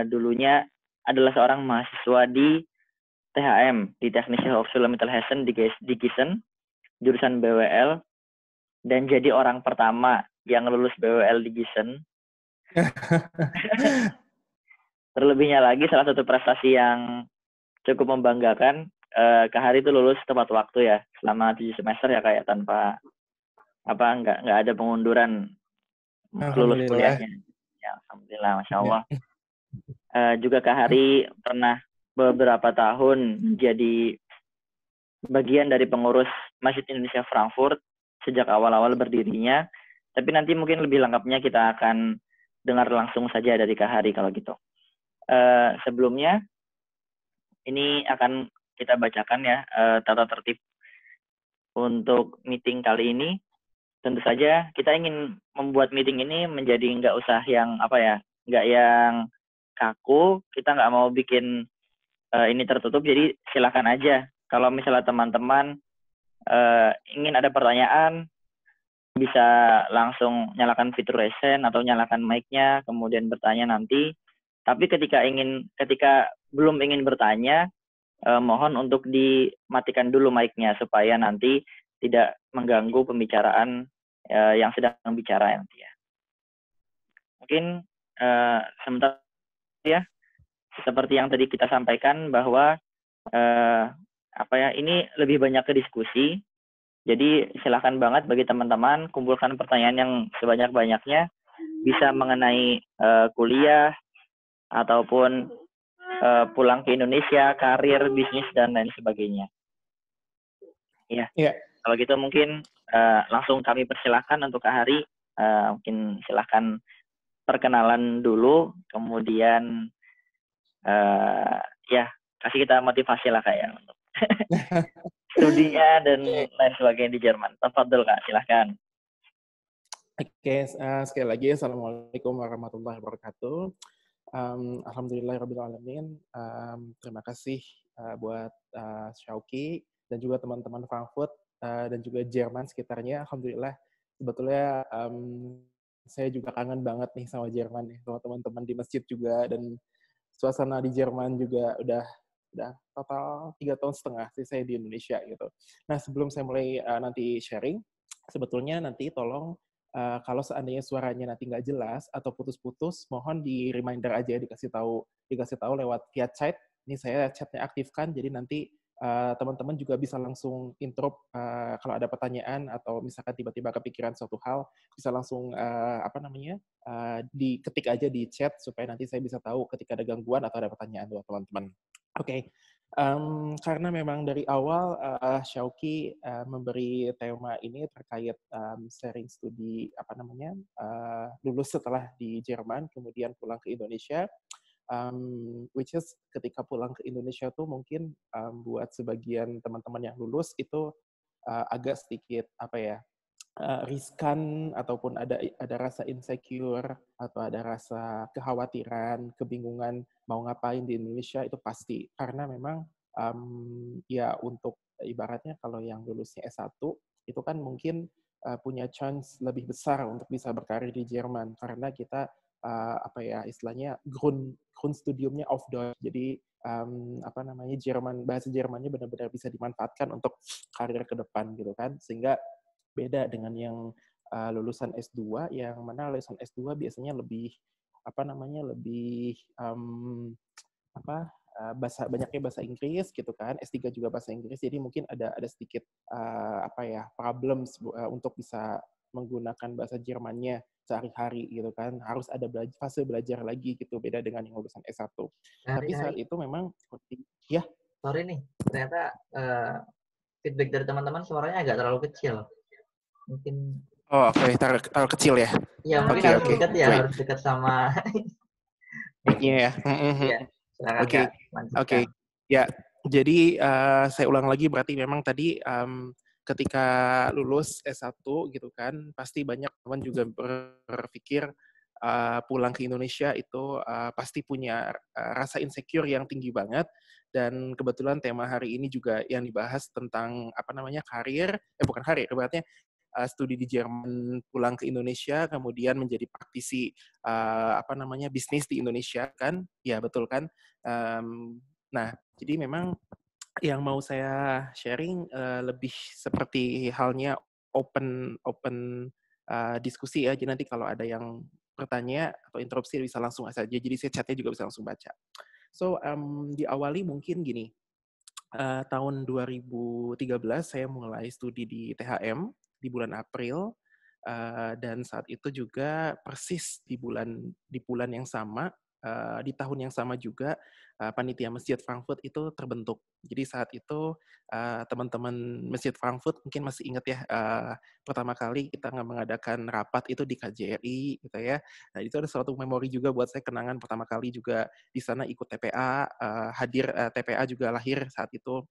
dulunya adalah seorang mahasiswa di THM, di Technische Hochschule Mittelhessen di Gießen, jurusan BWL, dan jadi orang pertama yang lulus BWL di Gießen. Terlebihnya lagi, salah satu prestasi yang cukup membanggakan, Kak Hari itu lulus tepat waktu ya, selama 7 semester ya kayak tanpa nggak ada pengunduran lulus Alhamdulillah. kuliahnya. Ya, alhamdulillah, masya Ya. Allah. Juga Kak Hari pernah beberapa tahun jadi bagian dari pengurus Masjid Indonesia Frankfurt sejak awal-awal berdirinya. Tapi nanti mungkin lebih lengkapnya kita akan dengar langsung saja dari Kak Hari kalau gitu. Sebelumnya, ini akan kita bacakan ya tata tertib untuk meeting kali ini. Tentu saja kita ingin membuat meeting ini menjadi nggak usah yang nggak yang kaku. Kita nggak mau bikin ini tertutup, jadi silakan aja. Kalau misalnya teman-teman ingin ada pertanyaan, bisa langsung nyalakan fitur raise hand atau nyalakan mic-nya, kemudian bertanya nanti. Tapi ketika belum ingin bertanya, mohon untuk dimatikan dulu mic-nya supaya nanti tidak mengganggu pembicaraan yang sedang bicara nanti ya. Mungkin sebentar ya, seperti yang tadi kita sampaikan bahwa ini lebih banyak ke diskusi. Jadi silakan banget bagi teman-teman kumpulkan pertanyaan yang sebanyak-banyaknya, bisa mengenai kuliah ataupun pulang ke Indonesia, karir, bisnis dan lain sebagainya. Ya. Yeah. Kalau gitu mungkin langsung kami persilahkan untuk Kak Hari, mungkin silahkan perkenalan dulu, kemudian kasih kita motivasi lah kayak untuk studinya dan lain sebagainya di Jerman. Tafadhol Kak, silahkan. Oke, sekali lagi Assalamualaikum warahmatullahi wabarakatuh. Alhamdulillahirrahmanirrahim. Terima kasih buat Syauki dan juga teman-teman Frankfurt dan juga Jerman sekitarnya. Alhamdulillah, sebetulnya saya juga kangen banget nih sama Jerman nih, sama teman-teman di masjid juga, dan suasana di Jerman juga udah total 3 tahun setengah sih saya di Indonesia gitu. Nah, sebelum saya mulai nanti sharing, sebetulnya nanti tolong kalau seandainya suaranya nanti nggak jelas atau putus-putus, mohon di reminder aja, dikasih tahu lewat via chat. Ini saya chatnya aktifkan, jadi nanti teman-teman juga bisa langsung interrupt kalau ada pertanyaan atau misalkan tiba-tiba kepikiran suatu hal, bisa langsung diketik aja di chat supaya nanti saya bisa tahu ketika ada gangguan atau ada pertanyaan buat teman-teman. Oke. Karena memang dari awal Syauki memberi tema ini terkait sharing studi lulus setelah di Jerman kemudian pulang ke Indonesia, which is ketika pulang ke Indonesia tuh mungkin buat sebagian teman-teman yang lulus itu agak sedikit riskan ataupun ada rasa insecure atau ada rasa kekhawatiran, kebingungan mau ngapain di Indonesia itu pasti. Karena memang ya untuk ibaratnya kalau yang lulusnya S1 itu kan mungkin punya chance lebih besar untuk bisa berkarir di Jerman karena kita istilahnya Grundstudiumnya auf Deutsch. Jadi bahasa Jermannya benar-benar bisa dimanfaatkan untuk karir ke depan gitu kan. Sehingga beda dengan yang lulusan S2 yang mana lulusan S2 biasanya lebih banyaknya bahasa Inggris gitu kan, S3 juga bahasa Inggris, jadi mungkin ada sedikit problems untuk bisa menggunakan bahasa Jermannya sehari-hari gitu kan, harus ada fase belajar lagi gitu, beda dengan yang lulusan S1. Tapi saat itu memang ya. Sorry nih, ternyata feedback dari teman-teman suaranya agak terlalu kecil. Mungkin terlalu kecil ya? Iya, mungkin harus dekat ya, harus dekat sama mic-nya ya. Iya, silakan Kak, lanjutkan. Oke. Ya, jadi saya ulang lagi, berarti memang tadi ketika lulus S1 gitu kan, pasti banyak teman juga berpikir pulang ke Indonesia itu pasti punya rasa insecure yang tinggi banget, dan kebetulan tema hari ini juga yang dibahas tentang karir, ibaratnya studi di Jerman, pulang ke Indonesia, kemudian menjadi praktisi bisnis di Indonesia kan? Ya betul kan? Nah, jadi memang yang mau saya sharing lebih seperti halnya open diskusi ya. Jadi nanti kalau ada yang bertanya atau interupsi bisa langsung saja. Jadi saya chatnya juga bisa langsung baca. So diawali mungkin gini. Tahun 2013 saya mulai studi di THM di bulan April. Dan saat itu juga persis di bulan yang sama, di tahun yang sama juga panitia Masjid Frankfurt itu terbentuk. Jadi saat itu teman-teman Masjid Frankfurt mungkin masih ingat ya, pertama kali kita mengadakan rapat itu di KJRI gitu ya. Nah itu ada suatu memori juga buat saya, kenangan pertama kali juga di sana ikut TPA, hadir TPA juga lahir saat itu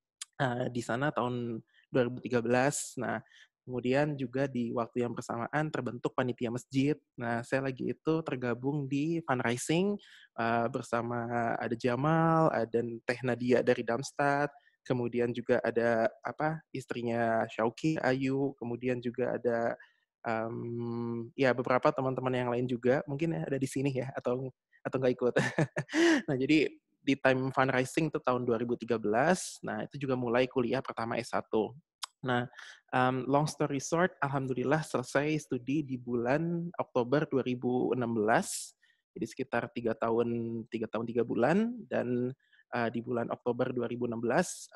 di sana tahun 2013. Nah kemudian juga di waktu yang bersamaan terbentuk panitia masjid. Nah, saya lagi itu tergabung di fundraising bersama ada Jamal, ada Teh Nadia dari Darmstadt, kemudian juga ada istrinya Syauki, Ayu, kemudian juga ada ya beberapa teman-teman yang lain juga, mungkin ada di sini ya atau nggak ikut. Nah, jadi di time fundraising itu tahun 2013, nah itu juga mulai kuliah pertama S1. Nah, long story short, alhamdulillah selesai studi di bulan Oktober 2016. Jadi sekitar 3 tahun 3 bulan, dan di bulan Oktober 2016,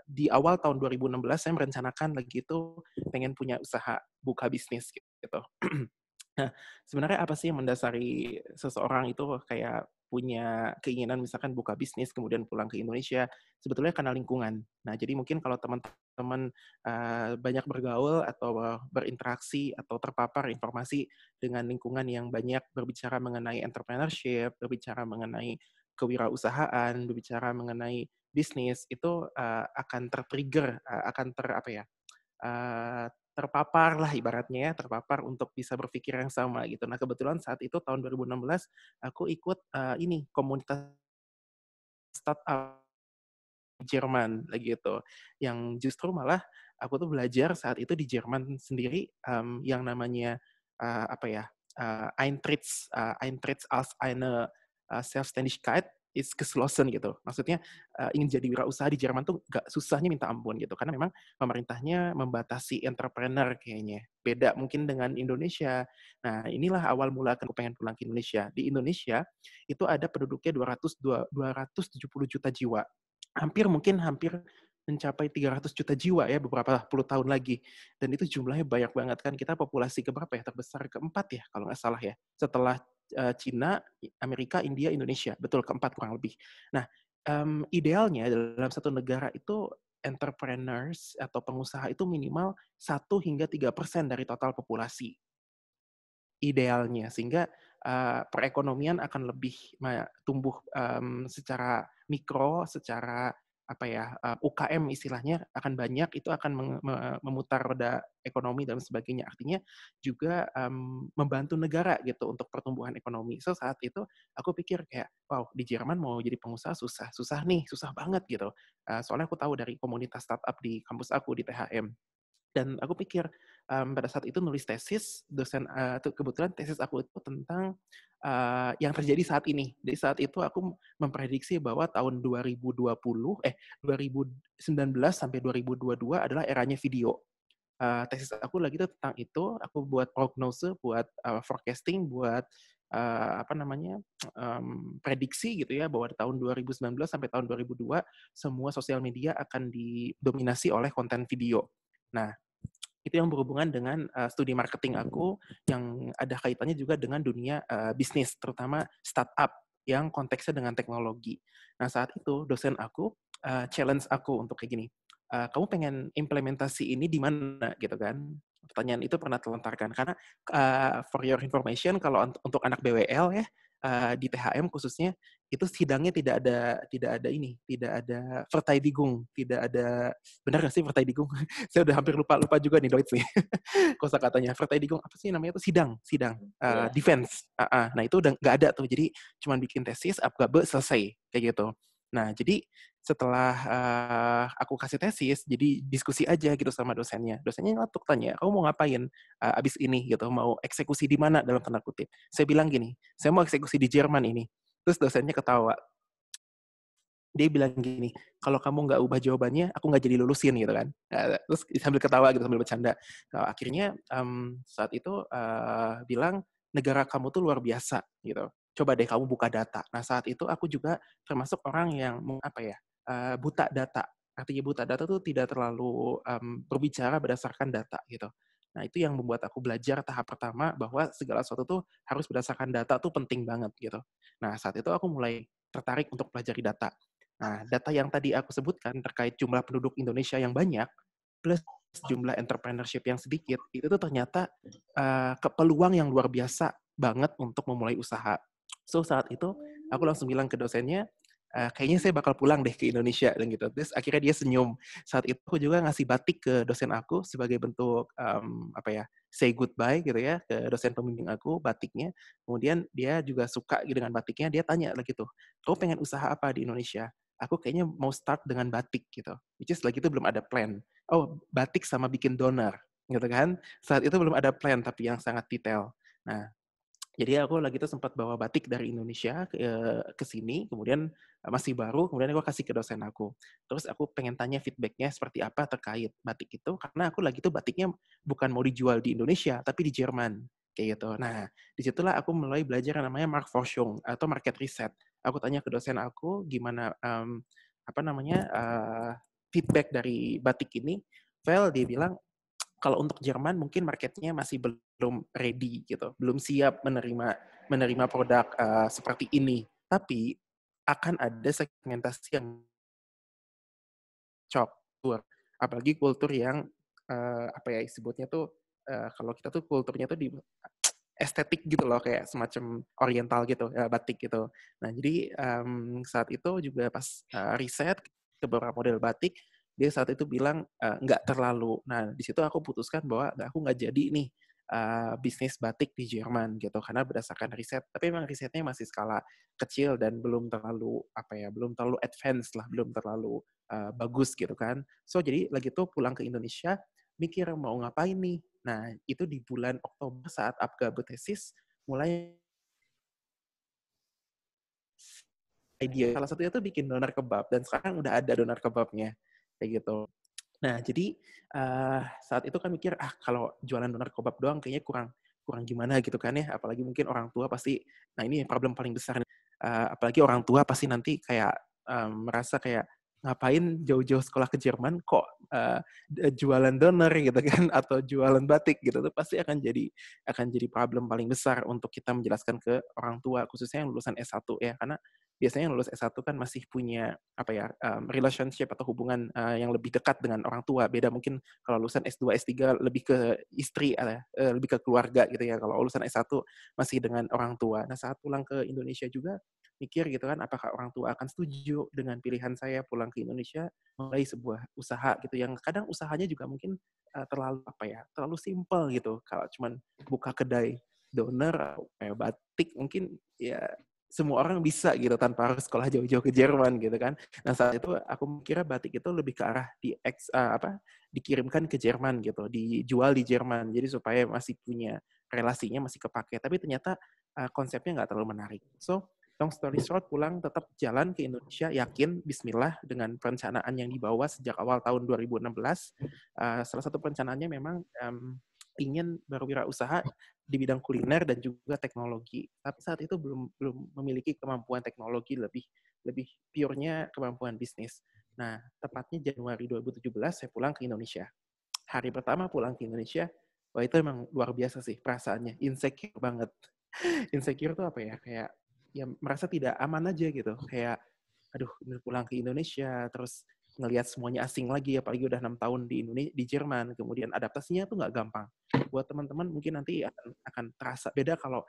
di awal tahun 2016 saya merencanakan lagi itu pengen punya usaha, buka bisnis gitu. Nah, sebenarnya apa sih yang mendasari seseorang itu kayak punya keinginan misalkan buka bisnis kemudian pulang ke Indonesia? Sebetulnya karena lingkungan. Nah, jadi mungkin kalau teman-teman banyak bergaul atau berinteraksi atau terpapar informasi dengan lingkungan yang banyak berbicara mengenai entrepreneurship, berbicara mengenai kewirausahaan, berbicara mengenai bisnis, itu akan tertrigger, akan terpapar lah ibaratnya ya, terpapar untuk bisa berpikir yang sama gitu. Nah kebetulan saat itu tahun 2016 aku ikut komunitas startup Jerman gitu, yang justru malah aku tuh belajar saat itu di Jerman sendiri yang namanya Eintritts als eine Selbstständigkeit ist geschlossen gitu. Maksudnya ingin jadi wirausaha di Jerman tuh gak susahnya minta ampun gitu, karena memang pemerintahnya membatasi entrepreneur kayaknya. Beda mungkin dengan Indonesia. Nah inilah awal mula aku pengen pulang ke Indonesia. Di Indonesia itu ada penduduknya 270 juta jiwa. Hampir mencapai 300 juta jiwa ya beberapa puluh tahun lagi. Dan itu jumlahnya banyak banget kan. Kita populasi keberapa ya? Terbesar keempat ya kalau nggak salah ya. Setelah Cina, Amerika, India, Indonesia. Betul, keempat kurang lebih. Nah, idealnya dalam satu negara itu entrepreneurs atau pengusaha itu minimal 1-3% dari total populasi. Idealnya, sehingga perekonomian akan lebih tumbuh secara mikro, secara UKM istilahnya akan banyak, itu akan memutar roda ekonomi dan sebagainya. Artinya juga membantu negara gitu untuk pertumbuhan ekonomi. So saat itu aku pikir kayak, wow di Jerman mau jadi pengusaha susah banget gitu. Soalnya aku tahu dari komunitas startup di kampus aku di THM. Dan aku pikir pada saat itu nulis tesis, kebetulan tesis aku itu tentang yang terjadi saat ini. Jadi saat itu aku memprediksi bahwa tahun 2019 sampai 2022 adalah eranya video. Tesis aku lagi itu tentang itu, aku buat prognose, buat forecasting, buat prediksi gitu ya, bahwa di tahun 2019 sampai tahun 2002 semua sosial media akan didominasi oleh konten video. Nah, itu yang berhubungan dengan studi marketing aku, yang ada kaitannya juga dengan dunia bisnis, terutama startup yang konteksnya dengan teknologi. Nah, saat itu dosen aku challenge aku untuk kayak gini, kamu pengen implementasi ini di mana gitu kan? Pertanyaan itu pernah terlontarkan karena for your information, kalau untuk anak BWL ya di THM khususnya itu sidangnya tidak ada Verteidigung, tidak ada, benar nggak sih Verteidigung? Saya udah hampir lupa juga nih Deutsch nih kosakatanya. Verteidigung apa sih namanya itu? Sidang Yeah. defense. Nah itu udah nggak ada tuh, jadi cuma bikin tesis, Abgabe selesai kayak gitu. Nah, jadi setelah aku kasih tesis, jadi diskusi aja gitu sama dosennya. Dosennya ngetuk tanya, kamu mau ngapain abis ini gitu, mau eksekusi di mana dalam tanda kutip. Saya bilang gini, saya mau eksekusi di Jerman ini. Terus dosennya ketawa. Dia bilang gini, kalau kamu nggak ubah jawabannya, aku nggak jadi lulusin gitu kan. Terus sambil ketawa gitu, sambil bercanda. Nah, akhirnya saat itu bilang, negara kamu tuh luar biasa gitu. Coba deh kamu buka data. Nah, saat itu aku juga termasuk orang yang buta data. Artinya buta data tuh tidak terlalu berbicara berdasarkan data gitu. Nah, itu yang membuat aku belajar tahap pertama bahwa segala sesuatu tuh harus berdasarkan data tuh penting banget gitu. Nah, saat itu aku mulai tertarik untuk pelajari data. Nah, data yang tadi aku sebutkan terkait jumlah penduduk Indonesia yang banyak, plus jumlah entrepreneurship yang sedikit, itu tuh ternyata peluang yang luar biasa banget untuk memulai usaha. So, saat itu aku langsung bilang ke dosennya, kayaknya saya bakal pulang deh ke Indonesia, dan gitu. Terus akhirnya dia senyum. Saat itu aku juga ngasih batik ke dosen aku sebagai bentuk say goodbye gitu ya ke dosen pembimbing aku, batiknya. Kemudian dia juga suka dengan batiknya, dia tanya lagi tuh, kamu pengen usaha apa di Indonesia? Aku kayaknya mau start dengan batik gitu. Which is lagi itu belum ada plan. Oh, batik sama bikin donor gitu kan. Saat itu belum ada plan tapi yang sangat detail. Nah, jadi aku lagi itu sempat bawa batik dari Indonesia ke sini, kemudian masih baru, kemudian aku kasih ke dosen aku. Terus aku pengen tanya feedbacknya seperti apa terkait batik itu, karena aku lagi itu batiknya bukan mau dijual di Indonesia, tapi di Jerman. Kayak gitu. Nah, disitulah aku mulai belajar yang namanya Marktforschung atau market research. Aku tanya ke dosen aku gimana feedback dari batik ini. Well, dia bilang kalau untuk Jerman mungkin marketnya masih belum ready gitu, belum siap menerima produk seperti ini. Tapi akan ada segmentasi yang cocok, apalagi kultur yang disebutnya tuh kalau kita tuh kulturnya tuh di estetik gitu loh, kayak semacam oriental gitu, batik gitu. Nah, jadi saat itu juga pas riset ke beberapa model batik, dia saat itu bilang nggak terlalu. Nah, di situ aku putuskan bahwa aku nggak jadi nih bisnis batik di Jerman gitu, karena berdasarkan riset. Tapi memang risetnya masih skala kecil dan belum terlalu belum terlalu advance lah, belum terlalu bagus gitu kan. So jadi lagi tuh pulang ke Indonesia, mikir mau ngapain nih. Nah, itu di bulan Oktober saat Abga tesis mulai idea. Salah satunya tuh bikin doner kebab, dan sekarang udah ada doner kebabnya. Kayak gitu. Nah, jadi saat itu kan mikir, kalau jualan doner kebab doang kayaknya kurang gimana gitu kan ya. Apalagi mungkin orang tua pasti, nah ini problem paling besar. Apalagi orang tua pasti nanti kayak merasa kayak, ngapain jauh-jauh sekolah ke Jerman kok jualan doner gitu kan, atau jualan batik gitu, tuh pasti akan jadi problem paling besar untuk kita menjelaskan ke orang tua, khususnya yang lulusan S1 ya, karena biasanya yang lulus S1 kan masih punya relationship atau hubungan yang lebih dekat dengan orang tua. Beda mungkin kalau lulusan S2, S3 lebih ke istri, lebih ke keluarga gitu ya. Kalau lulusan S1 masih dengan orang tua. Nah, saat pulang ke Indonesia juga mikir gitu kan, apakah orang tua akan setuju dengan pilihan saya pulang ke Indonesia mulai sebuah usaha gitu, yang kadang usahanya juga mungkin terlalu simpel gitu. Kalau cuman buka kedai doner kayak batik mungkin ya semua orang bisa gitu tanpa harus sekolah jauh-jauh ke Jerman gitu kan. Nah, saat itu aku kira batik itu lebih ke arah dikirimkan ke Jerman gitu, dijual di Jerman. Jadi supaya masih punya relasinya, masih kepake. Tapi ternyata konsepnya nggak terlalu menarik. So, long story short, pulang tetap jalan ke Indonesia, yakin, bismillah, dengan perencanaan yang dibawa sejak awal tahun 2016. Salah satu perencanaannya memang ingin berwirausaha di bidang kuliner dan juga teknologi. Tapi saat itu belum memiliki kemampuan teknologi, lebih pure-nya kemampuan bisnis. Nah, tepatnya Januari 2017 saya pulang ke Indonesia. Hari pertama pulang ke Indonesia, wah itu emang luar biasa sih perasaannya, insecure banget. Insecure tuh kayak ya merasa tidak aman aja gitu. Kayak aduh, pulang ke Indonesia terus ngelihat semuanya asing lagi, apalagi udah 6 tahun di Jerman, kemudian adaptasinya tuh nggak gampang. Buat teman-teman mungkin nanti akan terasa beda kalau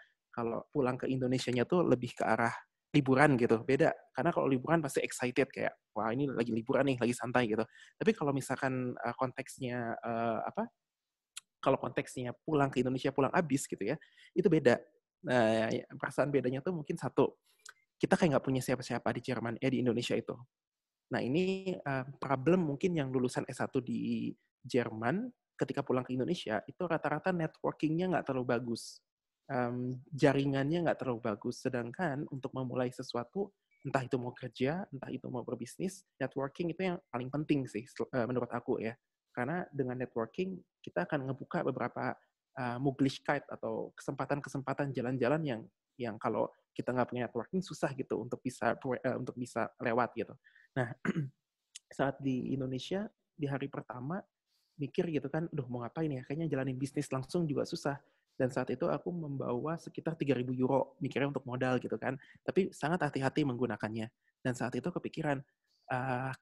pulang ke Indonesianya tuh lebih ke arah liburan gitu, beda. Karena kalau liburan pasti excited kayak, wah ini lagi liburan nih, lagi santai gitu. Tapi kalau misalkan konteksnya kalau konteksnya pulang ke Indonesia, pulang abis gitu ya, itu beda. Nah, perasaan bedanya tuh mungkin satu, kita kayak nggak punya siapa-siapa di Jerman, di Indonesia itu. Nah ini problem mungkin yang lulusan S1 di Jerman ketika pulang ke Indonesia itu rata-rata networking-nya nggak terlalu bagus, jaringannya nggak terlalu bagus. Sedangkan untuk memulai sesuatu, entah itu mau kerja, entah itu mau berbisnis, networking itu yang paling penting sih menurut aku ya. Karena dengan networking kita akan ngebuka beberapa Möglichkeit atau kesempatan-kesempatan jalan-jalan yang kalau kita nggak punya networking susah gitu untuk bisa lewat gitu. Nah, saat di Indonesia, di hari pertama, mikir gitu kan, duh mau ngapain ya, kayaknya jalanin bisnis langsung juga susah. Dan saat itu aku membawa sekitar 3.000 euro, mikirnya untuk modal gitu kan. Tapi sangat hati-hati menggunakannya. Dan saat itu kepikiran,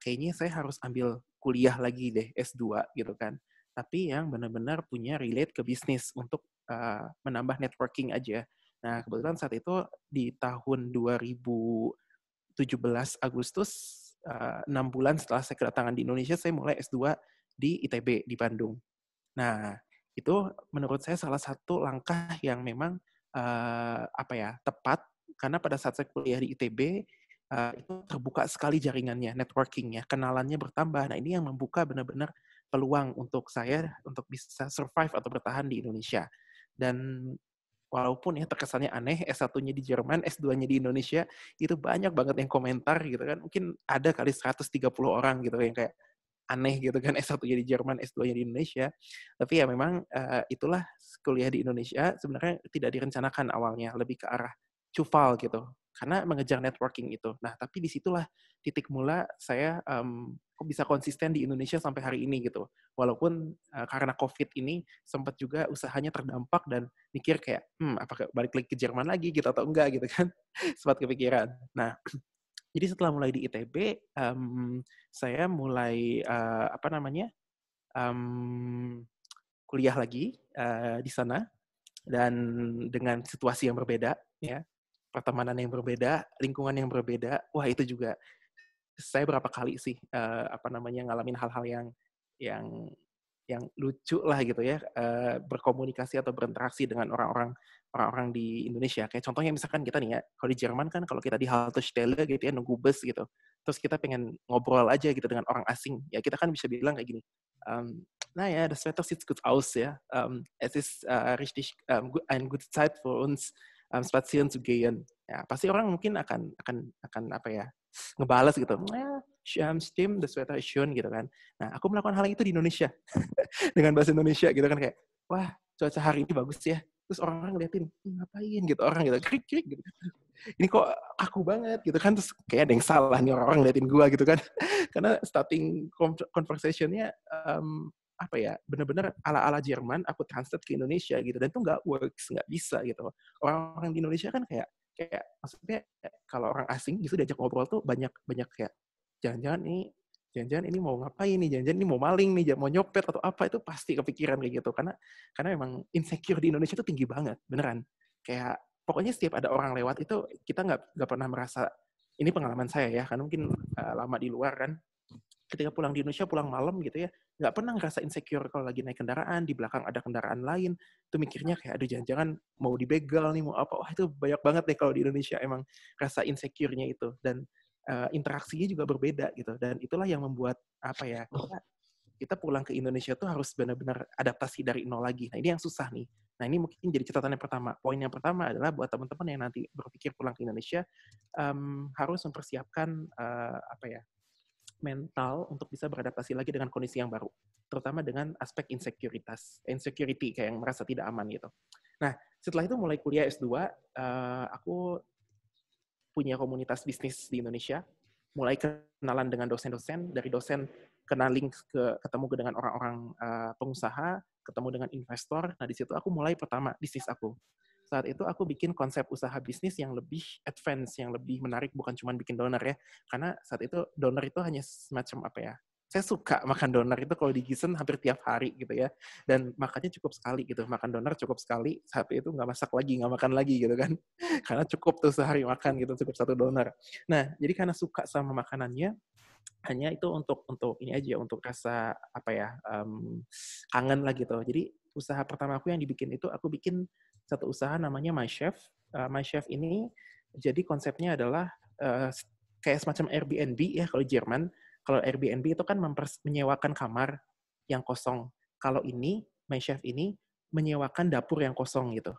kayaknya saya harus ambil kuliah lagi deh, S2 gitu kan. Tapi yang benar-benar punya relate ke bisnis untuk menambah networking aja. Nah, kebetulan saat itu di tahun 2017 Agustus, 6 bulan setelah saya kedatangan di Indonesia, saya mulai S2 di ITB di Bandung. Nah, itu menurut saya salah satu langkah yang memang tepat karena pada saat saya kuliah di ITB itu terbuka sekali jaringannya, networkingnya, kenalannya bertambah. Nah, ini yang membuka benar-benar peluang untuk saya untuk bisa survive atau bertahan di Indonesia. Dan walaupun ya terkesannya aneh, S1-nya di Jerman, S2-nya di Indonesia, itu banyak banget yang komentar gitu kan. Mungkin ada kali 130 orang gitu yang kayak aneh gitu kan, S1-nya di Jerman, S2-nya di Indonesia. Tapi ya memang itulah kuliah di Indonesia sebenarnya tidak direncanakan awalnya, lebih ke arah cufal gitu. Karena mengejar networking itu. Nah, tapi disitulah titik mula saya kok bisa konsisten di Indonesia sampai hari ini gitu. Walaupun karena COVID ini sempat juga usahanya terdampak dan mikir kayak, apakah balik lagi ke Jerman lagi gitu atau enggak gitu kan. Sempat kepikiran. Nah, jadi setelah mulai di ITB, saya mulai kuliah lagi di sana dan dengan situasi yang berbeda, ya, pertemanan yang berbeda, lingkungan yang berbeda. Wah itu juga saya berapa kali sih ngalamin hal-hal yang yang lucu lah gitu ya, berkomunikasi atau berinteraksi dengan orang-orang di Indonesia. Kayak contohnya misalkan kita nih ya, kalau di Jerman kan kalau kita di Haltestelle gitu ya, nunggu bus gitu, terus kita pengen ngobrol aja gitu dengan orang asing, ya kita kan bisa bilang kayak gini, nah ya, das Wetter sieht gut aus ya, es ist richtig eine gute Zeit für uns spazieren zu gehen. Ya, pasti orang mungkin akan apa ya, ngebales gitu, stimmt, das Wetter ist schön gitu kan. Nah, aku melakukan hal itu di Indonesia dengan bahasa Indonesia gitu kan kayak, wah cuaca hari ini bagus ya. Terus orang-orang ngeliatin, ngapain gitu orang gitu, krik-krik gitu. Ini kok kaku banget gitu kan, terus kayak ada yang salah nih orang-orang ngeliatin gua gitu kan. Karena starting conversation-nya benar-benar ala-ala Jerman, aku translate ke Indonesia gitu, dan itu nggak works, nggak bisa gitu. Orang-orang di Indonesia kan kayak maksudnya kalau orang asing gitu diajak ngobrol tuh banyak kayak jangan-jangan ini mau ngapain nih, jangan-jangan ini mau maling nih, mau nyopet atau apa, itu pasti kepikiran kayak gitu. Karena memang insecure di Indonesia itu tinggi banget, beneran. Kayak pokoknya setiap ada orang lewat itu kita nggak pernah merasa, ini pengalaman saya ya, karena mungkin lama di luar kan, ketika pulang di Indonesia, pulang malam gitu ya, nggak pernah ngerasa insecure kalau lagi naik kendaraan, di belakang ada kendaraan lain, itu mikirnya kayak, aduh jangan-jangan mau dibegal nih, mau apa, wah itu banyak banget deh kalau di Indonesia emang rasa insecure-nya itu, dan interaksinya juga berbeda gitu, dan itulah yang membuat kita pulang ke Indonesia tuh harus benar-benar adaptasi dari nol lagi. Nah ini yang susah nih. Nah ini mungkin jadi catatan yang pertama. Poin yang pertama adalah buat teman-teman yang nanti berpikir pulang ke Indonesia, harus mempersiapkan mental untuk bisa beradaptasi lagi dengan kondisi yang baru, terutama dengan aspek insecurity kayak yang merasa tidak aman gitu. Nah, setelah itu mulai kuliah S2, aku punya komunitas bisnis di Indonesia, mulai kenalan dengan dosen-dosen, dari dosen ketemu dengan orang-orang pengusaha, ketemu dengan investor. Nah, di situ aku mulai pertama bisnis aku. Saat itu aku bikin konsep usaha bisnis yang lebih advance, yang lebih menarik, bukan cuma bikin doner ya. Karena saat itu doner itu hanya semacam saya suka makan doner itu kalau di Gießen hampir tiap hari gitu ya. Dan makannya cukup sekali gitu. Makan doner cukup sekali, saat itu nggak masak lagi, nggak makan lagi gitu kan. Karena cukup tuh sehari makan gitu, cukup satu doner. Nah, jadi karena suka sama makanannya, hanya itu untuk ini aja, untuk rasa kangen lah gitu. Jadi usaha pertama aku yang dibikin itu, aku bikin satu usaha namanya My Chef. My Chef ini Jadi konsepnya adalah kayak semacam Airbnb ya kalau Jerman. Kalau Airbnb itu kan menyewakan kamar yang kosong. Kalau ini, My Chef ini menyewakan dapur yang kosong gitu.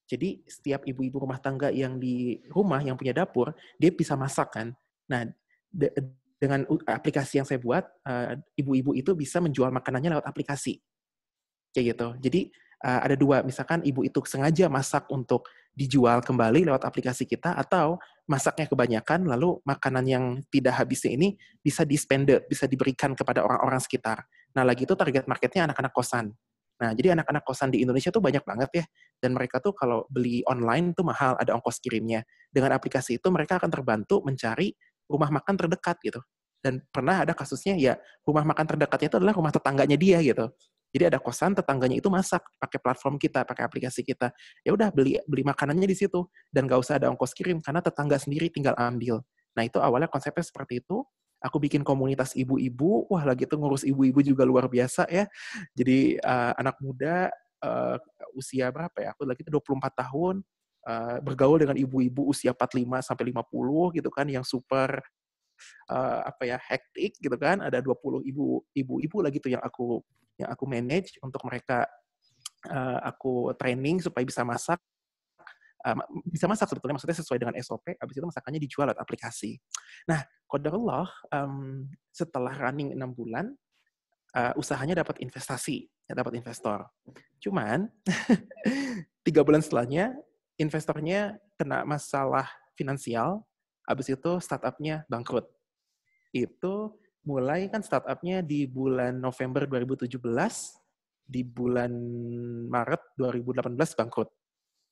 Jadi setiap ibu-ibu rumah tangga yang di rumah yang punya dapur, dia bisa masak kan. Nah, dengan aplikasi yang saya buat, ibu-ibu itu bisa menjual makanannya lewat aplikasi. Kayak gitu. Jadi ada dua, misalkan ibu itu sengaja masak untuk dijual kembali lewat aplikasi kita, atau masaknya kebanyakan, lalu makanan yang tidak habisnya ini bisa dispended, bisa diberikan kepada orang-orang sekitar. Nah, lagi itu target marketnya anak-anak kosan. Nah, jadi anak-anak kosan di Indonesia tuh banyak banget ya, dan mereka tuh kalau beli online tuh mahal, ada ongkos kirimnya. Dengan aplikasi itu mereka akan terbantu mencari rumah makan terdekat gitu. Dan pernah ada kasusnya ya, rumah makan terdekatnya itu adalah rumah tetangganya dia gitu. Jadi ada kosan, tetangganya itu masak pakai platform kita, pakai aplikasi kita. Ya udah beli makanannya di situ dan nggak usah ada ongkos kirim karena tetangga sendiri tinggal ambil. Nah itu awalnya konsepnya seperti itu. Aku bikin komunitas ibu-ibu, wah lagi itu ngurus ibu-ibu juga luar biasa ya. Jadi anak muda usia berapa ya? Aku lagi itu 24 tahun, bergaul dengan ibu-ibu usia 45 sampai 50 gitu kan, yang super hektik gitu kan. Ada 20 ibu-ibu lagi tuh yang aku manage untuk mereka, aku training supaya bisa masak sebetulnya, maksudnya sesuai dengan SOP, habis itu masakannya dijual lewat aplikasi. Nah, qadarullah, setelah running 6 bulan, usahanya dapat investasi, dapat investor. Cuman, 3 bulan setelahnya, investornya kena masalah finansial, habis itu startup-nya bangkrut. Itu mulai kan startup-nya di bulan November 2017, di bulan Maret 2018 bangkrut.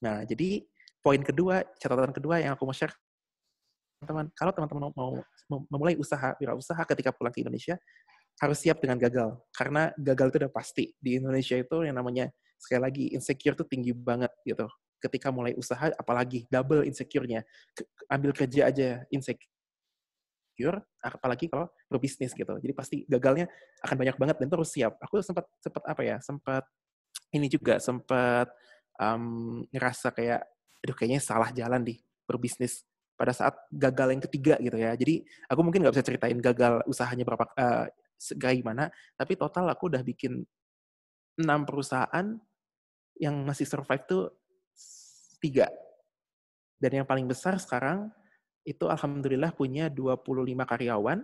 Nah, jadi poin kedua, catatan kedua yang aku mau share, teman-teman, kalau teman-teman mau memulai usaha, wirausaha ketika pulang ke Indonesia, harus siap dengan gagal. Karena gagal itu udah pasti. Di Indonesia itu yang namanya, sekali lagi, insecure itu tinggi banget gitu. Ketika mulai usaha, apalagi double insecure-nya. Ambil kerja aja insecure, apalagi kalau berbisnis gitu. Jadi pasti gagalnya akan banyak banget dan itu harus siap. Aku sempat ini juga ngerasa kayak, aduh kayaknya salah jalan di berbisnis pada saat gagal yang ketiga gitu ya. Jadi aku mungkin nggak bisa ceritain gagal usahanya berapa gimana, tapi total aku udah bikin 6 perusahaan, yang masih survive tuh 3. Dan yang paling besar sekarang itu alhamdulillah punya 25 karyawan.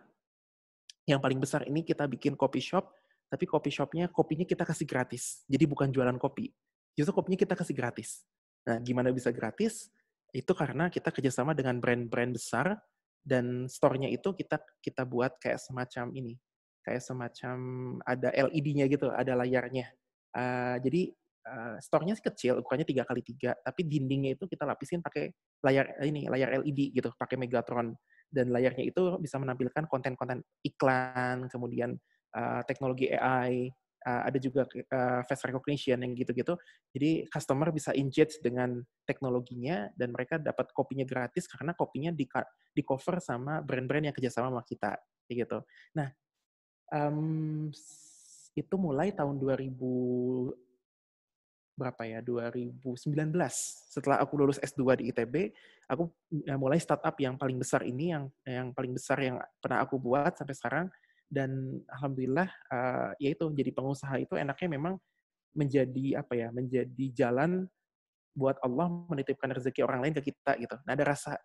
Yang paling besar ini kita bikin coffee shop, tapi coffee shop-nya kopinya kita kasih gratis. Jadi bukan jualan kopi. Justru kopinya kita kasih gratis. Nah, gimana bisa gratis? Itu karena kita kerjasama dengan brand-brand besar, dan store-nya itu kita buat kayak semacam ini. Kayak semacam ada LED-nya gitu, ada layarnya. Jadi store-nya kecil, ukurannya 3x3, tapi dindingnya itu kita lapisin pakai layar LED gitu, pakai Megatron. Dan layarnya itu bisa menampilkan konten-konten iklan, kemudian teknologi AI, ada juga face recognition yang gitu-gitu. Jadi customer bisa engage dengan teknologinya dan mereka dapat kopinya gratis karena kopinya di cover sama brand-brand yang kerjasama sama kita, kayak gitu. Nah, itu mulai tahun 2019. Setelah aku lulus S2 di ITB, aku mulai startup yang paling besar ini, yang paling besar yang pernah aku buat sampai sekarang. Dan alhamdulillah, yaitu jadi pengusaha itu enaknya memang menjadi jalan buat Allah menitipkan rezeki orang lain ke kita gitu. Nah, ada rasa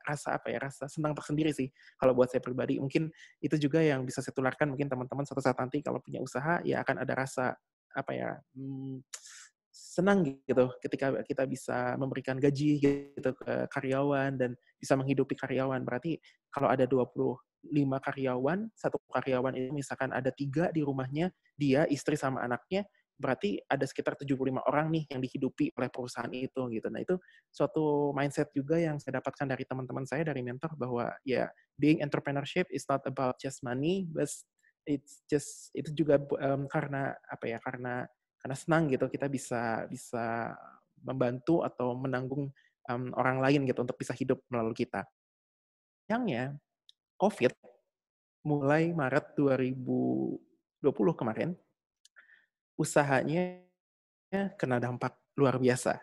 senang tersendiri sih kalau buat saya pribadi. Mungkin itu juga yang bisa saya tularkan, mungkin teman-teman suatu saat nanti kalau punya usaha ya akan ada rasa senang gitu ketika kita bisa memberikan gaji gitu ke karyawan dan bisa menghidupi karyawan. Berarti kalau ada 25 karyawan, satu karyawan itu misalkan ada 3 di rumahnya, dia, istri sama anaknya, berarti ada sekitar 75 orang nih yang dihidupi oleh perusahaan itu gitu. Nah, itu suatu mindset juga yang saya dapatkan dari teman-teman saya, dari mentor, bahwa ya being entrepreneurship is not about just money, but itu juga karena karena senang gitu kita bisa membantu atau menanggung orang lain gitu untuk bisa hidup melalui kita. Sayangnya COVID mulai Maret 2020 kemarin, usahanya kena dampak luar biasa.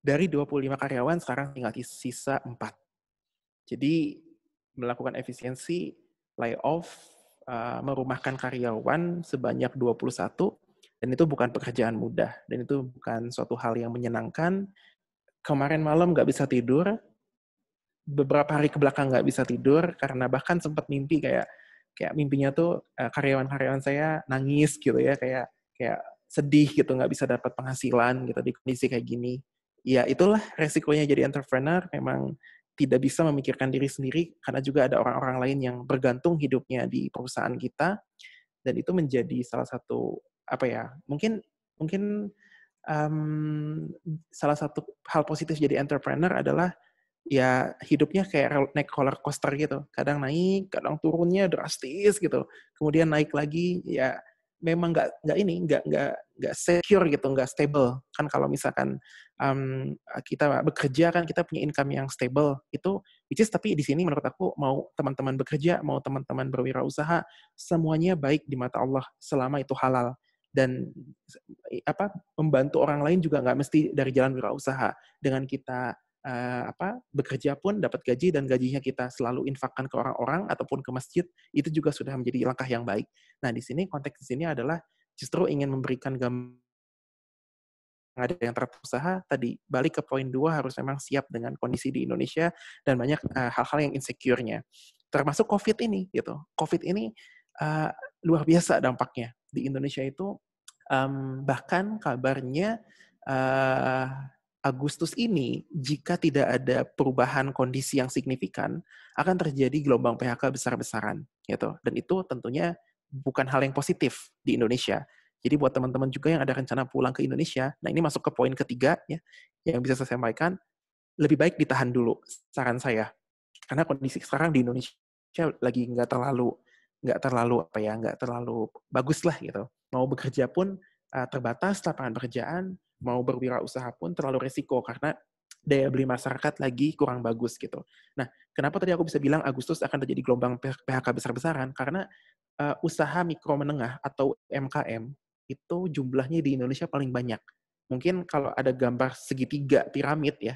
Dari 25 karyawan sekarang tinggal sisa 4. Jadi melakukan efisiensi, layoff, merumahkan karyawan sebanyak 21, dan itu bukan pekerjaan mudah, dan itu bukan suatu hal yang menyenangkan. Kemarin malam nggak bisa tidur, beberapa hari kebelakang nggak bisa tidur, karena bahkan sempat mimpi kayak mimpinya tuh karyawan-karyawan saya nangis gitu ya, kayak sedih gitu, nggak bisa dapat penghasilan gitu di kondisi kayak gini. Ya itulah resikonya jadi entrepreneur, memang tidak bisa memikirkan diri sendiri, karena juga ada orang-orang lain yang bergantung hidupnya di perusahaan kita, dan itu menjadi salah satu, apa ya, mungkin salah satu hal positif jadi entrepreneur adalah ya hidupnya kayak naik roller coaster gitu. Kadang naik, kadang turunnya drastis gitu. Kemudian naik lagi, ya memang nggak secure gitu, nggak stable. Kan kalau misalkan kita bekerja kan kita punya income yang stable itu, which is tapi di sini menurut aku mau teman-teman bekerja, mau teman-teman berwirausaha, semuanya baik di mata Allah selama itu halal. Dan membantu orang lain juga nggak mesti dari jalan wirausaha. Dengan kita bekerja pun dapat gaji, dan gajinya kita selalu infakkan ke orang-orang ataupun ke masjid, itu juga sudah menjadi langkah yang baik. Nah, di sini konteks di sini adalah justru ingin memberikan gambaran ada yang berusaha tadi, balik ke poin 2, harus memang siap dengan kondisi di Indonesia dan banyak hal-hal yang insecure-nya. Termasuk COVID ini gitu. COVID ini luar biasa dampaknya. Di Indonesia itu bahkan kabarnya Agustus ini, jika tidak ada perubahan kondisi yang signifikan, akan terjadi gelombang PHK besar-besaran, gitu. Dan itu tentunya bukan hal yang positif di Indonesia. Jadi buat teman-teman juga yang ada rencana pulang ke Indonesia, nah ini masuk ke poin ketiga ya, yang bisa saya sampaikan, lebih baik ditahan dulu, saran saya. Karena kondisi sekarang di Indonesia lagi nggak terlalu bagus lah gitu. Mau bekerja pun terbatas lapangan pekerjaan, mau berwirausaha pun terlalu resiko karena daya beli masyarakat lagi kurang bagus gitu. Nah, kenapa tadi aku bisa bilang Agustus akan terjadi gelombang PHK besar-besaran? Karena usaha mikro menengah atau UMKM itu jumlahnya di Indonesia paling banyak. Mungkin kalau ada gambar segitiga piramid ya,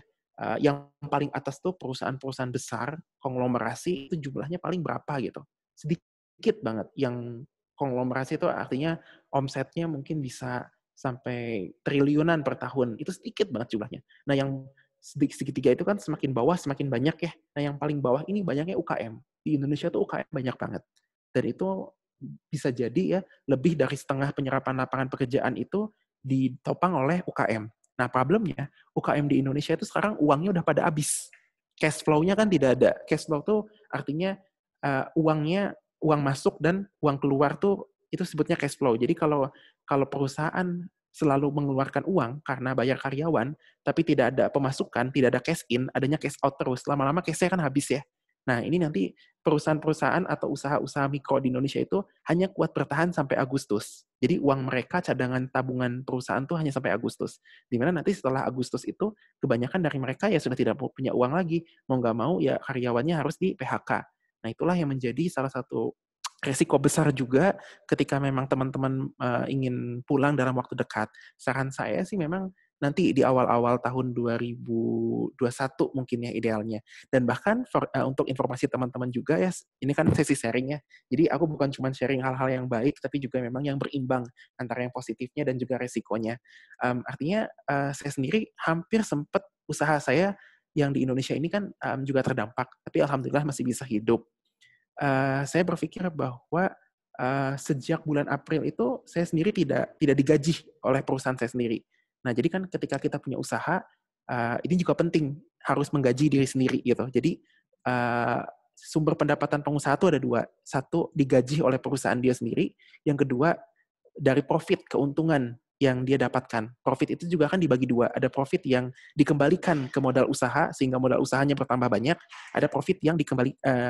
yang paling atas tuh perusahaan-perusahaan besar, konglomerasi, itu jumlahnya paling berapa gitu. Sedikit banget. Yang konglomerasi itu artinya omsetnya mungkin bisa sampai triliunan per tahun. Itu sedikit banget jumlahnya. Nah, yang segitiga itu kan semakin bawah semakin banyak ya. Nah, yang paling bawah ini banyaknya UKM. Di Indonesia tuh UKM banyak banget. Dan itu bisa jadi ya, lebih dari setengah penyerapan lapangan pekerjaan itu ditopang oleh UKM. Nah, problemnya UKM di Indonesia itu sekarang uangnya udah pada habis. Cash flow-nya kan tidak ada. Cash flow tuh artinya uang masuk dan uang keluar tuh itu sebutnya cash flow. Jadi kalau perusahaan selalu mengeluarkan uang karena bayar karyawan, tapi tidak ada pemasukan, tidak ada cash in, adanya cash out terus. Lama-lama cash-nya kan habis ya. Nah, ini nanti perusahaan-perusahaan atau usaha-usaha mikro di Indonesia itu hanya kuat bertahan sampai Agustus. Jadi uang mereka, cadangan tabungan perusahaan tuh hanya sampai Agustus. Dimana nanti setelah Agustus itu, kebanyakan dari mereka ya sudah tidak punya uang lagi. Mau nggak mau ya karyawannya harus di PHK. Nah, itulah yang menjadi salah satu resiko besar juga ketika memang teman-teman ingin pulang dalam waktu dekat. Saran saya sih memang nanti di awal-awal tahun 2021 mungkin ya idealnya. Dan bahkan untuk informasi teman-teman juga ya, ini kan sesi sharing ya. Jadi aku bukan cuma sharing hal-hal yang baik, tapi juga memang yang berimbang antara yang positifnya dan juga resikonya. Artinya saya sendiri hampir sempat usaha saya yang di Indonesia ini kan juga terdampak, tapi alhamdulillah masih bisa hidup. Saya berpikir bahwa sejak bulan April itu saya sendiri tidak digaji oleh perusahaan saya sendiri. Nah, jadi kan ketika kita punya usaha, ini juga penting harus menggaji diri sendiri gitu. Jadi sumber pendapatan pengusaha itu ada 2. Satu, digaji oleh perusahaan dia sendiri. Yang kedua, dari profit, keuntungan yang dia dapatkan. Profit itu juga kan dibagi 2. Ada profit yang dikembalikan ke modal usaha, sehingga modal usahanya bertambah banyak. Ada profit yang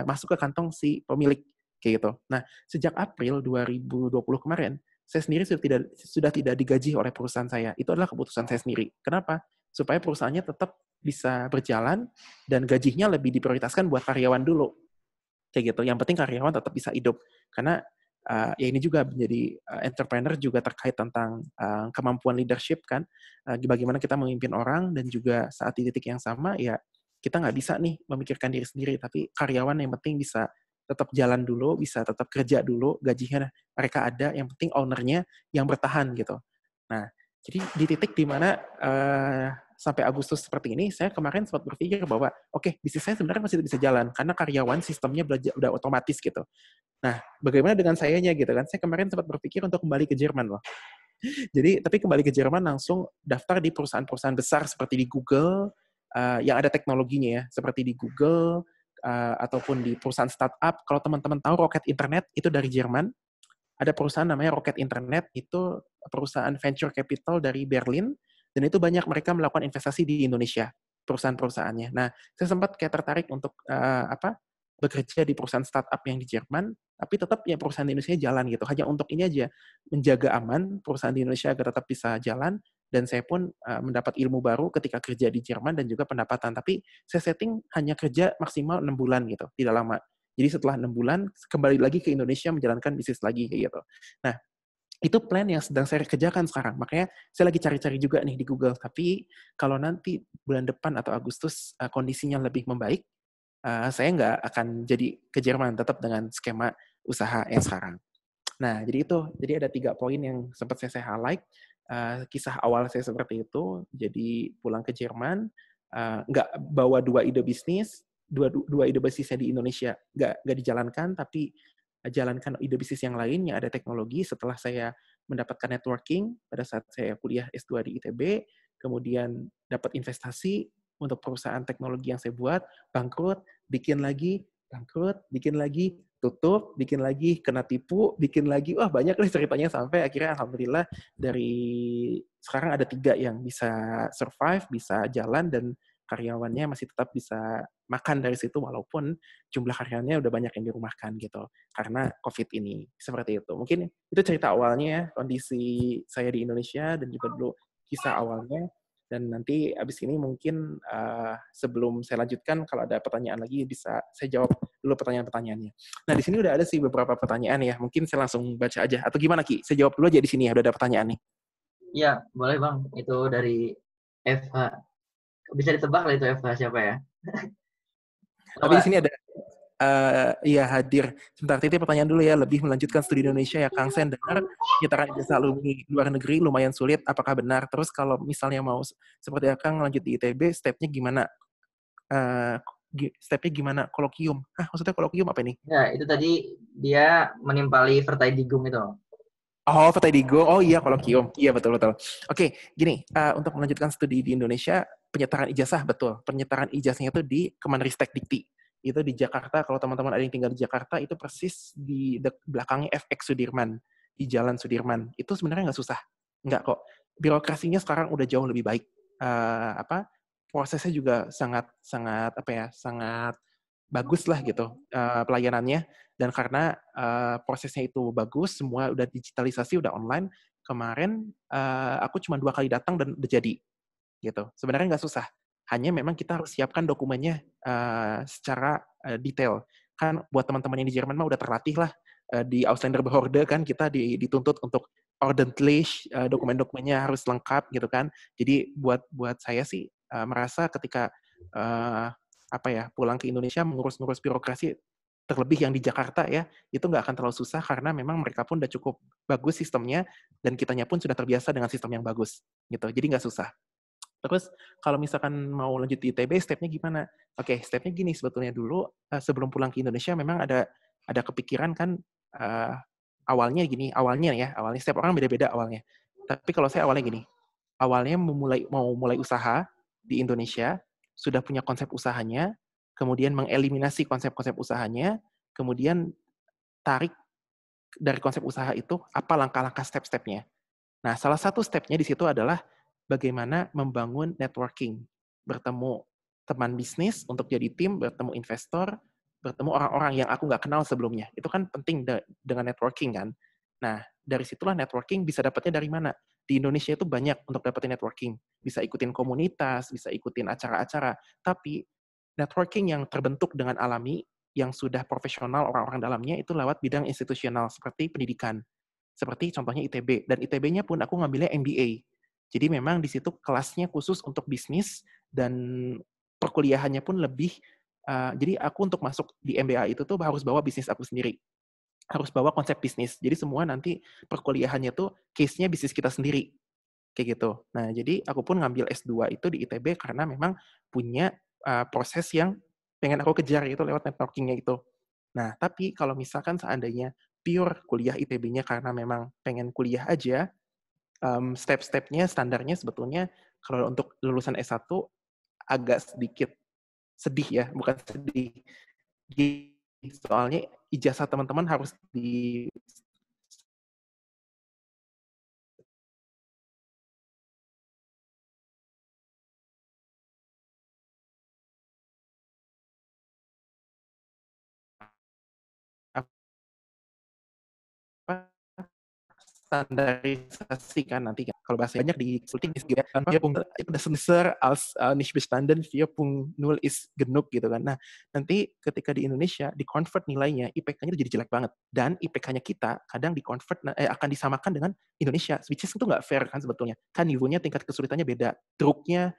masuk ke kantong si pemilik. Kayak gitu. Nah, sejak April 2020 kemarin, saya sendiri sudah tidak digaji oleh perusahaan saya. Itu adalah keputusan saya sendiri. Kenapa? Supaya perusahaannya tetap bisa berjalan dan gajinya lebih diprioritaskan buat karyawan dulu. Kayak gitu. Yang penting karyawan tetap bisa hidup. Karena ya ini juga menjadi entrepreneur juga terkait tentang kemampuan leadership kan, bagaimana kita memimpin orang, dan juga saat di titik yang sama ya kita nggak bisa nih memikirkan diri sendiri, tapi karyawan yang penting bisa tetap jalan dulu, bisa tetap kerja dulu, gajinya mereka ada, yang penting ownernya yang bertahan gitu. Nah, jadi di titik di mana sampai Agustus seperti ini, saya kemarin sempat berpikir bahwa oke, bisnis saya sebenarnya masih bisa jalan karena karyawan sistemnya udah otomatis gitu. Nah, bagaimana dengan sayanya gitu kan? Saya kemarin sempat berpikir untuk kembali ke Jerman loh. Jadi, tapi kembali ke Jerman langsung daftar di perusahaan-perusahaan besar seperti di Google, yang ada teknologinya ya, seperti di Google, ataupun di perusahaan startup. Kalau teman-teman tahu Rocket Internet, itu dari Jerman. Ada perusahaan namanya Rocket Internet, itu perusahaan venture capital dari Berlin, dan itu banyak mereka melakukan investasi di Indonesia, perusahaan-perusahaannya. Nah, saya sempat kayak tertarik untuk bekerja di perusahaan startup yang di Jerman, tapi tetap ya perusahaan di Indonesia jalan gitu. Hanya untuk ini aja, menjaga aman perusahaan di Indonesia agar tetap bisa jalan, dan saya pun mendapat ilmu baru ketika kerja di Jerman dan juga pendapatan. Tapi saya setting hanya kerja maksimal 6 bulan gitu, tidak lama. Jadi setelah 6 bulan, kembali lagi ke Indonesia menjalankan bisnis lagi kayak gitu. Nah, itu plan yang sedang saya kerjakan sekarang. Makanya saya lagi cari-cari juga nih di Google. Tapi kalau nanti bulan depan atau Agustus kondisinya lebih membaik, saya nggak akan jadi ke Jerman, tetap dengan skema usaha yang sekarang. Nah, jadi itu. Jadi ada 3 poin yang sempat saya highlight. Kisah awal saya seperti itu. Jadi pulang ke Jerman, nggak bawa 2 ide bisnis, dua ide bisnisnya di Indonesia nggak dijalankan, tapi jalankan ide bisnis yang lain yang ada teknologi. Setelah saya mendapatkan networking pada saat saya kuliah S2 di ITB, kemudian dapat investasi untuk perusahaan teknologi yang saya buat, bangkrut, bikin lagi, bangkrut, bikin lagi, tutup, bikin lagi, kena tipu, bikin lagi, wah banyak nih ceritanya, sampai akhirnya alhamdulillah dari sekarang ada 3 yang bisa survive, bisa jalan, dan karyawannya masih tetap bisa makan dari situ walaupun jumlah karyawannya udah banyak yang dirumahkan gitu karena COVID ini. Seperti itu. Mungkin itu cerita awalnya ya, kondisi saya di Indonesia dan juga dulu kisah awalnya. Dan nanti abis ini mungkin sebelum saya lanjutkan, kalau ada pertanyaan lagi bisa saya jawab dulu pertanyaan-pertanyaannya. Nah, di sini udah ada sih beberapa pertanyaan ya. Mungkin saya langsung baca aja. Atau gimana Ki? Saya jawab dulu aja di sini ya, udah ada pertanyaan nih. Iya, boleh Bang. Itu dari FH. Bisa ditebak lah itu FH siapa ya? Tapi di sini ada iya hadir. Sebentar, titip pertanyaan dulu ya. Lebih melanjutkan studi di Indonesia ya, Kang Sen. Dengar penyetaran ijazah alumni luar negeri lumayan sulit. Apakah benar? Terus kalau misalnya mau seperti Kang lanjut di ITB, stepnya gimana? Stepnya gimana? Kolokium. Maksudnya kolokium apa ini? Ya, itu tadi dia menimpali Verteidigung itu. Oh, Verteidigung. Oh iya, kolokium. Iya, betul-betul. Oke, gini. Untuk melanjutkan studi di Indonesia, penyetaran ijazah, betul. Penyetaran ijazahnya itu di Kemenristek Dikti. Itu di Jakarta. Kalau teman-teman ada yang tinggal di Jakarta, itu persis di belakangnya FX Sudirman. Di Jalan Sudirman. Itu sebenarnya nggak susah. Nggak kok. Birokrasinya sekarang udah jauh lebih baik. Prosesnya juga sangat bagus lah gitu pelayanannya. Dan karena prosesnya itu bagus, semua udah digitalisasi, udah online. Kemarin aku cuma 2 kali datang dan udah jadi gitu. Sebenarnya nggak susah. Hanya memang kita harus siapkan dokumennya secara detail. Kan buat teman-teman yang di Jerman mah udah terlatih lah. Di Ausländer Behörde kan kita dituntut untuk ordentlich, dokumen-dokumennya harus lengkap gitu kan. Jadi buat saya sih merasa ketika pulang ke Indonesia mengurus birokrasi, terlebih yang di Jakarta ya, itu nggak akan terlalu susah karena memang mereka pun udah cukup bagus sistemnya, dan kitanya pun sudah terbiasa dengan sistem yang bagus gitu. Jadi nggak susah. Terus kalau misalkan mau lanjut di ITB, stepnya gimana? Oke, stepnya gini sebetulnya dulu sebelum pulang ke Indonesia memang ada kepikiran kan awalnya setiap orang beda-beda awalnya. Tapi kalau saya awalnya gini, awalnya mau mulai usaha di Indonesia, sudah punya konsep usahanya, kemudian mengeliminasi konsep-konsep usahanya, kemudian tarik dari konsep usaha itu apa langkah-langkah step-stepnya. Nah, salah satu stepnya di situ adalah bagaimana membangun networking, bertemu teman bisnis untuk jadi tim, bertemu investor, bertemu orang-orang yang aku nggak kenal sebelumnya. Itu kan penting dengan networking kan. Nah, dari situlah networking bisa dapatnya dari mana? Di Indonesia itu banyak untuk dapetin networking. Bisa ikutin komunitas, bisa ikutin acara-acara. Tapi networking yang terbentuk dengan alami yang sudah profesional orang-orang dalamnya itu lewat bidang institusional seperti pendidikan. Seperti contohnya ITB. Dan ITB-nya pun aku ngambilnya MBA. Jadi memang di situ kelasnya khusus untuk bisnis dan perkuliahannya pun lebih, jadi aku untuk masuk di MBA itu tuh harus bawa bisnis aku sendiri. Harus bawa konsep bisnis. Jadi semua nanti perkuliahannya tuh case-nya bisnis kita sendiri. Kayak gitu. Nah, jadi aku pun ngambil S2 itu di ITB karena memang punya proses yang pengen aku kejar itu lewat networking-nya itu. Nah, tapi kalau misalkan seandainya pure kuliah ITB-nya karena memang pengen kuliah aja, step-stepnya, standarnya sebetulnya kalau untuk lulusan S1 agak sedikit sedih ya, bukan sedih. Soalnya ijazah teman-teman harus di apa, standarisasi kan nanti kan. Kalau bahasa banyak di consulting is gitu ya. Das Semester als nicht bestanden 4.0 is genug gitu kan. Nah, nanti ketika di Indonesia di-convert nilainya, IPK-nya jadi jelek banget. Dan IPK-nya kita kadang di-convert akan disamakan dengan Indonesia, which is itu nggak fair kan sebetulnya. Kan niveau-nya tingkat kesulitannya beda, truknya,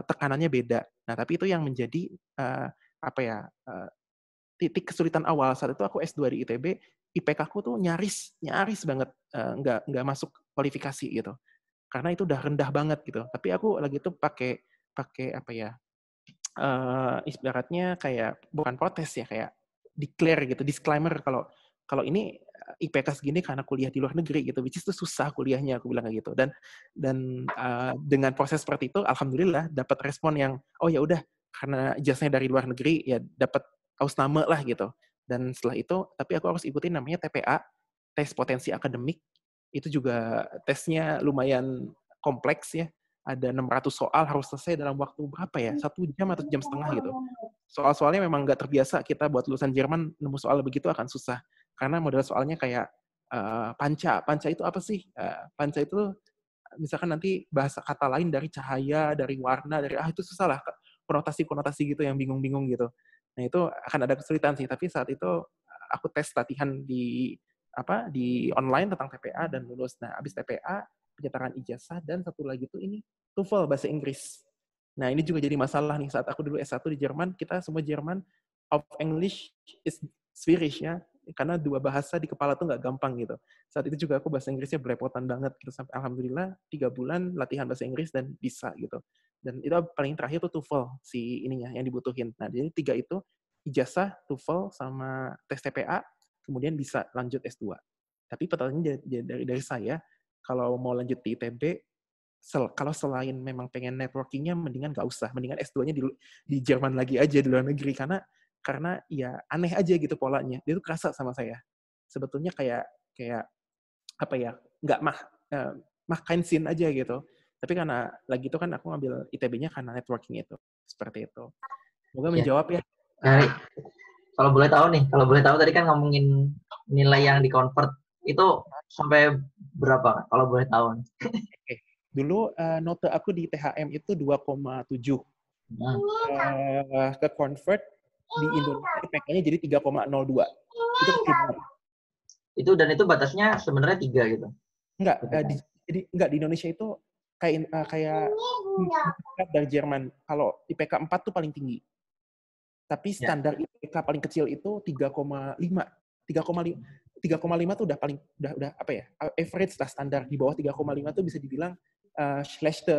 tekanannya beda. Nah, tapi itu yang menjadi apa ya, titik kesulitan awal. Saat itu aku S2 di ITB, IPK-ku tuh nyaris banget nggak masuk kualifikasi gitu. Karena itu udah rendah banget gitu. Tapi aku lagi tuh pakai apa ya? Ibaratnya kayak bukan protes ya, kayak declare gitu, disclaimer kalau ini IPK segini karena kuliah di luar negeri gitu, which is itu susah kuliahnya, aku bilang kayak gitu. Dan dengan proses seperti itu, alhamdulillah dapat respon yang oh ya udah karena ijazahnya dari luar negeri ya dapat ausname lah gitu. Dan setelah itu, tapi aku harus ikutin namanya TPA, tes potensi akademik. Itu juga tesnya lumayan kompleks ya. Ada 600 soal harus selesai dalam waktu berapa ya? 1 jam atau 1,5 jam gitu. Soal-soalnya memang nggak terbiasa kita buat lulusan Jerman nemu soal begitu akan susah. Karena model soalnya kayak panca. Panca itu apa sih? Panca itu misalkan nanti bahasa kata lain dari cahaya, dari warna, dari itu susah lah. Konotasi-konotasi gitu yang bingung-bingung gitu. Nah itu akan ada kesulitan sih. Tapi saat itu aku tes latihan di online tentang TPA dan lulus. Nah abis TPA penyetoran ijazah dan satu lagi tuh ini TOEFL bahasa Inggris. Nah ini juga jadi masalah nih saat aku dulu S1 di Jerman, kita semua Jerman of English is Swedish ya, karena 2 bahasa di kepala tuh nggak gampang gitu. Saat itu juga aku bahasa Inggrisnya belepotan banget gitu, sampai alhamdulillah 3 bulan latihan bahasa Inggris dan bisa gitu. Dan itu paling terakhir tuh TOEFL si ininya yang dibutuhin. Nah jadi 3 itu ijazah, TOEFL sama tes TPA, kemudian bisa lanjut S2. Tapi pertanyaannya dari saya, kalau mau lanjut di ITB, kalau selain memang pengen networking-nya, mendingan nggak usah. Mendingan S2-nya di Jerman lagi aja, di luar negeri. Karena ya aneh aja gitu polanya. Dia tuh kerasa sama saya. Sebetulnya kayak apa ya, nggak kein Sinn aja gitu. Tapi karena lagi itu kan aku ngambil ITB-nya karena networking itu. Seperti itu. Semoga Ya. menjawab ya. Nah, kalau boleh tahu tadi kan ngomongin nilai yang di-convert itu sampai berapa kalau boleh tahu? Oke. Dulu note aku di THM itu 2,7. Ke convert di Indonesia IPK-nya jadi 3,02. Itu kecil banget. Itu batasnya sebenarnya 3 gitu. Enggak, di Indonesia itu kayak dari Jerman. Kalau IPK 4 tuh paling tinggi. Tapi standar IPK paling kecil itu 3,5. 3,5 tuh udah apa ya? Average lah standar. Di bawah 3,5 tuh bisa dibilang schlechte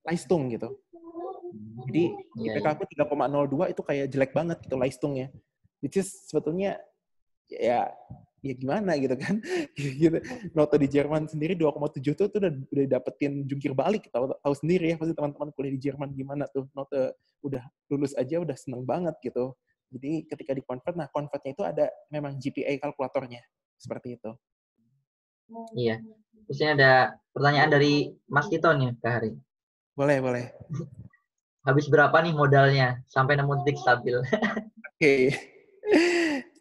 Leistung gitu. Jadi IPK aku 3,02 itu kayak jelek banget gitu Leistungnya. Which is sebetulnya ya gimana gitu kan. Gitu. Note di Jerman sendiri 2,7 tuh udah dapetin jungkir balik. Tahu sendiri ya pasti teman-teman kuliah di Jerman gimana tuh. Note udah lulus aja udah seneng banget gitu. Jadi ketika di-convert, nah convertnya itu ada memang GPA kalkulatornya. Seperti itu. Iya. Terus ini ada pertanyaan dari Mas Tito nih, Kak Hari. Boleh. Habis berapa nih modalnya sampai nemu titik stabil? Oke.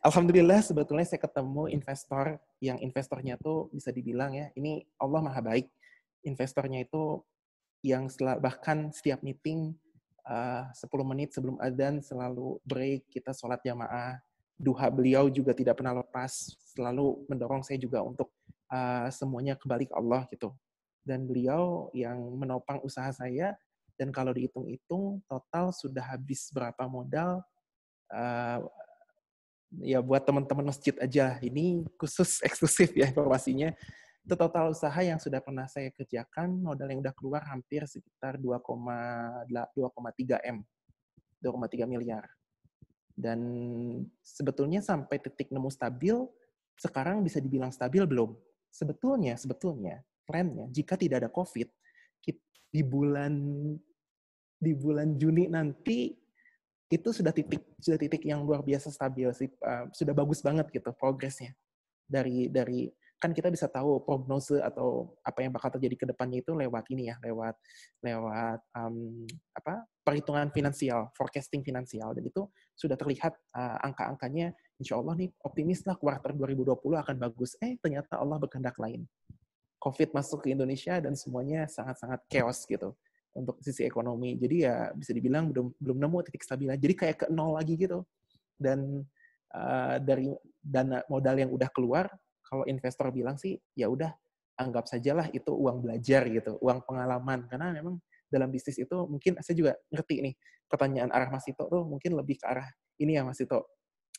Alhamdulillah sebetulnya saya ketemu investor yang investornya tuh bisa dibilang ya, ini Allah Maha Baik. Investornya itu yang bahkan setiap meeting 10 menit sebelum adzan selalu break, kita sholat jamaah. Duha beliau juga tidak pernah lepas, selalu mendorong saya juga untuk semuanya kembali ke Allah gitu. Dan beliau yang menopang usaha saya, dan kalau dihitung-hitung total sudah habis berapa modal, ya buat teman-teman masjid aja, ini khusus eksklusif ya informasinya. Itu total usaha yang sudah pernah saya kerjakan, modal yang udah keluar hampir sekitar 2,3 M, 2,3 miliar. Dan sebetulnya sampai titik nemu stabil, sekarang bisa dibilang stabil belum? Sebetulnya trennya jika tidak ada COVID, di bulan Juni nanti itu sudah titik yang luar biasa stabil sih, sudah bagus banget gitu progresnya. Dari kan kita bisa tahu prognose atau apa yang bakal terjadi ke depannya itu lewat ini ya, lewat perhitungan finansial, forecasting finansial, dan itu sudah terlihat angka-angkanya. Insya Allah nih optimis lah kuartal 2020 akan bagus. Ternyata Allah berkehendak lain. COVID masuk ke Indonesia dan semuanya sangat-sangat chaos gitu untuk sisi ekonomi. Jadi ya bisa dibilang belum nemu titik stabilnya. Jadi kayak ke nol lagi gitu. Dan dari dana modal yang udah keluar, kalau investor bilang sih ya udah anggap sajalah itu uang belajar gitu, uang pengalaman. Karena memang dalam bisnis itu mungkin saya juga ngerti nih pertanyaan arah Mas Tito tuh mungkin lebih ke arah ini ya Mas Tito.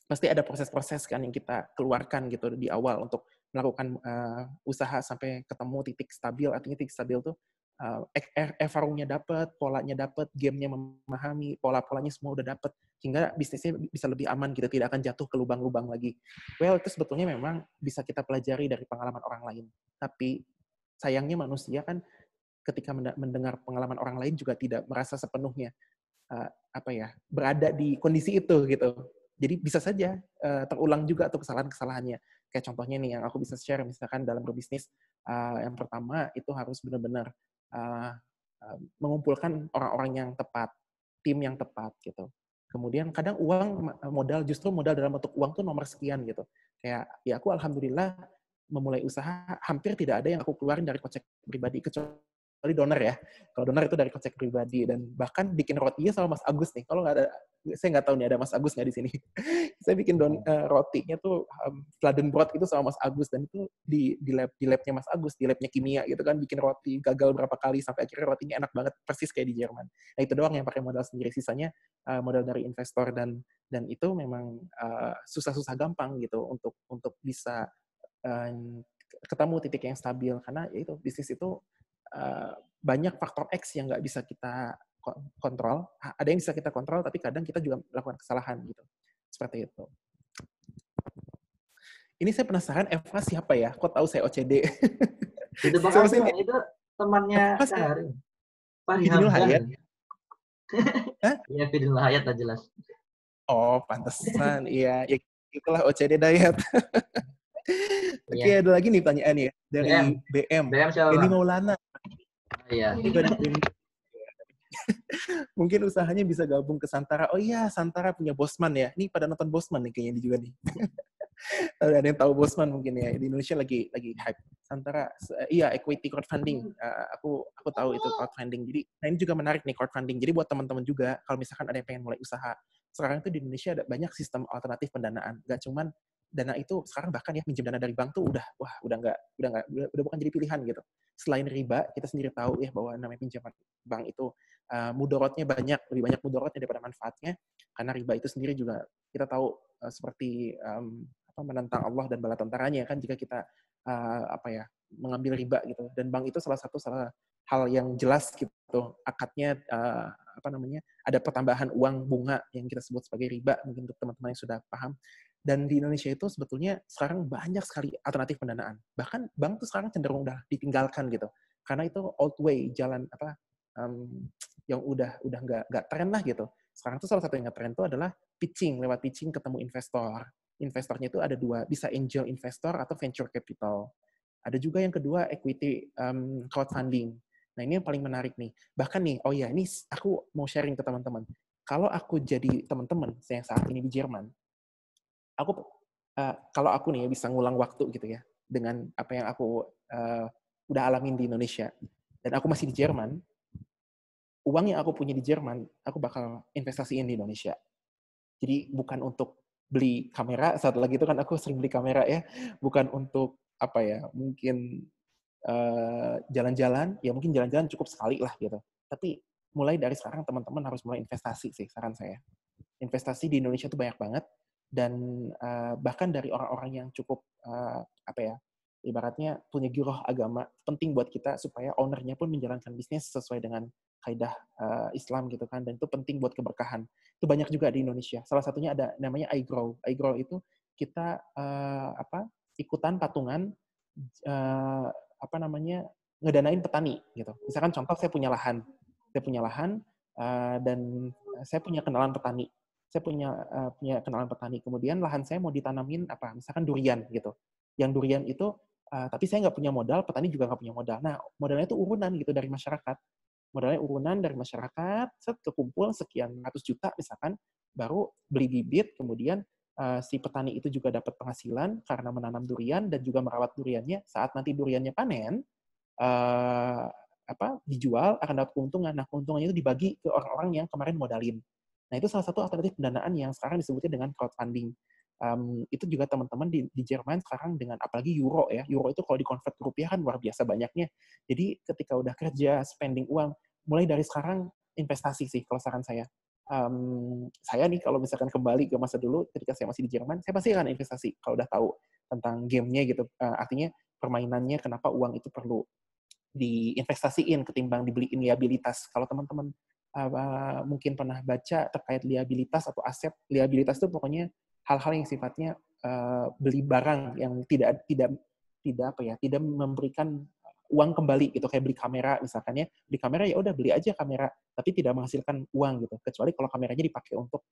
Pasti ada proses-proses kan yang kita keluarkan gitu di awal untuk melakukan usaha sampai ketemu titik stabil. Artinya titik stabil tuh evaluasinya dapat, polanya dapat, gamenya memahami, pola-polanya semua udah dapat, hingga bisnisnya bisa lebih aman gitu, tidak akan jatuh ke lubang-lubang lagi. Well, itu sebetulnya memang bisa kita pelajari dari pengalaman orang lain. Tapi sayangnya manusia kan ketika mendengar pengalaman orang lain juga tidak merasa sepenuhnya berada di kondisi itu gitu. Jadi bisa saja terulang juga tuh kesalahan-kesalahannya. Kayak contohnya nih yang aku bisa share, misalkan dalam berbisnis, yang pertama itu harus benar-benar mengumpulkan orang-orang yang tepat, tim yang tepat gitu. Kemudian kadang justru modal dalam bentuk uang tuh nomor sekian gitu. Kayak ya aku alhamdulillah memulai usaha hampir tidak ada yang aku keluarin dari kocek pribadi, kecuali donor ya. Kalau donor itu dari kocek pribadi, dan bahkan bikin rotinya sama Mas Agus nih. Kalau nggak ada, saya nggak tahu nih ada Mas Agus nggak di sini. Saya bikin rotinya tuh fladen bread itu sama Mas Agus, dan itu di labnya Mas Agus, di labnya kimia gitu kan, bikin roti gagal berapa kali sampai akhirnya rotinya enak banget persis kayak di Jerman. Nah itu doang yang pakai modal sendiri, sisanya modal dari investor, dan itu memang susah-susah gampang gitu untuk bisa ketemu titik yang stabil, karena ya itu bisnis itu banyak faktor X yang nggak bisa kita kontrol. Ada yang bisa kita kontrol, tapi kadang kita juga melakukan kesalahan gitu. Seperti itu. Ini saya penasaran, Eva siapa ya? Kok tahu saya OCD? Itu bakal itu temannya Kahari. Fidinul Hayat. Iya, Fidinul Hayat lah jelas. Oh, pantesan. Iya, ya itulah OCD Dayat. Oke, ada lagi nih pertanyaan ya dari BM siapa? Ini Maulana. Iya. Mungkin usahanya bisa gabung ke Santara. Oh iya, Santara punya Bosman ya. Ini pada nonton Bosman nih kayaknya juga nih. Ada yang tahu Bosman mungkin ya. Di Indonesia lagi hype. Santara, iya, equity crowdfunding. Aku tahu itu crowdfunding. Jadi, nah ini juga menarik nih crowdfunding. Jadi buat teman-teman juga, kalau misalkan ada yang pengen mulai usaha, sekarang itu di Indonesia ada banyak sistem alternatif pendanaan. Gak cuman dana itu sekarang bahkan ya minjem dana dari bank tuh udah bukan jadi pilihan gitu. Selain riba, kita sendiri tahu ya bahwa namanya pinjaman bank itu mudorotnya lebih banyak mudorotnya daripada manfaatnya, karena riba itu sendiri juga kita tahu seperti menentang Allah dan bala tentaranya kan jika kita mengambil riba gitu. Dan bank itu salah hal yang jelas gitu, akadnya ada pertambahan uang bunga yang kita sebut sebagai riba, mungkin untuk teman-teman yang sudah paham. Dan di Indonesia itu sebetulnya sekarang banyak sekali alternatif pendanaan. Bahkan bank tuh sekarang cenderung udah ditinggalkan gitu. Karena itu old way, jalan yang udah nggak tren lah gitu. Sekarang tuh salah satu yang nggak tren itu adalah lewat pitching ketemu investor. Investornya itu ada dua, bisa angel investor atau venture capital. Ada juga yang kedua equity crowdfunding. Nah ini yang paling menarik nih. Bahkan nih, oh ya ini aku mau sharing ke teman-teman. Kalau aku jadi teman-teman yang saat ini di Jerman, kalau aku nih bisa ngulang waktu gitu ya, dengan apa yang aku udah alamin di Indonesia, dan aku masih di Jerman, uang yang aku punya di Jerman, aku bakal investasiin di Indonesia. Jadi bukan untuk beli kamera, saat lagi itu kan aku sering beli kamera ya, bukan untuk apa ya, mungkin jalan-jalan, ya mungkin jalan-jalan cukup sekali lah gitu. Tapi mulai dari sekarang teman-teman harus mulai investasi sih, saran saya. Investasi di Indonesia itu banyak banget, dan bahkan dari orang-orang yang cukup apa ya, ibaratnya punya giroh agama, penting buat kita supaya ownernya pun menjalankan bisnis sesuai dengan kaidah Islam gitu kan, dan itu penting buat keberkahan. Itu banyak juga di Indonesia. Salah satunya ada namanya iGrow. iGrow itu kita ikutan patungan apa namanya, ngedanain petani gitu. Misalkan contoh saya punya lahan dan saya punya kenalan petani. Saya punya kenalan petani. Kemudian lahan saya mau ditanamin apa? Misalkan durian gitu. Yang durian itu tapi saya nggak punya modal, petani juga nggak punya modal. Nah, modalnya itu urunan gitu dari masyarakat. Modalnya urunan dari masyarakat, kekumpul sekian ratus juta misalkan, baru beli bibit, kemudian si petani itu juga dapat penghasilan karena menanam durian dan juga merawat duriannya. Saat nanti duriannya panen, dijual akan dapat keuntungan. Nah, keuntungannya itu dibagi ke orang-orang yang kemarin modalin. Nah, itu salah satu alternatif pendanaan yang sekarang disebutnya dengan crowdfunding. Itu juga teman-teman di Jerman sekarang dengan apalagi euro ya. Euro itu kalau di-convert ke rupiah kan luar biasa banyaknya. Jadi ketika udah kerja, spending uang, mulai dari sekarang investasi sih kalau saran saya. Saya nih kalau misalkan kembali ke masa dulu ketika saya masih di Jerman, saya pasti akan investasi kalau udah tahu tentang gamenya gitu. Artinya permainannya, kenapa uang itu perlu diinvestasiin ketimbang dibeliin liabilitas. Kalau teman-teman mungkin pernah baca terkait liabilitas atau aset, liabilitas itu pokoknya hal-hal yang sifatnya beli barang yang tidak memberikan uang kembali gitu, kayak beli kamera misalkan ya, beli kamera ya udah beli aja kamera, tapi tidak menghasilkan uang gitu, kecuali kalau kameranya dipakai untuk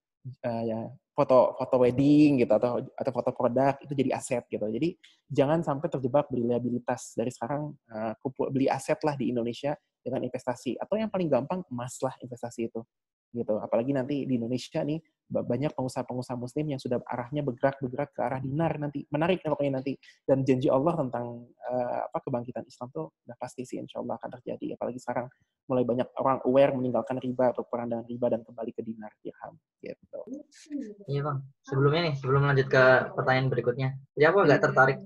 foto wedding gitu atau foto produk, itu jadi aset gitu. Jadi jangan sampai terjebak beli liabilitas. Dari sekarang beli aset lah di Indonesia dengan investasi, atau yang paling gampang emas lah investasi itu gitu. Apalagi nanti di Indonesia nih banyak pengusaha-pengusaha muslim yang sudah arahnya bergerak ke arah dinar nanti. Menarik pokoknya nanti. Dan janji Allah tentang kebangkitan Islam tuh udah pasti sih insya Allah akan terjadi. Apalagi sekarang mulai banyak orang aware meninggalkan riba, berperang dengan riba dan kembali ke dinar dirham gitu. Iya Bang. Sebelumnya nih, sebelum lanjut ke pertanyaan berikutnya, jadi aku agak tertarik.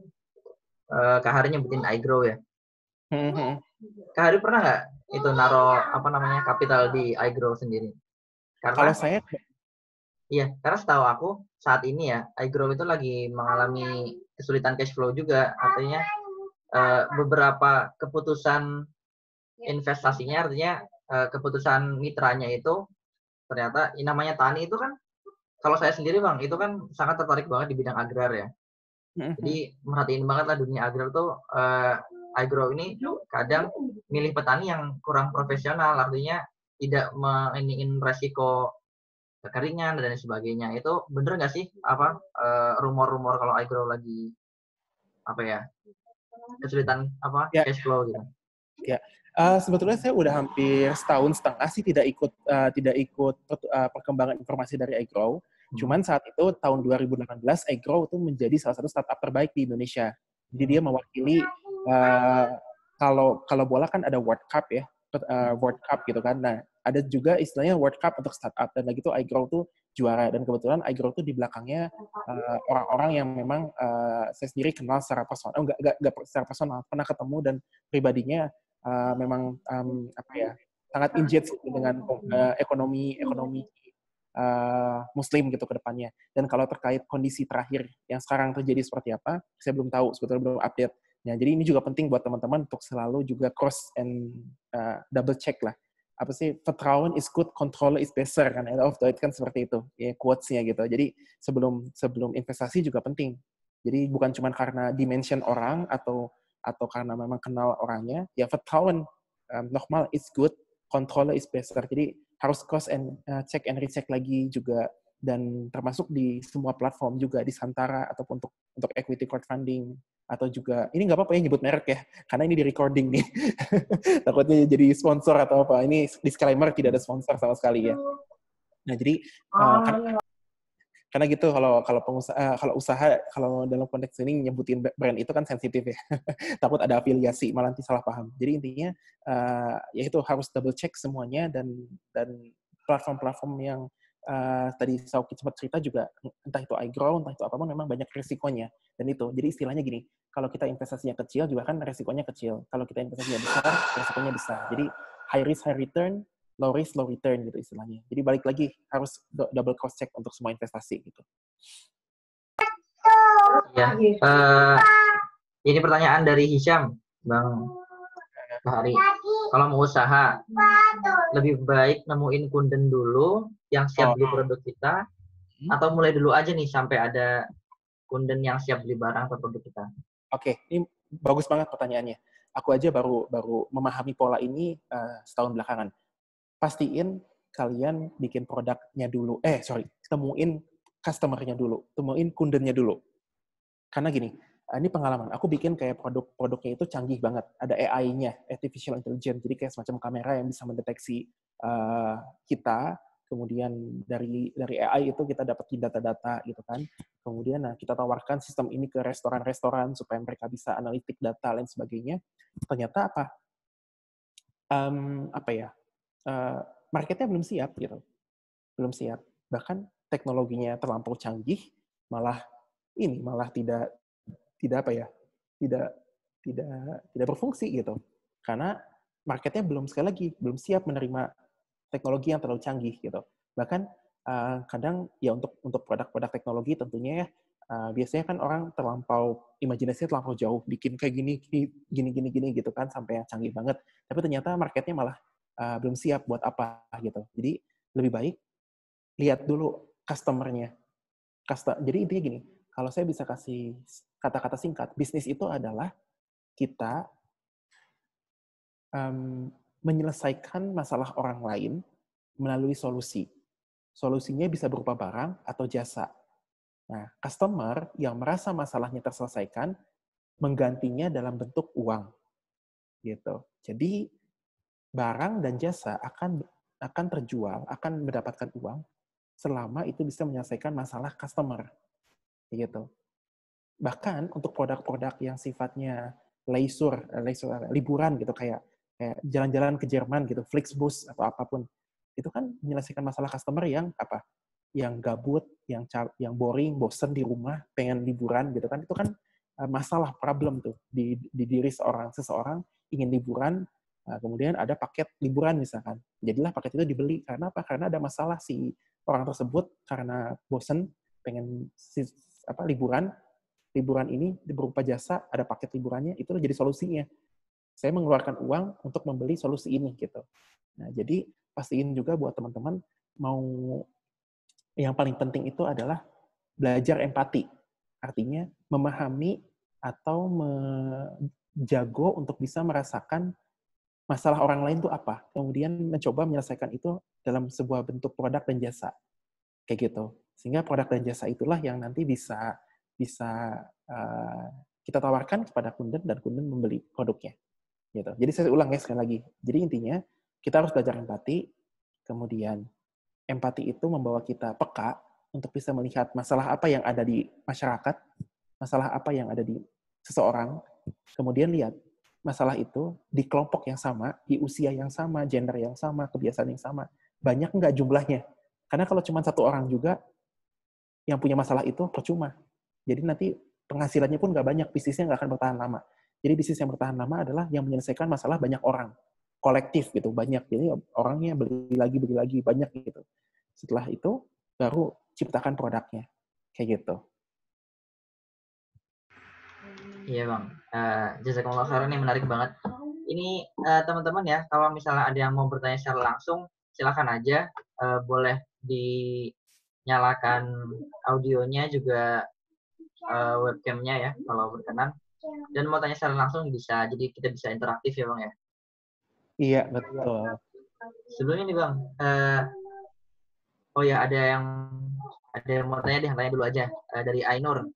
Kak Hari nyebutin iGrow ya. Kak Hari pernah nggak itu naro kapital di iGrow sendiri? Karena kalau saya iya, karena setahu aku saat ini ya iGrow itu lagi mengalami kesulitan cash flow juga, artinya beberapa keputusan investasinya, artinya keputusan mitranya itu ternyata namanya tani itu kan, kalau saya sendiri Bang, itu kan sangat tertarik banget di bidang agrar ya. Jadi merhatiin banget lah dunia agrar tuh. iGrow ini kadang milih petani yang kurang profesional, artinya tidak menginiin resiko kekeringan dan sebagainya. Itu bener nggak sih rumor-rumor kalau iGrow lagi kesulitan cash flow gitu? Ya, sebetulnya saya udah hampir setahun setengah sih tidak ikut perkembangan informasi dari iGrow. Cuman saat itu tahun 2018 iGrow itu menjadi salah satu startup terbaik di Indonesia. Jadi dia mewakili kalau bola kan ada World Cup ya, World Cup gitu kan. Nah, ada juga istilahnya World Cup untuk startup, dan lagi itu iGrow tuh juara, dan kebetulan iGrow tuh di belakangnya orang-orang yang memang saya sendiri kenal secara personal, enggak secara personal, pernah ketemu, dan pribadinya memang sangat engaged dengan ekonomi Muslim gitu ke depannya. Dan kalau terkait kondisi terakhir yang sekarang terjadi seperti apa, saya belum tahu, sebetulnya belum update. Nah, jadi ini juga penting buat teman-teman untuk selalu juga cross and double check lah. Apa sih, Vertrauen is good, control is better, kan? Itu kan seperti itu, ya, quotes-nya gitu. Jadi sebelum investasi juga penting. Jadi bukan cuma karena dimension orang atau karena memang kenal orangnya, ya Vertrauen nochmal is good, control is better. Jadi harus cross and check and recheck lagi juga, dan termasuk di semua platform juga, di Santara ataupun untuk equity crowdfunding, atau juga ini nggak apa-apa ya nyebut merek ya, karena ini di recording nih. Takutnya jadi sponsor atau apa. Ini disclaimer, tidak ada sponsor sama sekali ya. Nah, jadi Karena gitu kalau pengusaha kalau dalam konteks ini nyebutin brand itu kan sensitif ya. Takut ada afiliasi malah nanti salah paham. Jadi intinya ya itu harus double check semuanya dan platform-platform yang tadi Sauki sempat cerita juga, entah itu iGrow, entah itu apapun, memang banyak risikonya. Dan itu, jadi istilahnya gini, kalau kita investasinya kecil juga kan risikonya kecil. Kalau kita investasinya besar, risikonya besar. Jadi high risk, high return, low risk, low return gitu istilahnya. Jadi balik lagi, harus double cross check untuk semua investasi gitu. Ya, ini pertanyaan dari Hisham, Bang Hari. Kalau mau usaha, lebih baik nemuin kunden dulu yang siap beli produk kita, atau mulai dulu aja nih sampai ada kunden yang siap beli barang atau produk kita? Oke, ini bagus banget pertanyaannya. Aku aja baru memahami pola ini setahun belakangan. Pastiin kalian bikin produknya dulu. Temuin customer-nya dulu, temuin kundennya dulu. Karena gini, ini pengalaman. Aku bikin kayak produknya itu canggih banget. Ada AI-nya, artificial intelligence. Jadi kayak semacam kamera yang bisa mendeteksi kita. Kemudian dari AI itu kita dapetin data-data gitu kan. Kemudian kita tawarkan sistem ini ke restoran-restoran supaya mereka bisa analitik data dan sebagainya. Ternyata apa? Marketnya belum siap gitu. Belum siap. Bahkan teknologinya terlampau canggih, malah tidak berfungsi gitu. Karena marketnya belum siap menerima teknologi yang terlalu canggih gitu. Bahkan kadang ya untuk produk-produk teknologi tentunya ya biasanya kan orang imajinasinya terlampau jauh, bikin kayak gini gitu kan sampai yang canggih banget. Tapi ternyata marketnya malah belum siap buat apa gitu. Jadi lebih baik lihat dulu customer-nya. Jadi intinya gini, kalau saya bisa kasih kata-kata singkat, bisnis itu adalah kita menyelesaikan masalah orang lain melalui solusi. Solusinya bisa berupa barang atau jasa. Nah, customer yang merasa masalahnya terselesaikan, menggantinya dalam bentuk uang. Gitu. Jadi, barang dan jasa akan terjual, akan mendapatkan uang, selama itu bisa menyelesaikan masalah customer. Gitu. Bahkan untuk produk-produk yang sifatnya leisure, liburan gitu, kayak jalan-jalan ke Jerman gitu, Flixbus atau apapun, itu kan menyelesaikan masalah customer yang apa? Yang gabut, yang boring, bosen di rumah, pengen liburan gitu kan, itu kan masalah, problem tuh di diri seseorang ingin liburan, kemudian ada paket liburan misalkan, jadilah paket itu dibeli karena apa? Karena ada masalah si orang tersebut karena bosen pengen liburan ini berupa jasa, ada paket liburannya, itu jadi solusinya. Saya mengeluarkan uang untuk membeli solusi ini gitu. Nah, jadi pastiin juga buat teman-teman yang paling penting itu adalah belajar empati. Artinya memahami atau jago untuk bisa merasakan masalah orang lain itu apa. Kemudian mencoba menyelesaikan itu dalam sebuah bentuk produk dan jasa. Kayak gitu. Sehingga produk dan jasa itulah yang nanti bisa kita tawarkan kepada kunden dan kunden membeli produknya. Gitu. Jadi saya ulang ya sekali lagi. Jadi intinya kita harus belajar empati, kemudian empati itu membawa kita peka untuk bisa melihat masalah apa yang ada di masyarakat, masalah apa yang ada di seseorang, kemudian lihat masalah itu di kelompok yang sama, di usia yang sama, gender yang sama, kebiasaan yang sama, banyak nggak jumlahnya? Karena kalau cuma satu orang juga yang punya masalah itu percuma. Jadi nanti penghasilannya pun nggak banyak, bisnisnya nggak akan bertahan lama. Jadi bisnis yang bertahan lama adalah yang menyelesaikan masalah banyak orang, kolektif gitu, banyak. Jadi orangnya beli lagi, banyak gitu. Setelah itu baru ciptakan produknya, kayak gitu. Iya Bang, jazakumullah khairan, yang menarik banget. Ini teman-teman ya, kalau misalnya ada yang mau bertanya secara langsung, silakan aja, boleh dinyalakan audionya juga webcamnya ya, kalau berkenan. Dan mau tanya secara langsung bisa, jadi kita bisa interaktif ya Bang ya. Iya, betul. Sebelumnya nih Bang, oh ya ada yang mau tanya dulu aja, dari Ainur.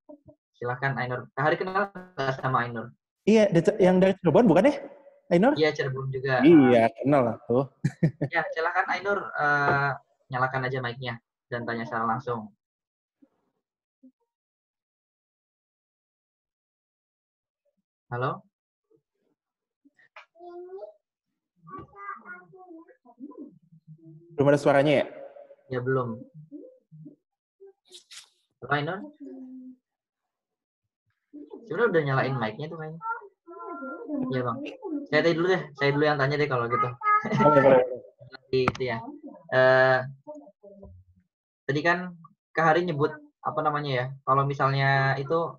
Silakan Ainur. Hari kenal nggak sama Ainur? Iya, yang dari Cirebon bukan ya, Ainur? Iya, Cirebon juga. Iya, kenal lah tuh. Ya, silakan Ainur, nyalakan aja mic-nya dan tanya secara langsung. Halo? Belum ada suaranya ya? Ya belum. Halo Ainur? Sebenarnya udah nyalain mic-nya tuh kayaknya. Iya bang. Saya dulu yang tanya deh kalau gitu. Boleh. Itu ya. Eh, tadi kan Kak Hari nyebut apa namanya ya? Kalau misalnya itu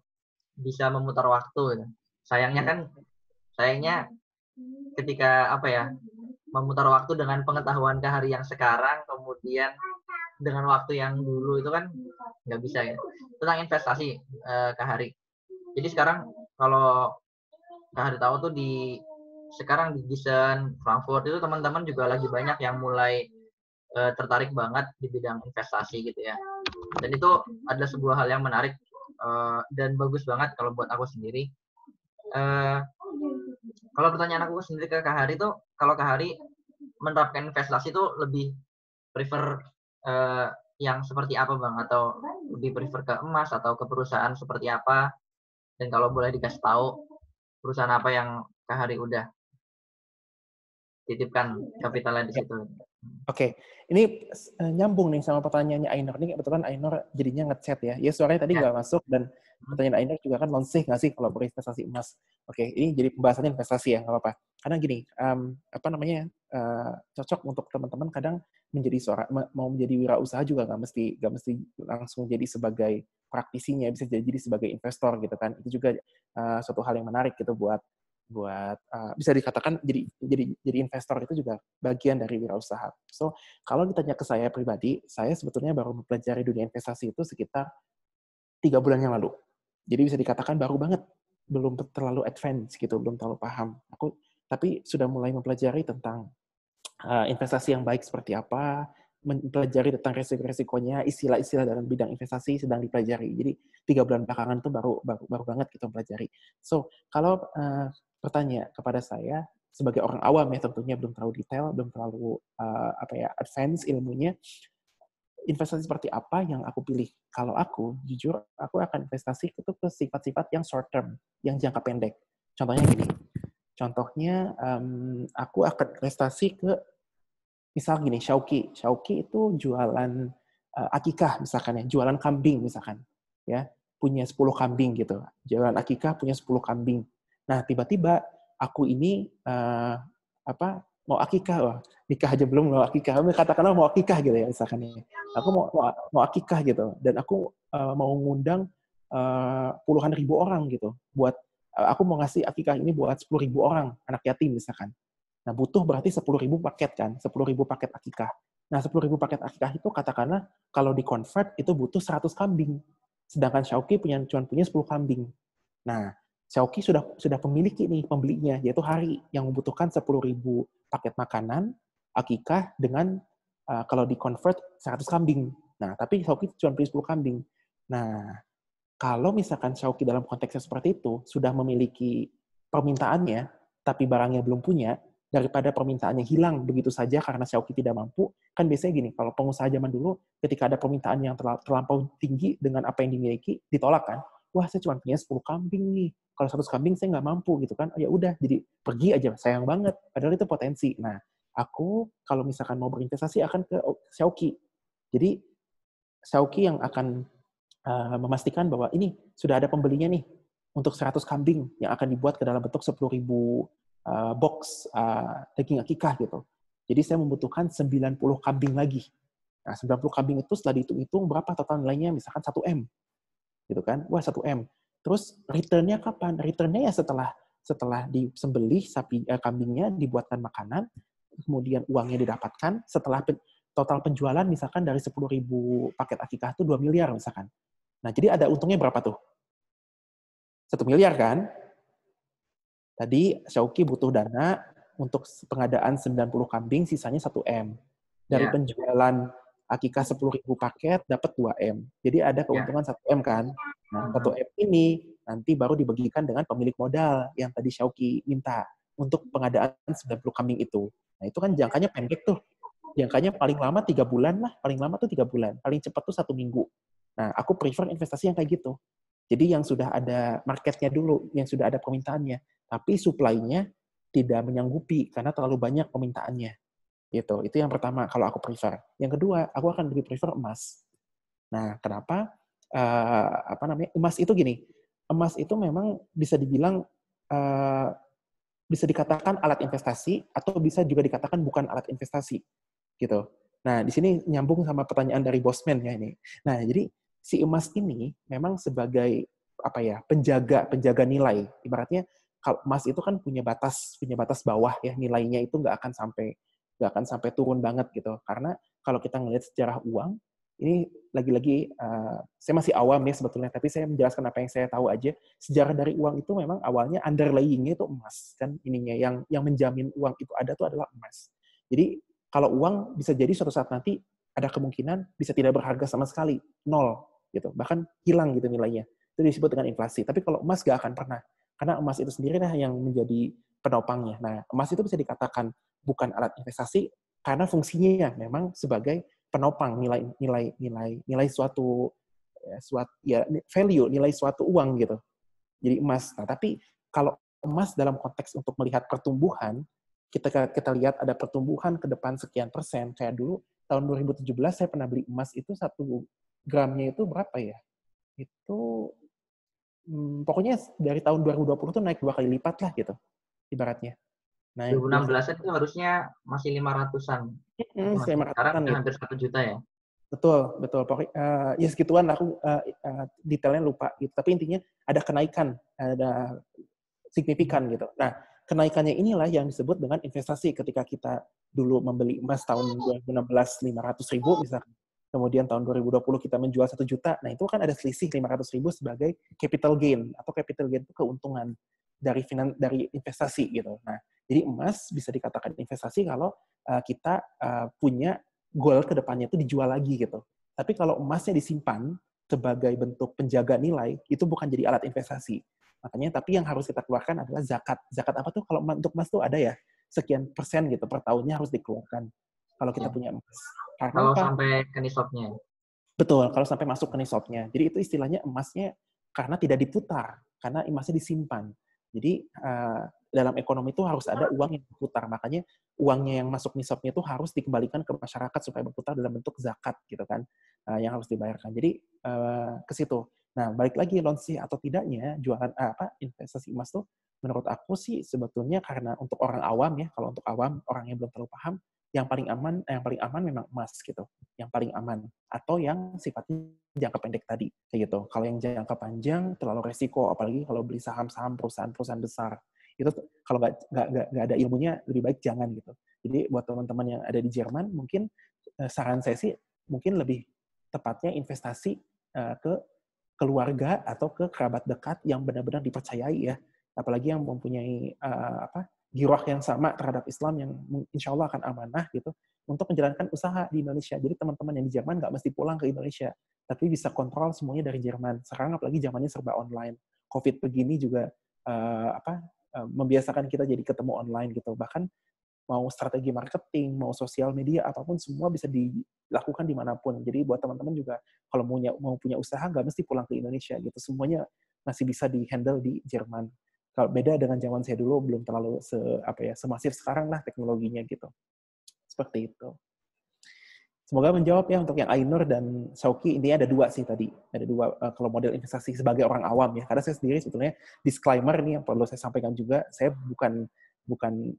bisa memutar waktu, gitu. Sayangnya ketika apa ya? Memutar waktu dengan pengetahuan Kak Hari yang sekarang, kemudian dengan waktu yang dulu itu kan nggak bisa ya. Tentang investasi Kak Hari. Jadi sekarang kalau Kak Hari tahu tuh sekarang di Gießen, Frankfurt itu teman-teman juga lagi banyak yang mulai tertarik banget di bidang investasi gitu ya. Dan itu adalah sebuah hal yang menarik dan bagus banget kalau buat aku sendiri. Kalau pertanyaan aku sendiri ke Kak Hari tuh, kalau Kak Hari menerapkan investasi itu lebih prefer yang seperti apa bang? Atau lebih prefer ke emas atau ke perusahaan seperti apa? Dan kalau boleh dikasih tahu perusahaan apa yang Kak Hari udah titipkan kapitalnya di situ. Oke, ini nyambung nih sama pertanyaannya Ainur. Ini kebetulan Ainur jadinya ngechat ya. Ya suaranya tadi Ya. nggak masuk dan pertanyaan Ainur juga kan non-safe nggak sih kalau berinvestasi emas. Oke, ini jadi pembahasannya investasi ya, nggak apa-apa. Karena gini, apa namanya, cocok untuk teman-teman kadang mau menjadi wirausaha juga nggak mesti langsung jadi sebagai praktisinya, bisa jadi sebagai investor gitu kan. Itu juga suatu hal yang menarik gitu buat bisa dikatakan jadi investor itu juga bagian dari wirausaha. So, kalau ditanya ke saya pribadi, saya sebetulnya baru mempelajari dunia investasi itu sekitar 3 bulan yang lalu. Jadi bisa dikatakan baru banget, belum terlalu advance gitu, belum terlalu paham. Tapi sudah mulai mempelajari tentang investasi yang baik seperti apa, mempelajari tentang resiko-resikonya, istilah-istilah dalam bidang investasi sedang dipelajari. Jadi 3 bulan belakangan itu baru banget kita pelajari. So, kalau bertanya kepada saya sebagai orang awam ya tentunya belum terlalu detail, belum terlalu advance ilmunya, investasi seperti apa yang aku pilih? Kalau aku, jujur, aku akan investasi itu ke sifat-sifat yang short term, yang jangka pendek. Contohnya aku akan investasi ke, misal gini, Shauki itu jualan akikah misalkan ya, jualan kambing misalkan, ya, punya 10 kambing gitu, jualan akikah punya 10 kambing. Nah, tiba-tiba aku ini mau akikah, wah, nikah aja belum mau akikah, katakanlah mau akikah gitu ya misalkan ya. Aku mau akikah gitu, dan aku mau ngundang puluhan ribu orang gitu, buat aku mau ngasih akikah ini buat 10.000 orang anak yatim misalkan. Nah, butuh berarti 10.000 paket kan, 10.000 paket akikah. Nah, 10.000 paket akikah itu katakanlah kalau di-convert itu butuh 100 kambing. Sedangkan Shauki cuma punya 10 kambing. Nah, Shauki sudah memiliki nih pembelinya, yaitu Hari yang membutuhkan 10.000 paket makanan akikah dengan kalau di-convert 100 kambing. Nah, tapi Shauki cuma punya 10 kambing. Nah, kalau misalkan Shauki dalam konteksnya seperti itu, sudah memiliki permintaannya, tapi barangnya belum punya, daripada permintaannya hilang begitu saja karena Shauki tidak mampu, kan biasanya gini, kalau pengusaha zaman dulu, ketika ada permintaan yang terlampau tinggi dengan apa yang dimiliki, ditolak kan, wah saya cuma punya 10 kambing nih, kalau 100 kambing saya nggak mampu gitu kan, ya udah, jadi pergi aja, sayang banget, padahal itu potensi. Nah, aku kalau misalkan mau berinvestasi akan ke Shauki. Jadi, Shauki yang akan memastikan bahwa ini sudah ada pembelinya nih untuk 100 kambing yang akan dibuat ke dalam bentuk 10.000 box daging akikah gitu. Jadi saya membutuhkan 90 kambing lagi. Nah, 90 kambing itu setelah dihitung-hitung berapa total nilainya, misalkan 1M. Gitu kan? Wah, 1M. Terus return-nya kapan? Return-nya ya setelah disembelih kambingnya, dibuatkan makanan, kemudian uangnya didapatkan, setelah total penjualan misalkan dari 10.000 paket akikah itu 2 miliar misalkan. Nah, jadi ada untungnya berapa tuh? 1 miliar kan? Tadi Shauki butuh dana untuk pengadaan 90 kambing, sisanya 1M. Dari penjualan akikah 10.000 paket, dapat 2M. Jadi ada keuntungan 1M kan? Nah, 1M ini nanti baru dibagikan dengan pemilik modal yang tadi Shauki minta untuk pengadaan 90 kambing itu. Nah, itu kan jangkanya pendek tuh. Jangkanya paling lama 3 bulan lah. Paling lama tuh 3 bulan. Paling cepat tuh 1 minggu. Nah, aku prefer investasi yang kayak gitu. Jadi yang sudah ada marketnya dulu, yang sudah ada permintaannya, tapi supply-nya tidak menyanggupi karena terlalu banyak permintaannya. Gitu. Itu yang pertama kalau aku prefer. Yang kedua, aku akan lebih prefer emas. Nah, kenapa? Apa namanya? Emas itu gini. Emas itu memang bisa dibilang bisa dikatakan alat investasi atau bisa juga dikatakan bukan alat investasi gitu. Nah, di sini nyambung sama pertanyaan dari Bosman ya ini. Nah, jadi si emas ini memang sebagai apa ya, penjaga nilai. Ibaratnya kalau emas itu kan punya batas bawah ya, nilainya itu nggak akan sampai turun banget gitu. Karena kalau kita ngelihat sejarah uang, ini lagi-lagi saya masih awam ya sebetulnya, tapi saya menjelaskan apa yang saya tahu aja. Sejarah dari uang itu memang awalnya underlying-nya itu emas kan, ininya yang menjamin uang itu ada tuh adalah emas. Jadi kalau uang bisa jadi suatu saat nanti ada kemungkinan bisa tidak berharga sama sekali, nol gitu, bahkan hilang gitu nilainya. Itu disebut dengan inflasi. Tapi kalau emas gak akan pernah, karena emas itu sendiri lah yang menjadi penopangnya. Nah, emas itu bisa dikatakan bukan alat investasi karena fungsinya memang sebagai penopang nilai suatu value, nilai suatu uang gitu. Jadi emas. Nah, tapi kalau emas dalam konteks untuk melihat pertumbuhan, kita lihat ada pertumbuhan ke depan sekian persen. Kayak dulu tahun 2017 saya pernah beli emas itu 1 gramnya itu berapa ya? Itu pokoknya dari tahun 2020 tuh naik 2 kali lipat lah gitu ibaratnya. Naik 2016 itu harusnya masih 500-an. Sekarang udah gitu. hampir 1 juta ya. Betul. Pokoknya ya segituan aku detailnya lupa gitu. Tapi intinya ada kenaikan, ada signifikan gitu. Nah, kenaikannya inilah yang disebut dengan investasi. Ketika kita dulu membeli emas tahun 2016 500.000 misalkan, kemudian tahun 2020 kita menjual 1 juta, nah itu kan ada selisih 500.000 sebagai capital gain, atau capital gain itu keuntungan dari investasi gitu. Nah, jadi emas bisa dikatakan investasi kalau kita punya goal ke depannya itu dijual lagi gitu. Tapi kalau emasnya disimpan sebagai bentuk penjaga nilai, itu bukan jadi alat investasi. Makanya, tapi yang harus kita keluarkan adalah zakat. Zakat apa tuh? Kalau untuk emas tuh ada ya, sekian persen gitu per tahunnya harus dikeluarkan. Kalau kita punya emas. Karena kalau apa? sampai ke nisabnya. Betul, kalau sampai masuk ke nisabnya. Jadi itu istilahnya emasnya karena tidak diputar, karena emasnya disimpan. Jadi dalam ekonomi itu harus ada uang yang diputar. Makanya uangnya yang masuk nisabnya itu harus dikembalikan ke masyarakat supaya berputar dalam bentuk zakat gitu kan, yang harus dibayarkan. Jadi ke situ. Nah, balik lagi launching atau tidaknya jualan investasi emas tuh menurut aku sih sebetulnya karena untuk orang awam ya, kalau untuk awam orang yang belum terlalu paham, yang paling aman memang emas gitu, yang paling aman, atau yang sifatnya jangka pendek tadi kayak gitu. Kalau yang jangka panjang terlalu resiko, apalagi kalau beli saham-saham perusahaan-perusahaan besar itu kalau nggak ada ilmunya lebih baik jangan gitu. Jadi buat teman-teman yang ada di Jerman mungkin saran saya sih mungkin lebih tepatnya investasi ke keluarga atau ke kerabat dekat yang benar-benar dipercayai ya, apalagi yang mempunyai giroh yang sama terhadap Islam yang insya Allah akan amanah gitu untuk menjalankan usaha di Indonesia. Jadi teman-teman yang di Jerman nggak mesti pulang ke Indonesia, tapi bisa kontrol semuanya dari Jerman. Sekarang apalagi zamannya serba online. COVID begini juga membiasakan kita jadi ketemu online gitu. Bahkan mau strategi marketing, mau sosial media, apapun semua bisa dilakukan dimanapun. Jadi buat teman-teman juga kalau mau punya usaha nggak mesti pulang ke Indonesia gitu. Semuanya masih bisa di-handle di Jerman. Kalau beda dengan zaman saya dulu belum terlalu semasif sekarang lah teknologinya gitu. Seperti itu. Semoga menjawab ya untuk yang Ainur dan Shauki. Intinya ada 2 sih tadi. Ada 2 kalau model investasi sebagai orang awam ya. Karena saya sendiri sebetulnya disclaimer nih yang perlu saya sampaikan juga, saya bukan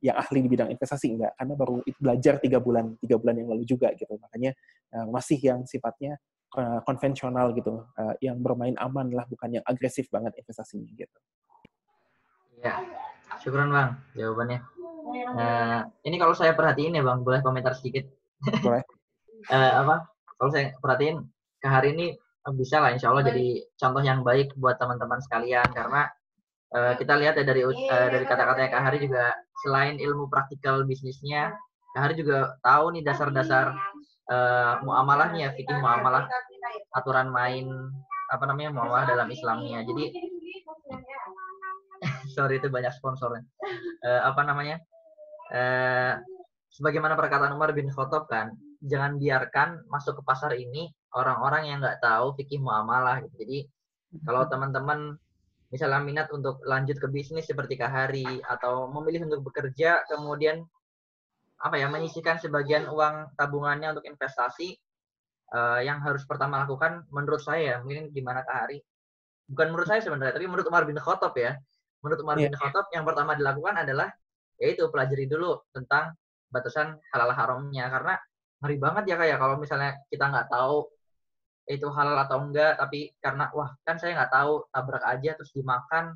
yang ahli di bidang investasi, enggak. Karena baru belajar 3 bulan yang lalu juga gitu. Makanya masih yang sifatnya konvensional gitu. Yang bermain aman lah, bukan yang agresif banget investasinya gitu. Ya, syukuran Bang jawabannya. Ini kalau saya perhatiin ya Bang, boleh komentar sedikit? Boleh. Kalau saya perhatiin Kak Hari ini bisa lah insya Allah jadi contoh yang baik buat teman-teman sekalian, karena kita lihat ya dari kata-katanya Kak Hari juga selain ilmu praktikal bisnisnya, Kak Hari juga tahu nih dasar-dasar muamalahnya, fikih muamalah, aturan main muamalah dalam Islamnya. Jadi sorry itu banyak sponsornya. Sebagaimana perkataan Umar bin Khattab kan, jangan biarkan masuk ke pasar ini orang-orang yang nggak tahu fikih muamalah gitu. Jadi Kalau teman-teman misalnya minat untuk lanjut ke bisnis seperti Kak Hari, atau memilih untuk bekerja, kemudian menyisihkan sebagian uang tabungannya untuk investasi, yang harus pertama lakukan menurut saya, mungkin gimana Kak Hari? Bukan menurut saya sebenarnya, tapi menurut Umar bin Khattab ya. Menurut Umar Iya, bin Khattab yang pertama dilakukan adalah yaitu pelajari dulu tentang batasan halal haramnya, karena ngeri banget ya kayak kalau misalnya kita nggak tahu itu halal atau enggak, tapi karena wah kan saya nggak tahu, tabrak aja terus dimakan,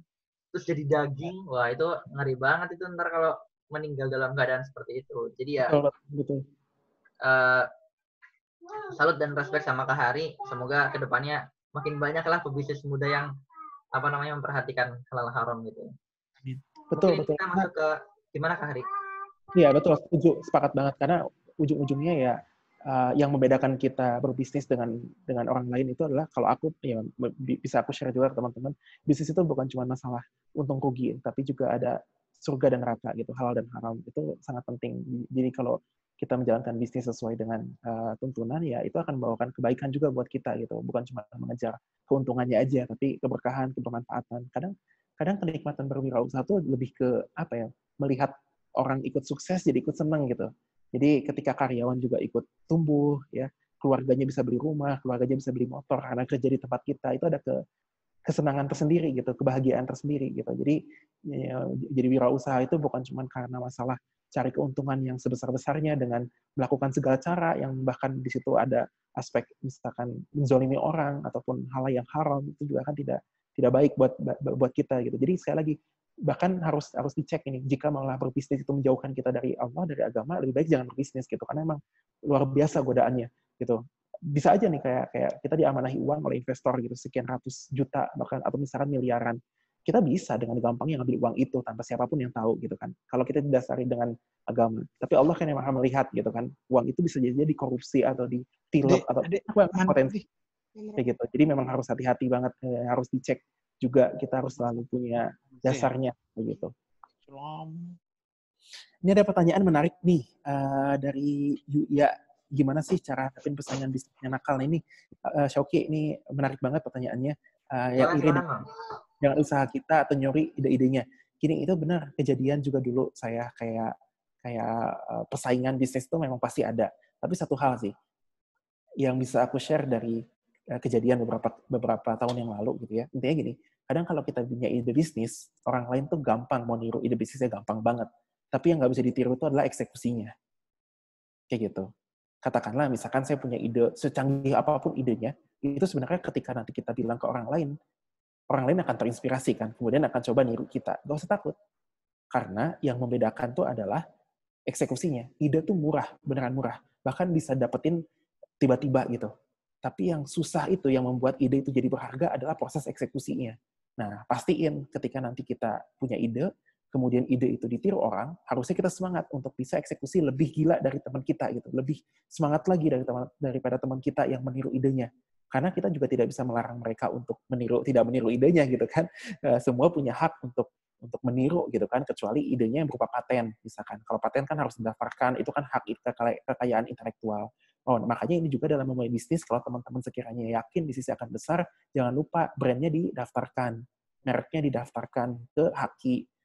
terus jadi daging, wah itu ngeri banget itu ntar kalau meninggal dalam keadaan seperti itu. Jadi ya betul, betul. eh, salut dan respect sama Kak Hari. Semoga kedepannya makin banyak lah pebisnis muda yang memperhatikan halal haram gitu. Betul, Mungkin betul. kita masuk ke gimana Kak Hari? Iya, betul. Setuju, sepakat banget. Karena ujung-ujungnya ya, yang membedakan kita berbisnis dengan orang lain itu adalah, kalau aku, ya bisa aku share juga ke teman-teman, bisnis itu bukan cuma masalah untung rugi, tapi juga ada surga dan neraka gitu, halal dan haram. Itu sangat penting. Jadi kalau kita menjalankan bisnis sesuai dengan tuntunan, ya itu akan membawakan kebaikan juga buat kita gitu. Bukan cuma mengejar keuntungannya aja, tapi keberkahan, kebermanfaatan. Kadang kenikmatan berwirausaha itu lebih ke apa ya? Melihat orang ikut sukses jadi ikut senang gitu. Jadi ketika karyawan juga ikut tumbuh, ya keluarganya bisa beli rumah, keluarganya bisa beli motor karena kerja di tempat kita, itu ada kesenangan tersendiri gitu, kebahagiaan tersendiri gitu. Jadi ya, jadi wirausaha itu bukan cuma karena masalah cari keuntungan yang sebesar-besarnya dengan melakukan segala cara, yang bahkan di situ ada aspek misalkan menzolimi orang ataupun hal yang haram, itu juga kan tidak baik buat kita gitu. Jadi sekali lagi, bahkan harus dicek ini, jika malah berbisnis itu menjauhkan kita dari Allah, dari agama, lebih baik jangan berbisnis gitu, karena emang luar biasa godaannya gitu. Bisa aja nih kayak kita diamanahi uang oleh investor gitu, sekian ratus juta bahkan, atau misalkan miliaran, kita bisa dengan gampangnya ngambil uang itu tanpa siapapun yang tahu gitu kan, kalau kita didasari dengan agama. Tapi Allah kan yang maha melihat gitu kan, uang itu bisa jadi korupsi atau ditilep atau potensi kayak gitu. Jadi memang harus hati-hati banget, harus dicek juga, kita harus selalu punya dasarnya begitu. Ini ada pertanyaan menarik nih dari Yuya. Gimana sih cara hadapin persaingan bisnis yang nakal? Nah, ini Syauki, ini menarik banget pertanyaannya. Yang iri dengan usaha kita atau nyuri ide-idenya. Gini, itu benar kejadian juga dulu saya kayak persaingan bisnis itu memang pasti ada. Tapi satu hal sih yang bisa aku share dari kejadian beberapa tahun yang lalu gitu ya. Intinya gini, kadang kalau kita punya ide bisnis, orang lain tuh gampang mau niru ide bisnisnya, gampang banget. Tapi yang nggak bisa ditiru itu adalah eksekusinya. Kayak gitu. Katakanlah misalkan saya punya ide, secanggih apapun idenya, itu sebenarnya ketika nanti kita bilang ke orang lain akan terinspirasi kan, kemudian akan coba niru kita. Gak usah takut. Karena yang membedakan tuh adalah eksekusinya. Ide tuh murah, beneran murah. Bahkan bisa dapetin tiba-tiba gitu. Tapi yang susah itu, yang membuat ide itu jadi berharga adalah proses eksekusinya. Nah, pastiin ketika nanti kita punya ide, kemudian ide itu ditiru orang, harusnya kita semangat untuk bisa eksekusi lebih gila dari teman kita gitu, lebih semangat lagi daripada teman kita yang meniru idenya. Karena kita juga tidak bisa melarang mereka untuk tidak meniru idenya gitu kan. Semua punya hak untuk meniru gitu kan, kecuali idenya yang berupa paten misalkan. Kalau paten kan harus didaftarkan, itu kan hak kekayaan intelektual. Oh, makanya ini juga dalam memulai bisnis, kalau teman-teman sekiranya yakin bisnisnya akan besar, jangan lupa brandnya didaftarkan, mereknya didaftarkan ke hak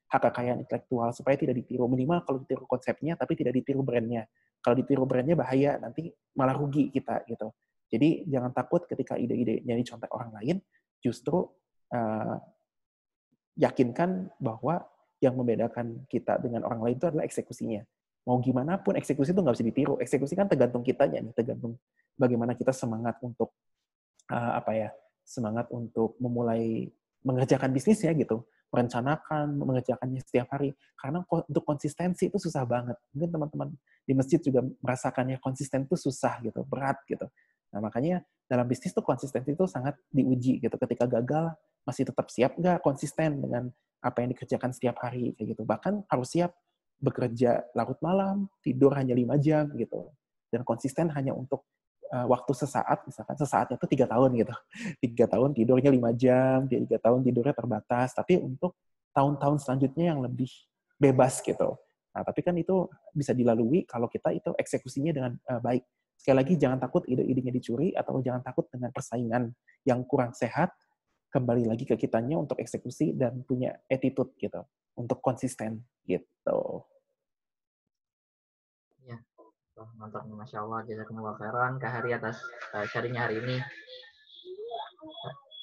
kekayaan intelektual, supaya tidak ditiru. Minimal kalau ditiru konsepnya, tapi tidak ditiru brandnya. Kalau ditiru brandnya bahaya, nanti malah rugi kita gitu. Jadi jangan takut ketika ide-idenya dicontek orang lain, justru yakinkan bahwa yang membedakan kita dengan orang lain itu adalah eksekusinya. Mau gimana pun eksekusi itu nggak bisa ditiru. Eksekusi kan tergantung kitanya nih, tergantung bagaimana kita semangat untuk semangat untuk memulai mengerjakan bisnisnya gitu, merencanakan, mengerjakannya setiap hari. Karena untuk konsistensi itu susah banget. Mungkin teman-teman di masjid juga merasakannya, konsisten itu susah gitu, berat gitu. Nah makanya dalam bisnis tuh konsistensi itu sangat diuji gitu. Ketika gagal, masih tetap siap nggak konsisten dengan apa yang dikerjakan setiap hari kayak gitu. Bahkan harus siap bekerja larut malam, tidur hanya 5 jam gitu. Dan konsisten hanya untuk waktu sesaat, misalkan sesaatnya itu 3 tahun gitu. 3 tahun tidurnya 5 jam, 3 tahun tidurnya terbatas, tapi untuk tahun-tahun selanjutnya yang lebih bebas gitu. Nah, tapi kan itu bisa dilalui kalau kita itu eksekusinya dengan baik. Sekali lagi, jangan takut ide-idenya dicuri, atau jangan takut dengan persaingan yang kurang sehat, kembali lagi ke kitanya untuk eksekusi dan punya attitude gitu, untuk konsisten gitu. Ya, mantap nih, Masya Allah. Jazakumullah khairan Kak Hari atas sharingnya hari ini.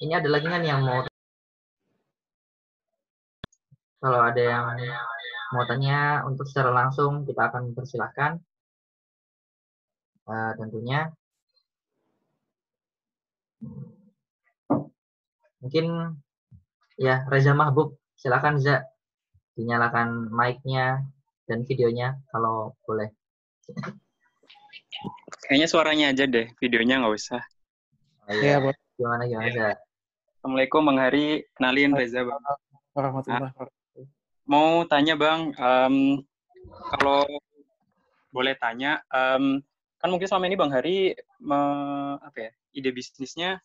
Ini ada lagi kan yang mau, kalau ada yang mau tanya untuk secara langsung, kita akan persilahkan. Tentunya mungkin ya Reza Mahbub, silakan Za, dinyalakan mic-nya dan videonya kalau boleh. Kayaknya suaranya aja deh, videonya nggak usah. Iya, buat Gimana Za? Assalamualaikum Bang Hari, kenalin Reza Bang. warahmatullahi wabarakatuh. Mau tanya Bang, kalau boleh tanya, kan mungkin selama ini Bang Hari ide bisnisnya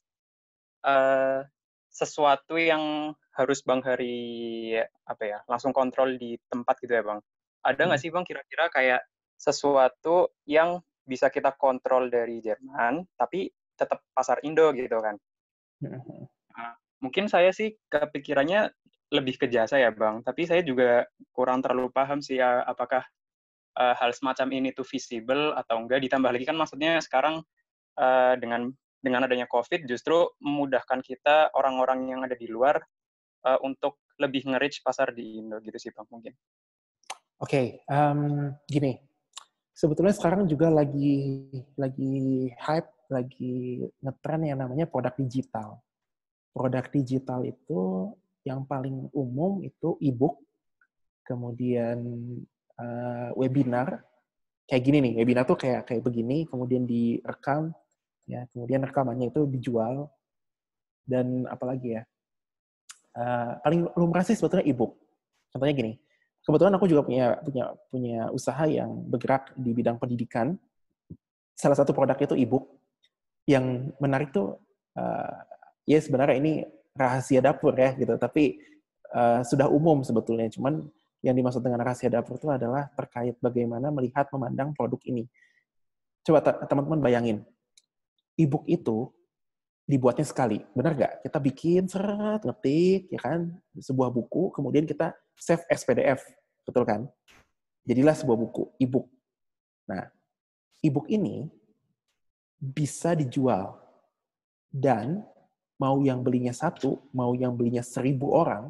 sesuatu yang harus Bang Hari langsung kontrol di tempat gitu ya Bang. Ada nggak sih Bang kira-kira kayak sesuatu yang bisa kita kontrol dari Jerman tapi tetap pasar Indo gitu kan? Mungkin saya sih kepikirannya lebih ke jasa ya Bang, tapi saya juga kurang terlalu paham sih ya apakah hal semacam ini tuh visible atau enggak. Ditambah lagi kan maksudnya sekarang dengan adanya COVID justru memudahkan kita orang-orang yang ada di luar untuk lebih nge-reach pasar di Indo gitu sih Bang mungkin. Oke, gini. Sebetulnya sekarang juga lagi hype, lagi ngetren yang namanya produk digital. Produk digital itu yang paling umum itu e-book, kemudian webinar. Kayak gini nih, webinar tuh kayak begini, kemudian direkam, ya, kemudian rekamannya itu dijual, dan apalagi ya, paling lumrah sih sebetulnya e-book. Contohnya gini, kebetulan aku juga punya usaha yang bergerak di bidang pendidikan. Salah satu produknya itu e-book. Yang menarik tuh, ya sebenarnya ini rahasia dapur ya gitu, tapi sudah umum sebetulnya. Cuman yang dimaksud dengan rahasia dapur itu adalah terkait bagaimana melihat, memandang produk ini. Coba teman-teman bayangin, e-book itu dibuatnya sekali, benar nggak? Kita bikin seret, ngetik, ya kan, sebuah buku, kemudian kita save as PDF, betul kan? Jadilah sebuah buku, e-book. Nah, e-book ini bisa dijual, dan mau yang belinya 1, mau yang belinya 1.000 orang,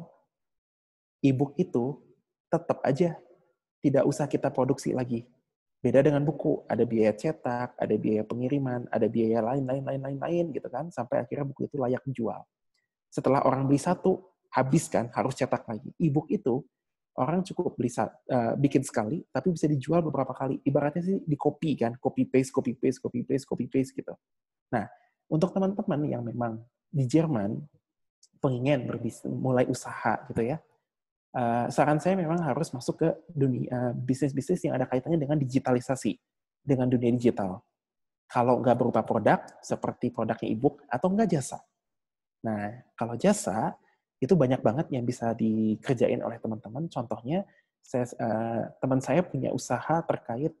e-book itu tetap aja tidak usah kita produksi lagi. Beda dengan buku, ada biaya cetak, ada biaya pengiriman, ada biaya lain gitu kan, sampai akhirnya buku itu layak dijual. Setelah orang beli 1, habis kan, harus cetak lagi. E-book itu orang cukup beli bikin sekali, tapi bisa dijual beberapa kali. Ibaratnya sih di copy kan, copy paste gitu. Nah, untuk teman-teman yang memang di Jerman pengen mulai usaha gitu ya, saran saya memang harus masuk ke dunia bisnis-bisnis yang ada kaitannya dengan digitalisasi, dengan dunia digital. Kalau nggak berupa produk, seperti produknya e-book, atau nggak jasa. Nah, kalau jasa, itu banyak banget yang bisa dikerjain oleh teman-teman. Contohnya, teman saya punya usaha terkait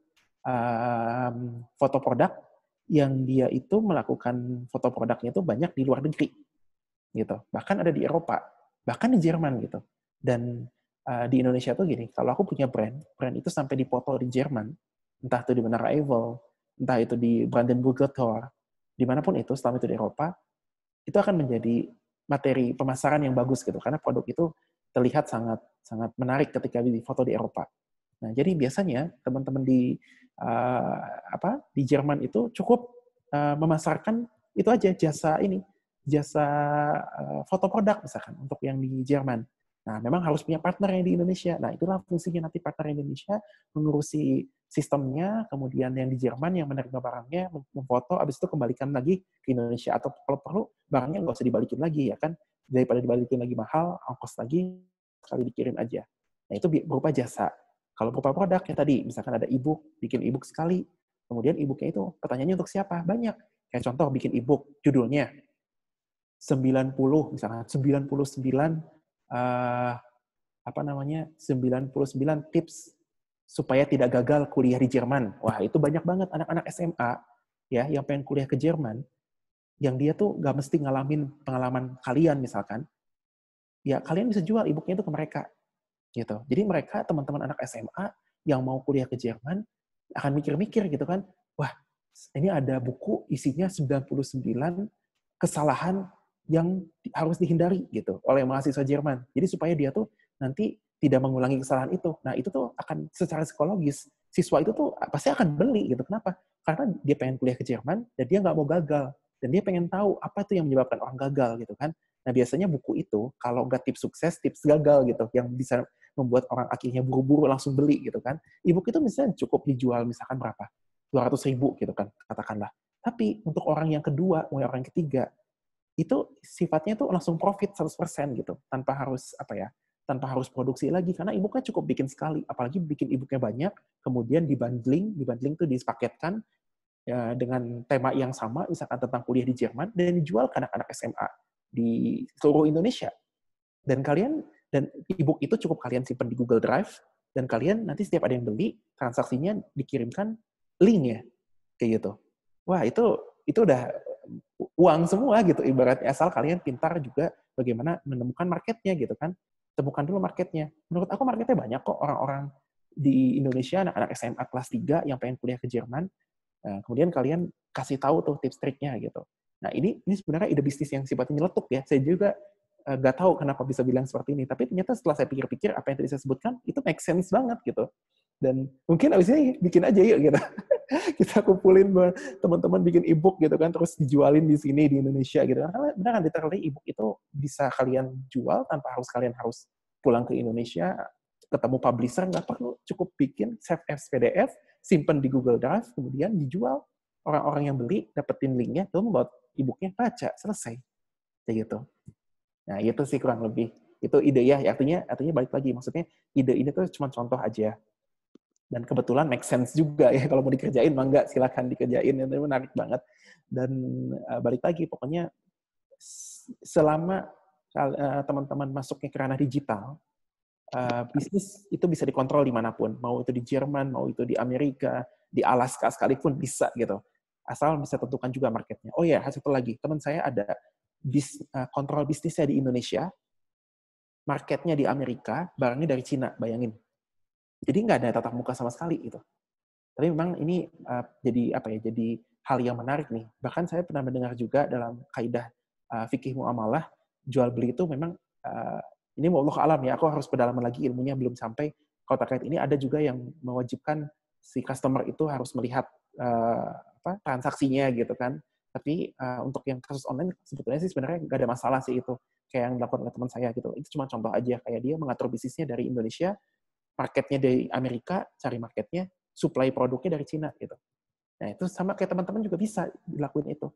foto produk, yang dia itu melakukan foto produknya itu banyak di luar negeri. Gitu. Bahkan ada di Eropa, bahkan di Jerman gitu. Dan di Indonesia tuh gini, kalau aku punya brand itu sampai dipoto di Jerman, entah itu di Menara Eiffel, entah itu di Brandenburger Tor, dimanapun itu, selama itu di Eropa, itu akan menjadi materi pemasaran yang bagus gitu, karena produk itu terlihat sangat menarik ketika difoto di Eropa. Nah, jadi biasanya teman-teman di Jerman itu cukup memasarkan itu aja, jasa foto produk misalkan untuk yang di Jerman. Nah, memang harus punya partner yang di Indonesia. Nah, itulah fungsinya nanti partner Indonesia mengurusi sistemnya, kemudian yang di Jerman yang menerima barangnya, memfoto, habis itu kembalikan lagi ke Indonesia. Atau kalau perlu, barangnya nggak usah dibalikin lagi, ya kan? Daripada dibalikin lagi mahal, ongkos lagi, sekali dikirim aja. Nah, itu berupa jasa. Kalau berupa produk, ya tadi, misalkan ada e-book, bikin e-book sekali, kemudian e-booknya itu, pertanyaannya untuk siapa? Banyak. Kayak contoh, bikin e-book, judulnya 99 tips supaya tidak gagal kuliah di Jerman. Wah, itu banyak banget anak-anak SMA ya yang pengen kuliah ke Jerman. yang dia tuh nggak mesti ngalamin pengalaman kalian misalkan, ya kalian bisa jual e-booknya itu ke mereka gitu. Jadi mereka teman-teman anak SMA yang mau kuliah ke Jerman akan mikir-mikir gitu kan, wah ini ada buku isinya 99 kesalahan yang harus dihindari gitu oleh mahasiswa Jerman. Jadi supaya dia tuh nanti tidak mengulangi kesalahan itu. Nah itu tuh akan secara psikologis siswa itu tuh pasti akan beli gitu. Kenapa? Karena dia pengen kuliah ke Jerman dan dia nggak mau gagal. Dan dia pengen tahu apa itu yang menyebabkan orang gagal gitu kan. Nah biasanya buku itu kalau nggak tips sukses, tips gagal gitu yang bisa membuat orang akhirnya buru-buru langsung beli gitu kan. E-book itu misalnya cukup dijual misalkan berapa? 200.000 gitu kan katakanlah. Tapi untuk orang yang kedua, orang yang ketiga, itu sifatnya tuh langsung profit 100% gitu, tanpa harus tanpa harus produksi lagi, karena e-booknya cukup bikin sekali, apalagi bikin e-booknya banyak, kemudian dibundling tuh disepaketkan ya, dengan tema yang sama, misalkan tentang kuliah di Jerman, dan dijual ke anak-anak SMA di seluruh Indonesia. Dan e-book itu cukup kalian simpan di Google Drive, dan kalian nanti setiap ada yang beli, transaksinya dikirimkan link-nya, kayak gitu. Wah, itu udah uang semua gitu ibaratnya, asal kalian pintar juga bagaimana menemukan marketnya gitu kan. Temukan dulu marketnya. Menurut aku marketnya banyak kok, orang-orang di Indonesia, anak-anak SMA kelas 3 yang pengen kuliah ke Jerman. Nah, kemudian kalian kasih tahu tuh tips triknya gitu. Nah ini sebenarnya ide bisnis yang sifatnya nyeletuk ya. Saya juga nggak tahu kenapa bisa bilang seperti ini. Tapi ternyata setelah saya pikir-pikir apa yang tadi saya sebutkan itu make sense banget gitu. Dan mungkin abis ini bikin aja yuk gitu. Kita kumpulin teman-teman bikin e-book gitu kan, terus dijualin di sini di Indonesia gitu. Karena beneran literally e-book itu bisa kalian jual tanpa kalian harus pulang ke Indonesia, ketemu publisher, nggak perlu, cukup bikin save as PDF, simpen di Google Drive, kemudian dijual. Orang-orang yang beli dapetin linknya, tuh membuat e-booknya, baca, selesai. Kayak gitu. Nah itu sih kurang lebih. Itu ide ya, artinya balik lagi, maksudnya ide ini tuh cuma contoh aja. Dan kebetulan make sense juga ya, kalau mau dikerjain mah enggak, silakan dikerjain, itu menarik banget. Dan balik lagi, pokoknya selama teman-teman masuknya ke ranah digital, bisnis itu bisa dikontrol dimanapun, mau itu di Jerman, mau itu di Amerika, di Alaska sekalipun bisa gitu, asal bisa tentukan juga marketnya. Oh ya, satu lagi, teman saya ada kontrol bisnisnya di Indonesia, marketnya di Amerika, barangnya dari Cina, bayangin. Jadi nggak ada tatap muka sama sekali gitu. Tapi memang ini jadi hal yang menarik nih. Bahkan saya pernah mendengar juga dalam kaidah fikih muamalah, jual beli itu memang ini wallahu alam ya, aku harus pedalaman lagi ilmunya, belum sampai. Kalau terkait ini ada juga yang mewajibkan si customer itu harus melihat transaksinya gitu kan. Tapi untuk yang kasus online sebetulnya sih sebenarnya nggak ada masalah sih itu, kayak yang dilakukan oleh teman saya gitu. Itu cuma contoh aja, kayak dia mengatur bisnisnya dari Indonesia, marketnya dari Amerika, cari marketnya, supply produknya dari Cina gitu. Nah itu sama kayak teman-teman juga bisa dilakuin itu.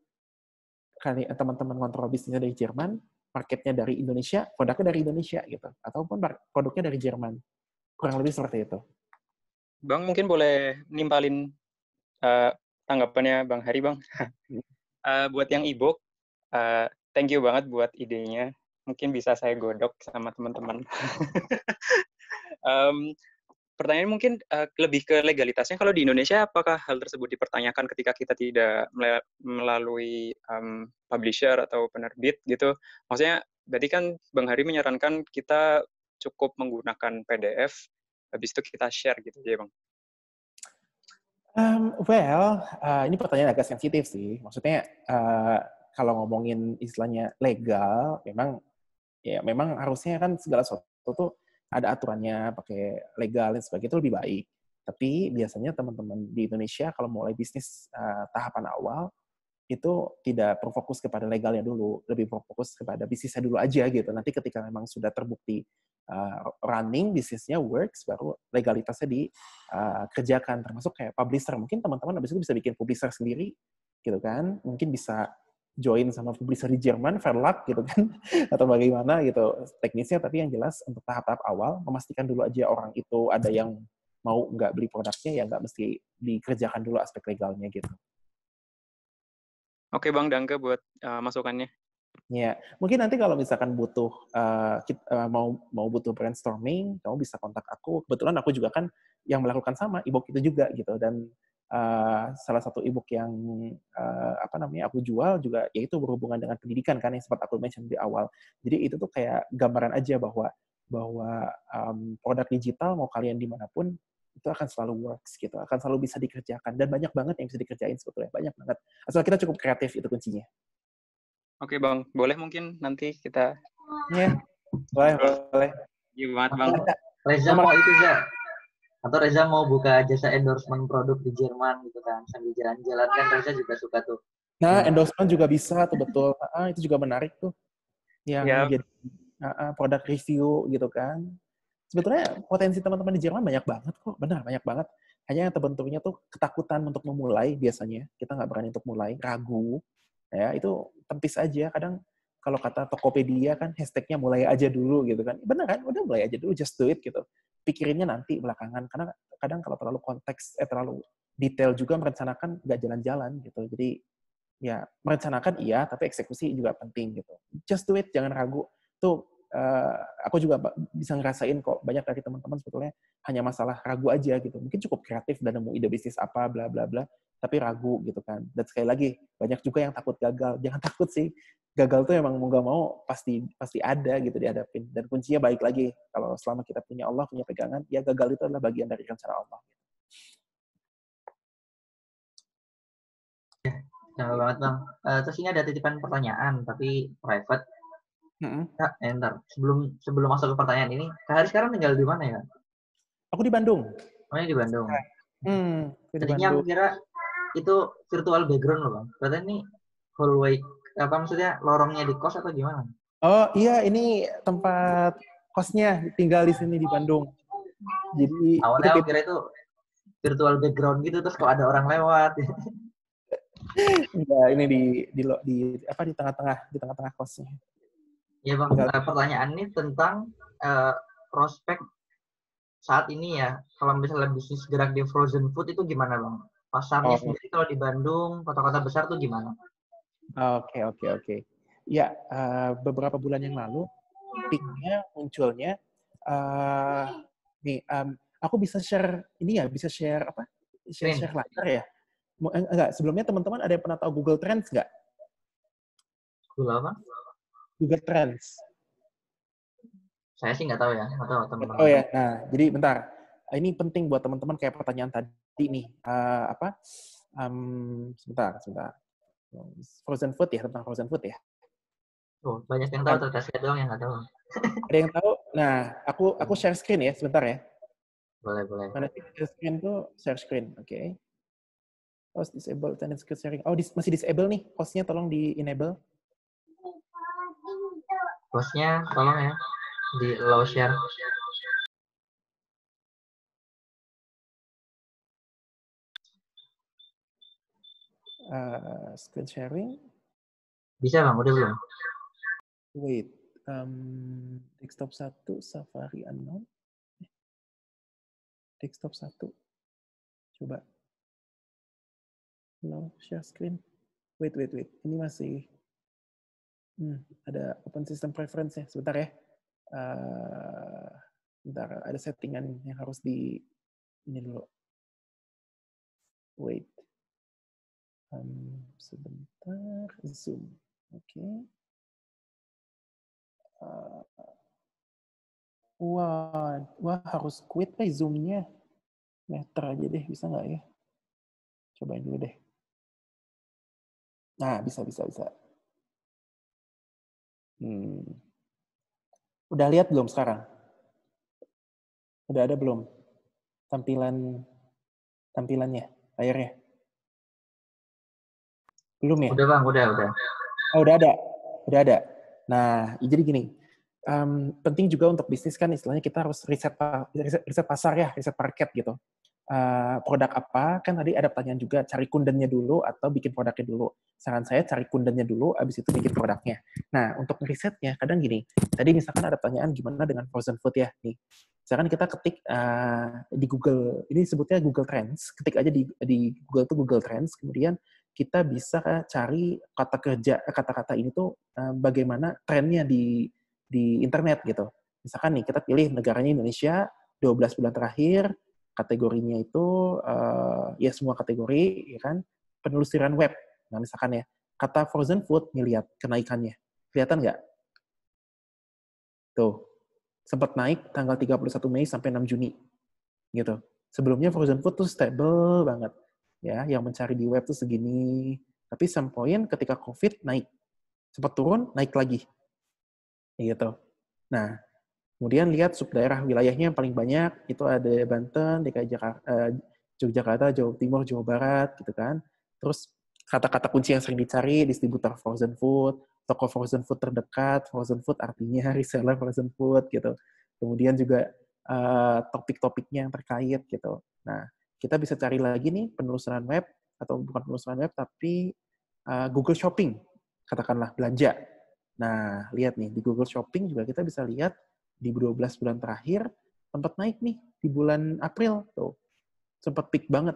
Kali teman-teman kontrol bisnisnya dari Jerman, marketnya dari Indonesia, produknya dari Indonesia gitu, ataupun produknya dari Jerman. Kurang lebih seperti itu. Bang mungkin boleh nimpalin tanggapannya Bang Hari, Bang. Buat yang e-book, thank you banget buat idenya. Mungkin bisa saya godok sama teman-teman. Pertanyaan mungkin lebih ke legalitasnya. Kalau di Indonesia, apakah hal tersebut dipertanyakan ketika kita tidak melalui publisher atau penerbit gitu? Maksudnya, berarti kan Bang Hari menyarankan kita cukup menggunakan PDF, habis itu kita share gitu ya Bang? Ini pertanyaan agak sensitif sih. Maksudnya, kalau ngomongin istilahnya legal, memang harusnya kan segala sesuatu tuh ada aturannya, pakai legal dan sebagainya itu lebih baik. Tapi biasanya teman-teman di Indonesia kalau mulai bisnis tahapan awal itu tidak berfokus kepada legalnya dulu, lebih berfokus kepada bisnisnya dulu aja gitu. Nanti ketika memang sudah terbukti running, bisnisnya works, baru legalitasnya dikerjakan, termasuk kayak publisher. Mungkin teman-teman habis itu bisa bikin publisher sendiri, gitu kan? Mungkin bisa join sama publisher di Jerman, Verlag gitu kan, atau bagaimana gitu teknisnya. Tapi yang jelas untuk tahap-tahap awal, memastikan dulu aja orang itu ada yang mau nggak beli produknya, ya nggak mesti dikerjakan dulu aspek legalnya gitu. Oke Bang, Dangke buat masukannya. Ya, mungkin nanti kalau misalkan butuh mau butuh brainstorming, kamu bisa kontak aku. Kebetulan aku juga kan yang melakukan sama e-book itu juga gitu. Dan salah satu e-book yang aku jual juga yaitu berhubungan dengan pendidikan kan yang sempat aku mention di awal. Jadi itu tuh kayak gambaran aja bahwa produk digital mau kalian dimanapun itu akan selalu works gitu, akan selalu bisa dikerjakan dan banyak banget yang bisa dikerjain sebetulnya, banyak banget. Asal kita cukup kreatif itu kuncinya. Oke Bang, boleh mungkin nanti kita. Ya, boleh. Gimana Bang? Reza mau itu ya? Atau Reza mau buka jasa endorsement produk di Jerman gitu kan, sambil jalan-jalan kan Reza juga suka tuh. Nah, endorsement juga bisa tuh betul. Itu juga menarik tuh. Yang jadi produk review gitu kan. Sebetulnya potensi teman-teman di Jerman banyak banget kok, benar banyak banget. Hanya yang teman-temannya tuh ketakutan untuk memulai biasanya. Kita nggak berani untuk mulai, ragu. Ya, itu tempis aja. Kadang kalau kata Tokopedia kan hashtagnya mulai aja dulu gitu kan. Bener kan? Udah mulai aja dulu, just do it gitu. Pikirinnya nanti belakangan. Karena kadang kalau terlalu konteks, terlalu detail juga merencanakan nggak jalan-jalan gitu. Jadi ya merencanakan iya, tapi eksekusi juga penting gitu. Just do it, jangan ragu. Tuh aku juga bisa ngerasain kok banyak dari teman-teman sebetulnya hanya masalah ragu aja gitu. Mungkin cukup kreatif dan nemu ide bisnis apa bla bla bla, tapi ragu gitu kan. Dan sekali lagi banyak juga yang takut gagal. Jangan takut sih. Gagal tuh emang mau nggak mau pasti ada gitu dihadapin. Dan kuncinya baik lagi kalau selama kita punya Allah, punya pegangan, ya gagal itu adalah bagian dari rencana Allah. Jangan banget Bang. Terus ini ada titipan pertanyaan tapi private. Kak, ntar sebelum masuk ke pertanyaan ini, Kak Hari sekarang tinggal di mana ya? Aku di Bandung. Oh, di Bandung. Tadinya aku kira itu virtual background loh Bang. Berarti ini hallway, apa maksudnya lorongnya di kos atau gimana? Oh iya, ini tempat kosnya, tinggal di sini di Bandung. Jadi awalnya aku kira itu virtual background gitu, terus kalau ada orang lewat. Enggak, ini di tengah-tengah kosnya. Ya Bang, pertanyaan ini tentang prospek saat ini ya. Kalau misalnya bisnis gerak di frozen food itu gimana Bang? Pasarnya sendiri kalau di Bandung, kota-kota besar tuh gimana? Oke. Ya, beberapa bulan yang lalu, peak-nya munculnya, aku bisa share ini ya, bisa share apa? Share layar ya? Enggak, sebelumnya teman-teman ada yang pernah tahu Google Trends nggak? Google apa? Google Trends. Saya sih nggak tahu ya, nggak tahu teman-teman. Oh ya, nah jadi bentar. Ini penting buat teman-teman kayak pertanyaan tadi nih. Sebentar. Frozen food ya, tentang frozen food ya. Oh, banyak yang tahu, terus saya doang yang nggak tahu. Ada yang tahu? Nah, aku share screen ya, sebentar ya. Boleh. Mana sih share screen tuh? Share screen, oke. Host disable, attendance screen sharing. Oh, masih disable nih. Hostnya tolong di-enable. Hostnya tolong ya, di allow share. Screen sharing. Bisa Bang, udah belum? Wait, desktop 1, Safari unknown. Desktop 1. Coba. No, share screen. Wait. Ini masih ada open system preference-nya. Sebentar ya. Bentar, ada settingan yang harus di ini dulu. Wait. Sebentar. Zoom. Oke. Wah, harus quit Zoom-nya. Meter aja deh, bisa nggak ya? Cobain dulu deh. Nah, bisa. Udah lihat belum sekarang? Udah ada belum tampilannya, layarnya? Belum ya? Udah Bang, udah. Oh, udah ada. Nah, jadi gini, penting juga untuk bisnis kan istilahnya kita harus riset pasar ya, riset market gitu. Produk apa, kan tadi ada pertanyaan juga, cari kundennya dulu atau bikin produknya dulu. Saran saya cari kundennya dulu, abis itu bikin produknya. Nah, untuk risetnya, kadang gini, tadi misalkan ada pertanyaan gimana dengan frozen food ya, nih. Misalkan kita ketik di Google, ini sebutnya Google Trends, ketik aja di Google tuh Google Trends, kemudian kita bisa cari kata-kata ini tuh bagaimana trennya di internet gitu. Misalkan nih, kita pilih negaranya Indonesia, 12 bulan terakhir, kategorinya itu ya semua kategori, ya kan, penelusuran web. Nah, misalkan ya, kata frozen food, nih lihat kenaikannya. Kelihatan nggak? Tuh, sempat naik tanggal 31 Mei sampai 6 Juni. Gitu. Sebelumnya frozen food tuh stable banget. Ya, yang mencari di web tuh segini. Tapi some point ketika COVID naik. Sempat turun, naik lagi. Gitu. Nah, kemudian lihat subdaerah wilayahnya yang paling banyak, itu ada Banten, DKI Jakarta, Yogyakarta, Jawa Timur, Jawa Barat, gitu kan. Terus kata-kata kunci yang sering dicari, distributor frozen food, toko frozen food terdekat, frozen food artinya reseller frozen food, gitu. Kemudian juga topik-topiknya yang terkait, gitu. Nah, kita bisa cari lagi nih penelusuran web, atau bukan penelusuran web, tapi Google Shopping, katakanlah belanja. Nah, lihat nih, di Google Shopping juga kita bisa lihat di 12 bulan terakhir, sempat naik nih di bulan April. Tuh, sempat peak banget.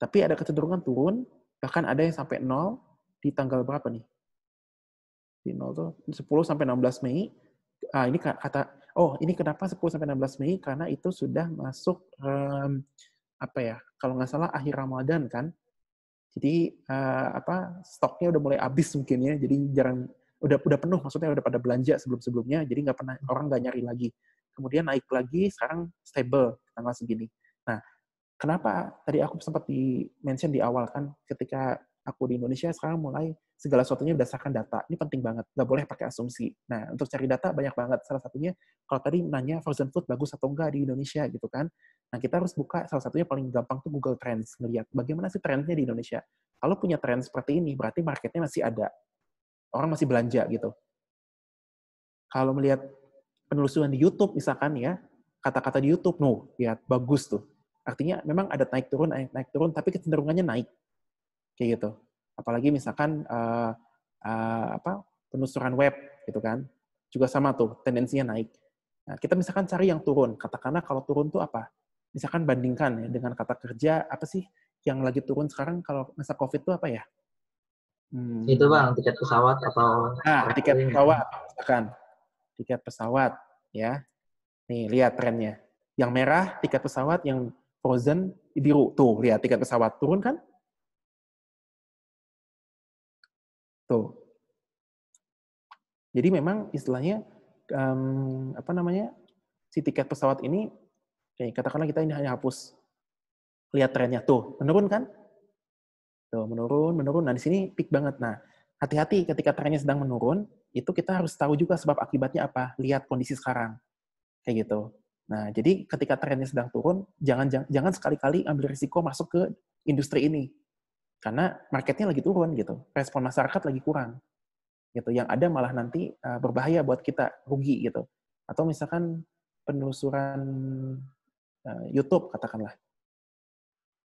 Tapi ada kecenderungan turun, bahkan ada yang sampai 0 di tanggal berapa nih? Di 0 tuh 10 sampai 16 Mei. Ini kata, ini kenapa 10 sampai 16 Mei? Karena itu sudah masuk, apa ya, kalau nggak salah akhir Ramadan kan. Jadi stoknya udah mulai habis mungkin ya, jadi jarang, udah penuh, maksudnya udah pada belanja sebelum-sebelumnya, jadi nggak pernah, orang nggak nyari lagi. Kemudian naik lagi, sekarang stable tanggal segini. Nah, kenapa tadi aku sempat di-mention di awal kan, ketika aku di Indonesia sekarang mulai segala sesuatunya berdasarkan data. Ini penting banget, nggak boleh pakai asumsi. Nah, untuk cari data banyak banget. Salah satunya, kalau tadi nanya frozen food bagus atau enggak di Indonesia gitu kan. Nah, kita harus buka, salah satunya paling gampang tuh Google Trends, ngelihat bagaimana sih trendnya di Indonesia. Kalau punya tren seperti ini, berarti marketnya masih ada. Orang masih belanja gitu. Kalau melihat penelusuran di YouTube misalkan ya, kata-kata di YouTube, lihat bagus tuh. Artinya memang ada naik turun, tapi kecenderungannya naik. Kayak gitu. Apalagi misalkan penelusuran web gitu kan. Juga sama tuh, tendensinya naik. Nah, kita misalkan cari yang turun. Katakanlah kalau turun tuh apa? Misalkan bandingkan ya dengan kata kerja, apa sih yang lagi turun sekarang kalau masa COVID tuh apa ya? Itu Bang, tiket pesawat atau... tiket pesawat, misalkan. Tiket pesawat, ya. Nih, lihat trennya. Yang merah, tiket pesawat, yang frozen, biru. Tuh, lihat tiket pesawat. Turun kan? Tuh. Jadi memang istilahnya, si tiket pesawat ini, katakanlah kita ini hanya hapus. Lihat trennya. Tuh, menurun kan? Tuh, menurun. Nah, di sini peak banget. Nah, hati-hati ketika trennya sedang menurun, itu kita harus tahu juga sebab akibatnya apa. Lihat kondisi sekarang. Kayak gitu. Nah, jadi ketika trennya sedang turun, jangan sekali-kali ambil risiko masuk ke industri ini. Karena marketnya lagi turun gitu. Respon masyarakat lagi kurang. Gitu. Yang ada malah nanti berbahaya buat kita, rugi gitu. Atau misalkan penelusuran YouTube katakanlah.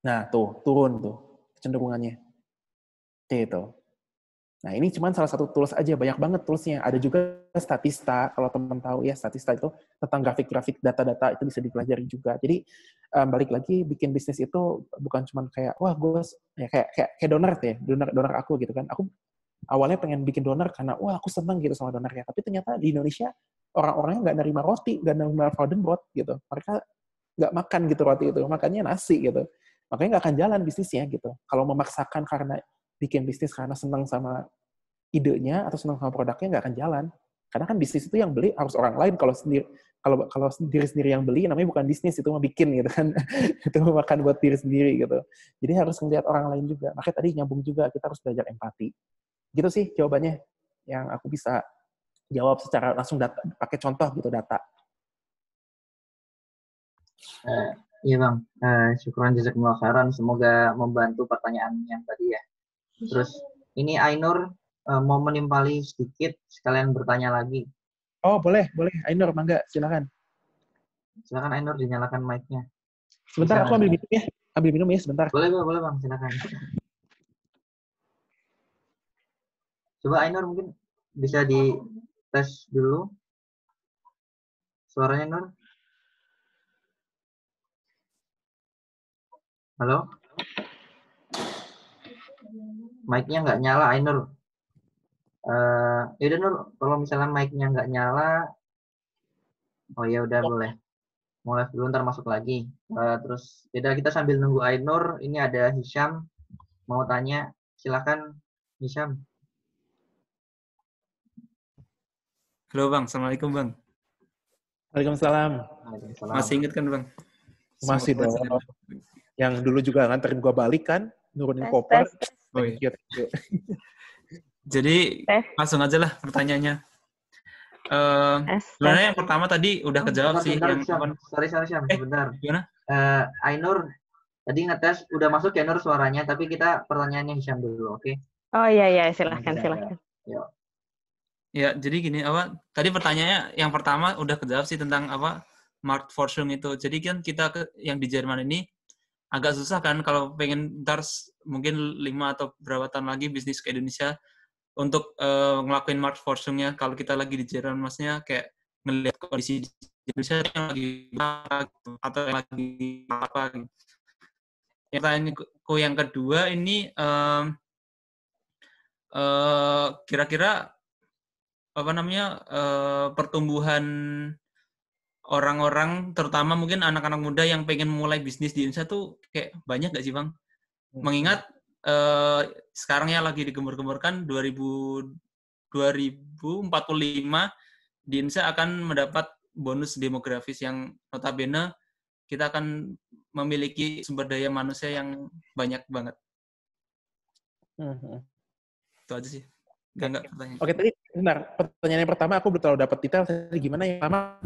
Nah, tuh turun tuh kecenderungannya. Gitu. Nah, ini cuma salah satu tools aja, banyak banget toolsnya. Ada juga Statista, kalau teman tahu ya, Statista itu tentang grafik-grafik data-data, itu bisa dipelajari juga. Jadi, balik lagi, bikin bisnis itu bukan cuma kayak, wah gue, ya kayak donor ya, donor aku gitu kan. Aku awalnya pengen bikin donor karena, wah aku seneng gitu sama donornya. Tapi ternyata di Indonesia, orang-orangnya nggak nerima roti, nggak nerima Freudenbrot gitu. Mereka nggak makan gitu roti itu, makannya nasi gitu. Makanya nggak akan jalan bisnisnya gitu. Kalau memaksakan karena bikin bisnis karena senang sama idenya atau senang sama produknya, nggak akan jalan. Karena kan bisnis itu yang beli harus orang lain. Kalau diri sendiri yang beli, namanya bukan bisnis, itu mah bikin gitu kan. Itu makan buat diri sendiri gitu. Jadi harus melihat orang lain juga. Makanya tadi nyambung juga, kita harus belajar empati. Gitu sih jawabannya yang aku bisa jawab secara langsung data, pakai contoh gitu data. Iya Bang, syukuran jazakumullah khairan, semoga membantu pertanyaan yang tadi ya. Terus ini Ainur mau menimpali sedikit, sekalian bertanya lagi. Oh boleh, Ainur, mangga, silakan. Silakan Ainur, dinyalakan mic-nya. Sebentar, aku ambil minum ya sebentar. Boleh Bang, silakan. Coba Ainur mungkin bisa di tes dulu suaranya Nur. Halo? Mic-nya nggak nyala, Ainur. Yaudah Nur, kalau misalnya mic-nya nggak nyala, oh ya udah boleh. Mulai dulu, ntar masuk lagi. Terus, yaudah kita sambil nunggu Ainur, ini ada Hisham mau tanya. Silakan, Hisham. Halo Bang, Assalamualaikum Bang. Waalaikumsalam. Waalaikumsalam. Masih ingat kan Bang? Masih Semoga dong. saja. Yang dulu juga nganterin gue balik kan, nurunin Tes, koper. tes, tes. Oh, iya. Thank you. Jadi langsung aja lah pertanyaannya. Sebenarnya yang pertama tadi udah kejawab sih. Bentar, Yang Syam. Sorry, Syam. Sebentar. Gimana? Ainur, tadi ngetes udah masuk ya Nur suaranya, tapi kita pertanyaannya Hisham dulu, oke? Oh iya, silahkan. Yuk. Ya, jadi gini, tadi pertanyaannya yang pertama udah kejawab sih tentang Marktforschung itu. Jadi kan kita yang di Jerman ini agak susah kan kalau pengen ntar mungkin 5 atau berapa tahun lagi bisnis ke Indonesia untuk ngelakuin Marktforschungnya kalau kita lagi di Jerman, maksudnya kayak ngelihat kondisi di Indonesia yang lagi apa gitu, atau yang lagi apa gitu. Yang pertanyaanku yang kedua ini kira-kira pertumbuhan orang-orang, terutama mungkin anak-anak muda yang pengen mulai bisnis di Indonesia tuh kayak banyak nggak sih Bang? Mengingat sekarang ya lagi digembar-gemborkan 2045 di Indonesia akan mendapat bonus demografis yang notabene kita akan memiliki sumber daya manusia yang banyak banget. Itu aja sih. Enggak pertanyaan. Oke, tadi benar. Pertanyaan yang pertama aku belum terlalu dapat detail. Tadi gimana yang pertama?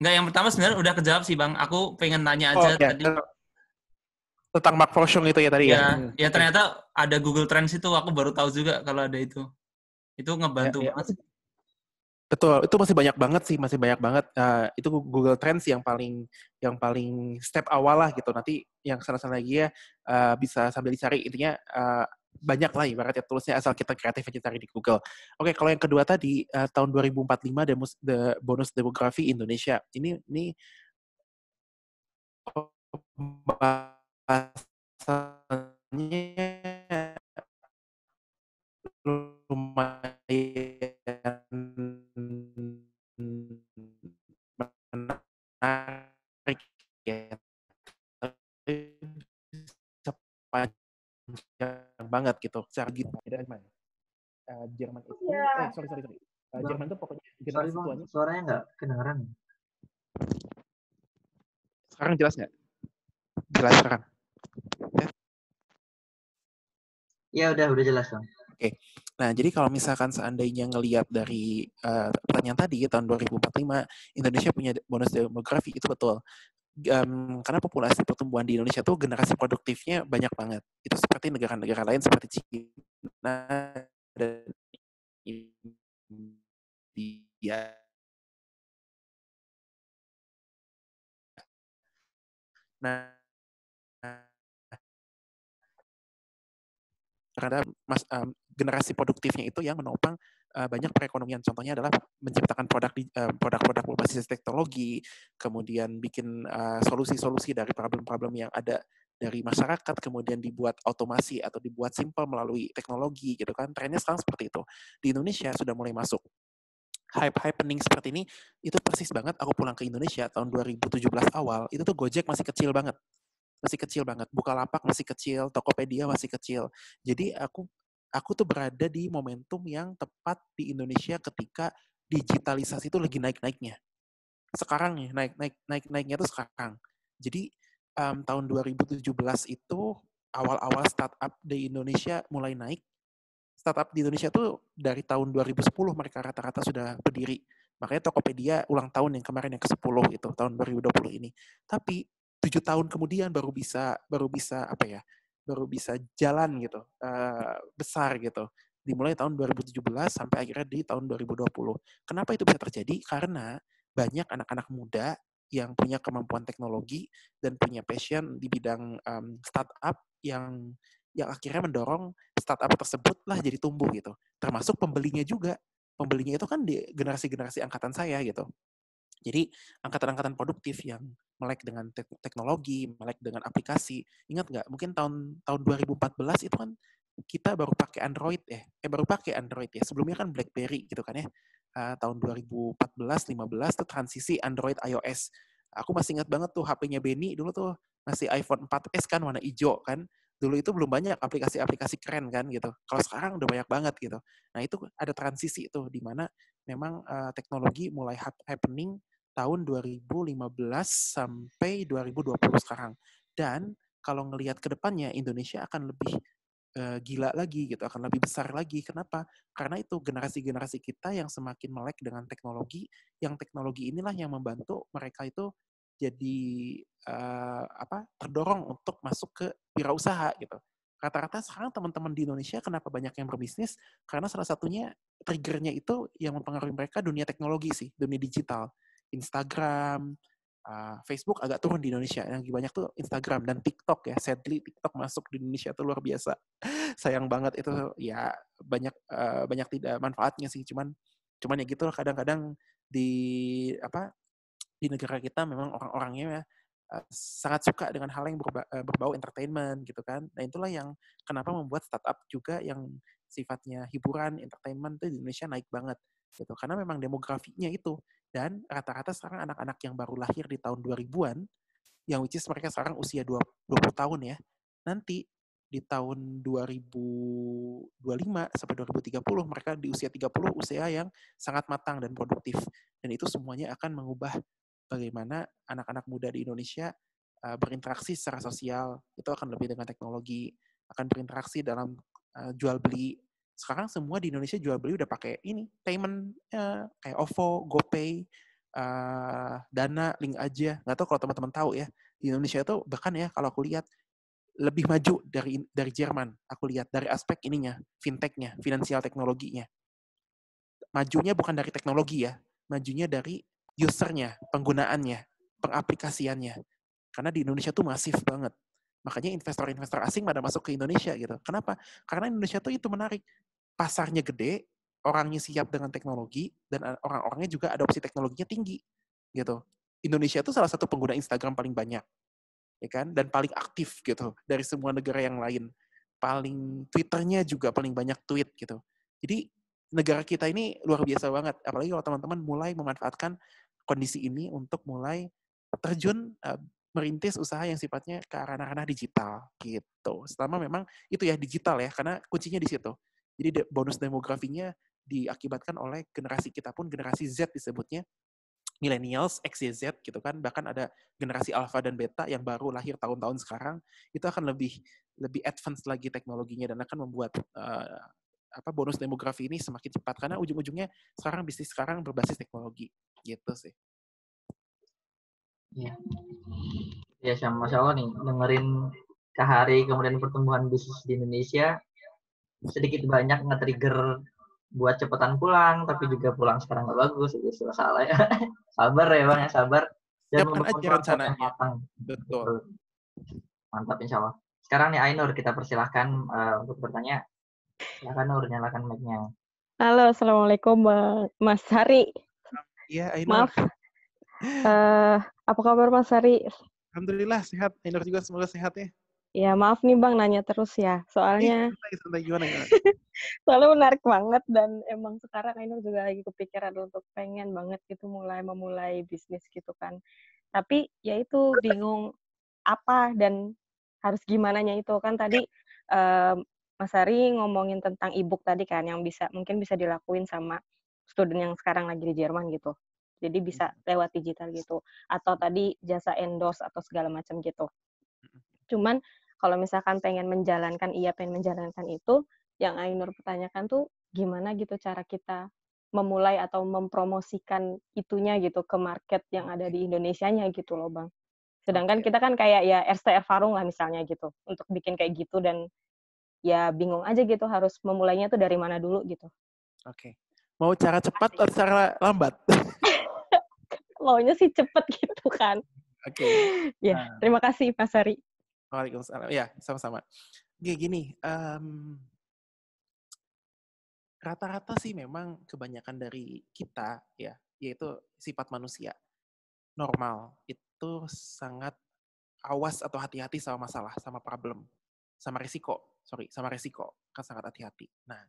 Enggak, yang pertama sebenarnya udah kejawab sih Bang. Aku pengen tanya aja tadi. Tentang Marktforschung itu ya tadi ya? Ya ternyata ada Google Trends itu. Aku baru tahu juga kalau ada itu. Itu ngebantu banget. Betul, itu masih banyak banget sih, masih banyak banget. Itu Google Trends yang paling step awal lah gitu. Nanti yang sana-sana lagi ya bisa sambil dicari. Intinya banyak lah ibaratnya tulisnya asal kita kreatif aja cari di Google. Oke, kalau yang kedua tadi tahun 2045 bonus demografi Indonesia. Ini pembahasannya lumayan menarik ya. Sepanjang banget gitu. Secara gitu. Jerman itu, sorry. Jerman itu pokoknya generasi tuanya. Suaranya nggak kedengeran. Sekarang jelas nggak? Jelas sekarang. Ya udah jelas Bang. Oke. Nah, jadi kalau misalkan seandainya ngelihat dari pertanyaan tadi tahun 2045 Indonesia punya bonus demografi, itu betul. Karena populasi pertumbuhan di Indonesia tuh generasi produktifnya banyak banget. Itu seperti negara-negara lain seperti Cina dan India. Nah, karena generasi produktifnya itu yang menopang banyak perekonomian. Contohnya adalah menciptakan produk-produk berbasis teknologi, kemudian bikin solusi-solusi dari problem-problem yang ada dari masyarakat, kemudian dibuat otomasi atau dibuat simpel melalui teknologi gitu kan. Trennya sekarang seperti itu. Di Indonesia sudah mulai masuk. Happening seperti ini, itu persis banget aku pulang ke Indonesia tahun 2017 awal, itu tuh Gojek masih kecil banget. Bukalapak masih kecil, Tokopedia masih kecil. Jadi aku tuh berada di momentum yang tepat di Indonesia ketika digitalisasi itu lagi naik-naiknya. Sekarang nih, naiknya tuh sekarang. Jadi tahun 2017 itu awal-awal startup di Indonesia mulai naik. Startup di Indonesia tuh dari tahun 2010 mereka rata-rata sudah berdiri. Makanya Tokopedia ulang tahun yang kemarin yang ke-10 itu, tahun 2020 ini. Tapi 7 tahun kemudian baru bisa jalan gitu, besar gitu. Dimulai tahun 2017 sampai akhirnya di tahun 2020. Kenapa itu bisa terjadi? Karena banyak anak-anak muda yang punya kemampuan teknologi dan punya passion di bidang startup yang akhirnya mendorong startup tersebut lah jadi tumbuh gitu. Termasuk pembelinya juga. Pembelinya itu kan di generasi-generasi angkatan saya gitu. Jadi angkatan-angkatan produktif yang melek dengan teknologi, melek dengan aplikasi. Ingat nggak? Mungkin tahun 2014 itu kan kita baru pakai Android ya. Sebelumnya kan BlackBerry gitu kan ya. Tahun 2014-15 tuh transisi Android iOS. Aku masih ingat banget tuh HP-nya Benny dulu tuh masih iPhone 4S kan warna hijau kan. Dulu itu belum banyak aplikasi-aplikasi keren kan gitu. Kalau sekarang udah banyak banget gitu. Nah itu ada transisi tuh di mana memang teknologi mulai happening tahun 2015 sampai 2020 sekarang. Dan kalau ngelihat ke depannya Indonesia akan lebih gila lagi gitu, akan lebih besar lagi. Kenapa? Karena itu generasi-generasi kita yang semakin melek dengan teknologi, yang teknologi inilah yang membantu mereka itu jadi terdorong untuk masuk ke wirausaha gitu. Rata-rata sekarang teman-teman di Indonesia kenapa banyak yang berbisnis? Karena salah satunya triggernya itu yang mempengaruhi mereka dunia teknologi sih, dunia digital. Instagram, Facebook agak turun di Indonesia. Yang lebih banyak tuh Instagram dan TikTok ya. Sadly TikTok masuk di Indonesia tuh luar biasa. Sayang banget itu ya banyak tidak manfaatnya sih. Cuman ya gitu kadang-kadang di di negara kita memang orang-orangnya sangat suka dengan hal yang berbau entertainment gitu kan. Nah itulah yang kenapa membuat startup juga yang sifatnya hiburan, entertainment itu di Indonesia naik banget gitu. Karena memang demografinya itu. Dan rata-rata sekarang anak-anak yang baru lahir di tahun 2000-an, yang which is mereka sekarang usia 20 tahun ya, nanti di tahun 2025 sampai 2030 mereka di usia 30 usia yang sangat matang dan produktif. Dan itu semuanya akan mengubah bagaimana anak-anak muda di Indonesia berinteraksi secara sosial. Itu akan lebih dengan teknologi, akan berinteraksi dalam jual beli. Sekarang semua di Indonesia jual beli udah pakai ini, payment kayak OVO, GoPay, Dana, Link Aja. Nggak tahu kalau teman-teman tahu ya. Di Indonesia itu bahkan ya kalau aku lihat lebih maju dari Jerman. Aku lihat dari aspek ininya, fintechnya, finansial teknologinya. Majunya bukan dari teknologi ya, majunya dari usernya, penggunaannya, pengaplikasiannya. Karena di Indonesia tuh masif banget. Makanya investor-investor asing pada masuk ke Indonesia gitu. Kenapa? Karena Indonesia tuh itu menarik. Pasarnya gede, orangnya siap dengan teknologi, dan orang-orangnya juga adopsi teknologinya tinggi. Gitu. Indonesia tuh salah satu pengguna Instagram paling banyak. Ya kan? Dan paling aktif gitu dari semua negara yang lain. Paling Twitternya juga paling banyak tweet gitu. Jadi negara kita ini luar biasa banget. Apalagi kalau teman-teman mulai memanfaatkan kondisi ini untuk mulai terjun merintis usaha yang sifatnya ke arah-arah digital gitu. Selama memang itu ya digital ya, karena kuncinya di situ. Jadi bonus demografinya diakibatkan oleh generasi kita pun, generasi Z disebutnya, millennials, X, Y, Z gitu kan. Bahkan ada generasi alpha dan beta yang baru lahir tahun-tahun sekarang, itu akan lebih advance lagi teknologinya dan akan membuat bonus demografi ini semakin cepat karena ujung-ujungnya sekarang bisnis sekarang berbasis teknologi gitu sih. Iya. Ya, Masya Allah nih, dengerin Kak Hari, kemudian pertumbuhan bisnis di Indonesia, sedikit banyak nge-trigger buat cepetan pulang, tapi juga pulang sekarang nggak bagus, itu salah ya. Sabar ya Bang, ya sabar. Dan siapkan aja rencananya. Matang. Betul. Mantap insya Allah. Sekarang nih Ainur, kita persilahkan untuk bertanya. Silakan Nur, nyalakan mic-nya. Halo, Assalamualaikum Mas Hari. Iya, Ainur. Maaf. Apa kabar Mas Hari? Alhamdulillah sehat. Ainur juga semoga sehat ya. Ya maaf nih Bang nanya terus ya. Soalnya santai gimana? soalnya menarik banget dan emang sekarang Ainur juga lagi kepikiran untuk pengen banget gitu memulai bisnis gitu kan. Tapi ya itu bingung apa dan harus gimananya itu kan tadi Mas Hari ngomongin tentang e-book tadi kan yang mungkin bisa dilakuin sama student yang sekarang lagi di Jerman gitu. Jadi bisa lewat digital gitu. Atau tadi jasa endorse atau segala macam gitu. Cuman kalau misalkan pengen menjalankan itu, yang Ainur pertanyakan tuh gimana gitu cara kita memulai atau mempromosikan itunya gitu ke market yang ada di Indonesianya gitu loh Bang. Sedangkan kita kan kayak ya RSTR Farung lah misalnya gitu, untuk bikin kayak gitu dan ya bingung aja gitu harus memulainya tuh dari mana dulu gitu. Oke. Mau cara cepat atau cara lambat? Maunya sih cepet gitu kan. Oke. Ya, terima kasih Mas Hari. Waalaikumsalam. Ya, sama-sama. Gini, rata-rata sih memang kebanyakan dari kita ya, yaitu sifat manusia normal itu sangat awas atau hati-hati sama masalah, sama problem, sama risiko, kan sangat hati-hati. Nah,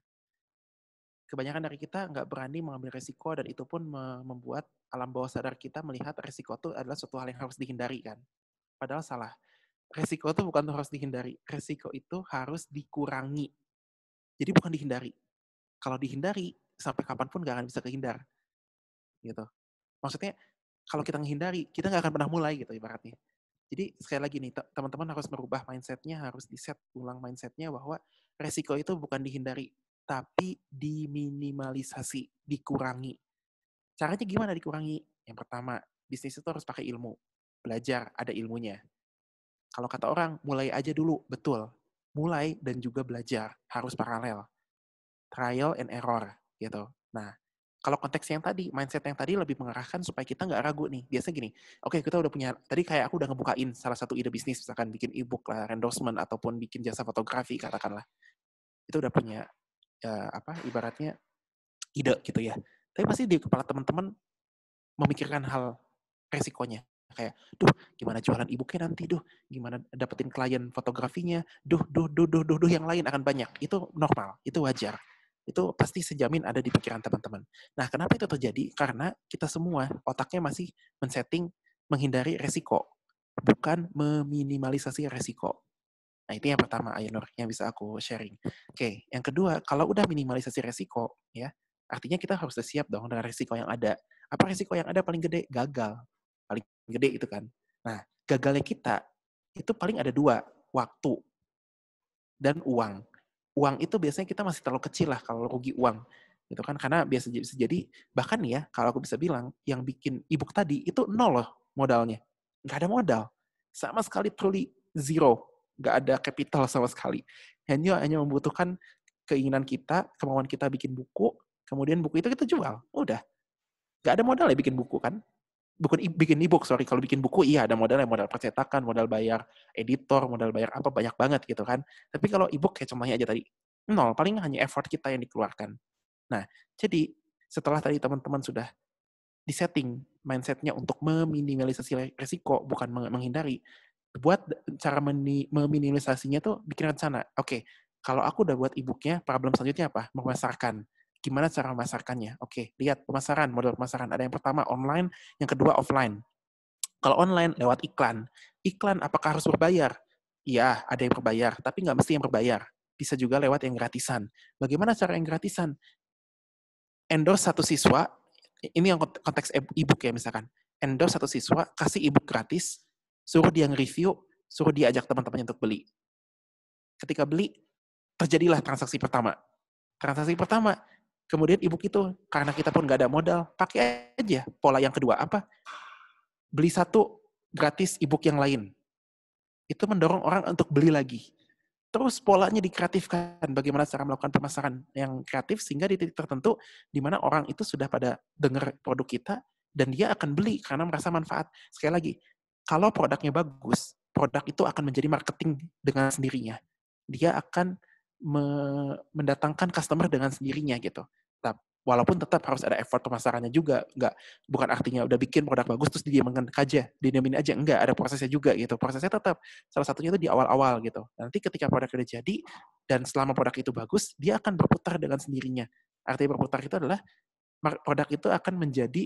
kebanyakan dari kita nggak berani mengambil risiko dan itu pun membuat alam bawah sadar kita melihat risiko itu adalah suatu hal yang harus dihindari kan. Padahal salah. resiko itu bukan harus dihindari. Resiko itu harus dikurangi. Jadi bukan dihindari. Kalau dihindari, sampai kapanpun nggak akan bisa kehindar. Gitu. Maksudnya, kalau kita menghindari, kita nggak akan pernah mulai gitu ibaratnya. Jadi sekali lagi nih, teman-teman harus merubah mindset-nya, harus di-set ulang mindset-nya bahwa resiko itu bukan dihindari, tapi diminimalisasi, dikurangi. Caranya gimana dikurangi? Yang pertama, bisnis itu harus pakai ilmu. Belajar, ada ilmunya. Kalau kata orang, mulai aja dulu, betul. Mulai dan juga belajar, harus paralel. Trial and error, gitu. Nah, kalau konteks yang tadi, mindset yang tadi lebih mengarahkan supaya kita nggak ragu nih. Biasa gini, oke, kita udah punya, tadi kayak aku udah ngebukain salah satu ide bisnis, misalkan bikin e-book lah, endorsement, ataupun bikin jasa fotografi, katakanlah. Itu udah punya, ibaratnya, ide gitu ya. Tapi pasti di kepala teman-teman memikirkan hal resikonya. Kayak, gimana jualan e-booknya nanti, gimana dapetin klien fotografinya, yang lain akan banyak. Itu normal, itu wajar. Itu pasti sejamin ada di pikiran teman-teman. Nah, kenapa itu terjadi? Karena kita semua otaknya masih men-setting menghindari resiko, bukan meminimalisasi resiko. Nah, itu yang pertama, Ainur, yang bisa aku sharing. Oke, yang kedua, kalau udah minimalisasi resiko, ya, artinya kita harus siap dong dengan resiko yang ada. Apa resiko yang ada paling gede? Gagal. Paling gede itu kan. Nah, gagalnya kita, itu paling ada dua, waktu dan uang. Uang itu biasanya kita masih terlalu kecil lah kalau rugi uang. Gitu kan, karena bisa jadi, bahkan ya, kalau aku bisa bilang, yang bikin e-book tadi, itu nol loh modalnya. Nggak ada modal. Sama sekali truly zero. Nggak ada capital sama sekali. Hanya membutuhkan keinginan kita, kemauan kita bikin buku, kemudian buku itu kita jual. Udah. Nggak ada modal ya bikin buku kan. Bukan bikin e-book, sorry. Kalau bikin buku, iya ada modalnya, modal percetakan, modal bayar editor, modal bayar apa, banyak banget gitu kan. Tapi kalau e-book kayak contohnya aja tadi, nol, paling hanya effort kita yang dikeluarkan. Nah, jadi setelah tadi teman-teman sudah disetting mindset-nya untuk meminimalisasi resiko, bukan menghindari, buat cara meminimalisasinya tuh bikin rencana. Oke, kalau aku udah buat e-booknya, problem selanjutnya apa? Memasarkan. Gimana cara memasarkannya? Oke, lihat pemasaran, model pemasaran. Ada yang pertama online, yang kedua offline. Kalau online, lewat iklan. Iklan apakah harus berbayar? Iya, ada yang berbayar, tapi nggak mesti yang berbayar. Bisa juga lewat yang gratisan. Bagaimana cara yang gratisan? Endorse satu siswa, ini yang konteks e-book ya misalkan. Endorse satu siswa, kasih e-book gratis, suruh dia nge-review, suruh dia ajak teman-temannya untuk beli. Ketika beli, terjadilah transaksi pertama. Transaksi pertama, kemudian e-book itu, karena kita pun nggak ada modal, pakai aja pola yang kedua. Apa? Beli satu, gratis e-book yang lain. Itu mendorong orang untuk beli lagi. Terus polanya dikreatifkan, bagaimana cara melakukan pemasaran yang kreatif, sehingga di titik tertentu, di mana orang itu sudah pada dengar produk kita, dan dia akan beli karena merasa manfaat. Sekali lagi, kalau produknya bagus, produk itu akan menjadi marketing dengan sendirinya. Dia akan mendatangkan customer dengan sendirinya gitu. Walaupun tetap harus ada effort pemasarannya juga, bukan artinya udah bikin produk bagus terus didiamkan aja, didiamin aja, enggak, ada prosesnya juga gitu. Prosesnya tetap, salah satunya itu di awal-awal gitu. Nanti ketika produk udah jadi, dan selama produk itu bagus, dia akan berputar dengan sendirinya. Artinya berputar itu adalah, produk itu akan menjadi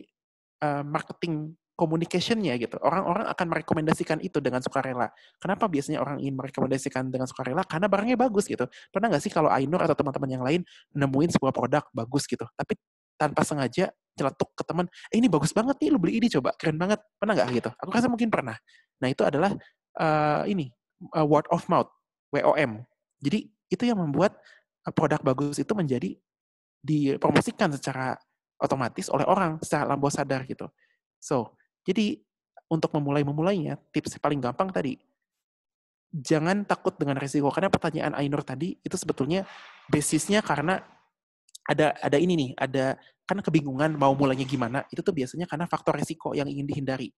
marketing communication-nya gitu. Orang-orang akan merekomendasikan itu dengan sukarela. Kenapa biasanya orang ingin merekomendasikan dengan sukarela? Karena barangnya bagus gitu. Pernah nggak sih kalau Ainur atau teman-teman yang lain nemuin sebuah produk bagus gitu, tapi tanpa sengaja celetuk ke teman, ini bagus banget nih, lu beli ini coba, keren banget. Pernah nggak gitu? Aku rasa mungkin pernah. Nah itu adalah word of mouth, WOM. Jadi itu yang membuat produk bagus itu menjadi dipromosikan secara otomatis oleh orang secara alam bawah sadar gitu. So, jadi untuk memulainya, tips paling gampang tadi, jangan takut dengan resiko. Karena pertanyaan Ainur tadi itu sebetulnya basisnya karena ada ini nih, ada kan kebingungan mau mulainya gimana. Itu tuh biasanya karena faktor resiko yang ingin dihindari.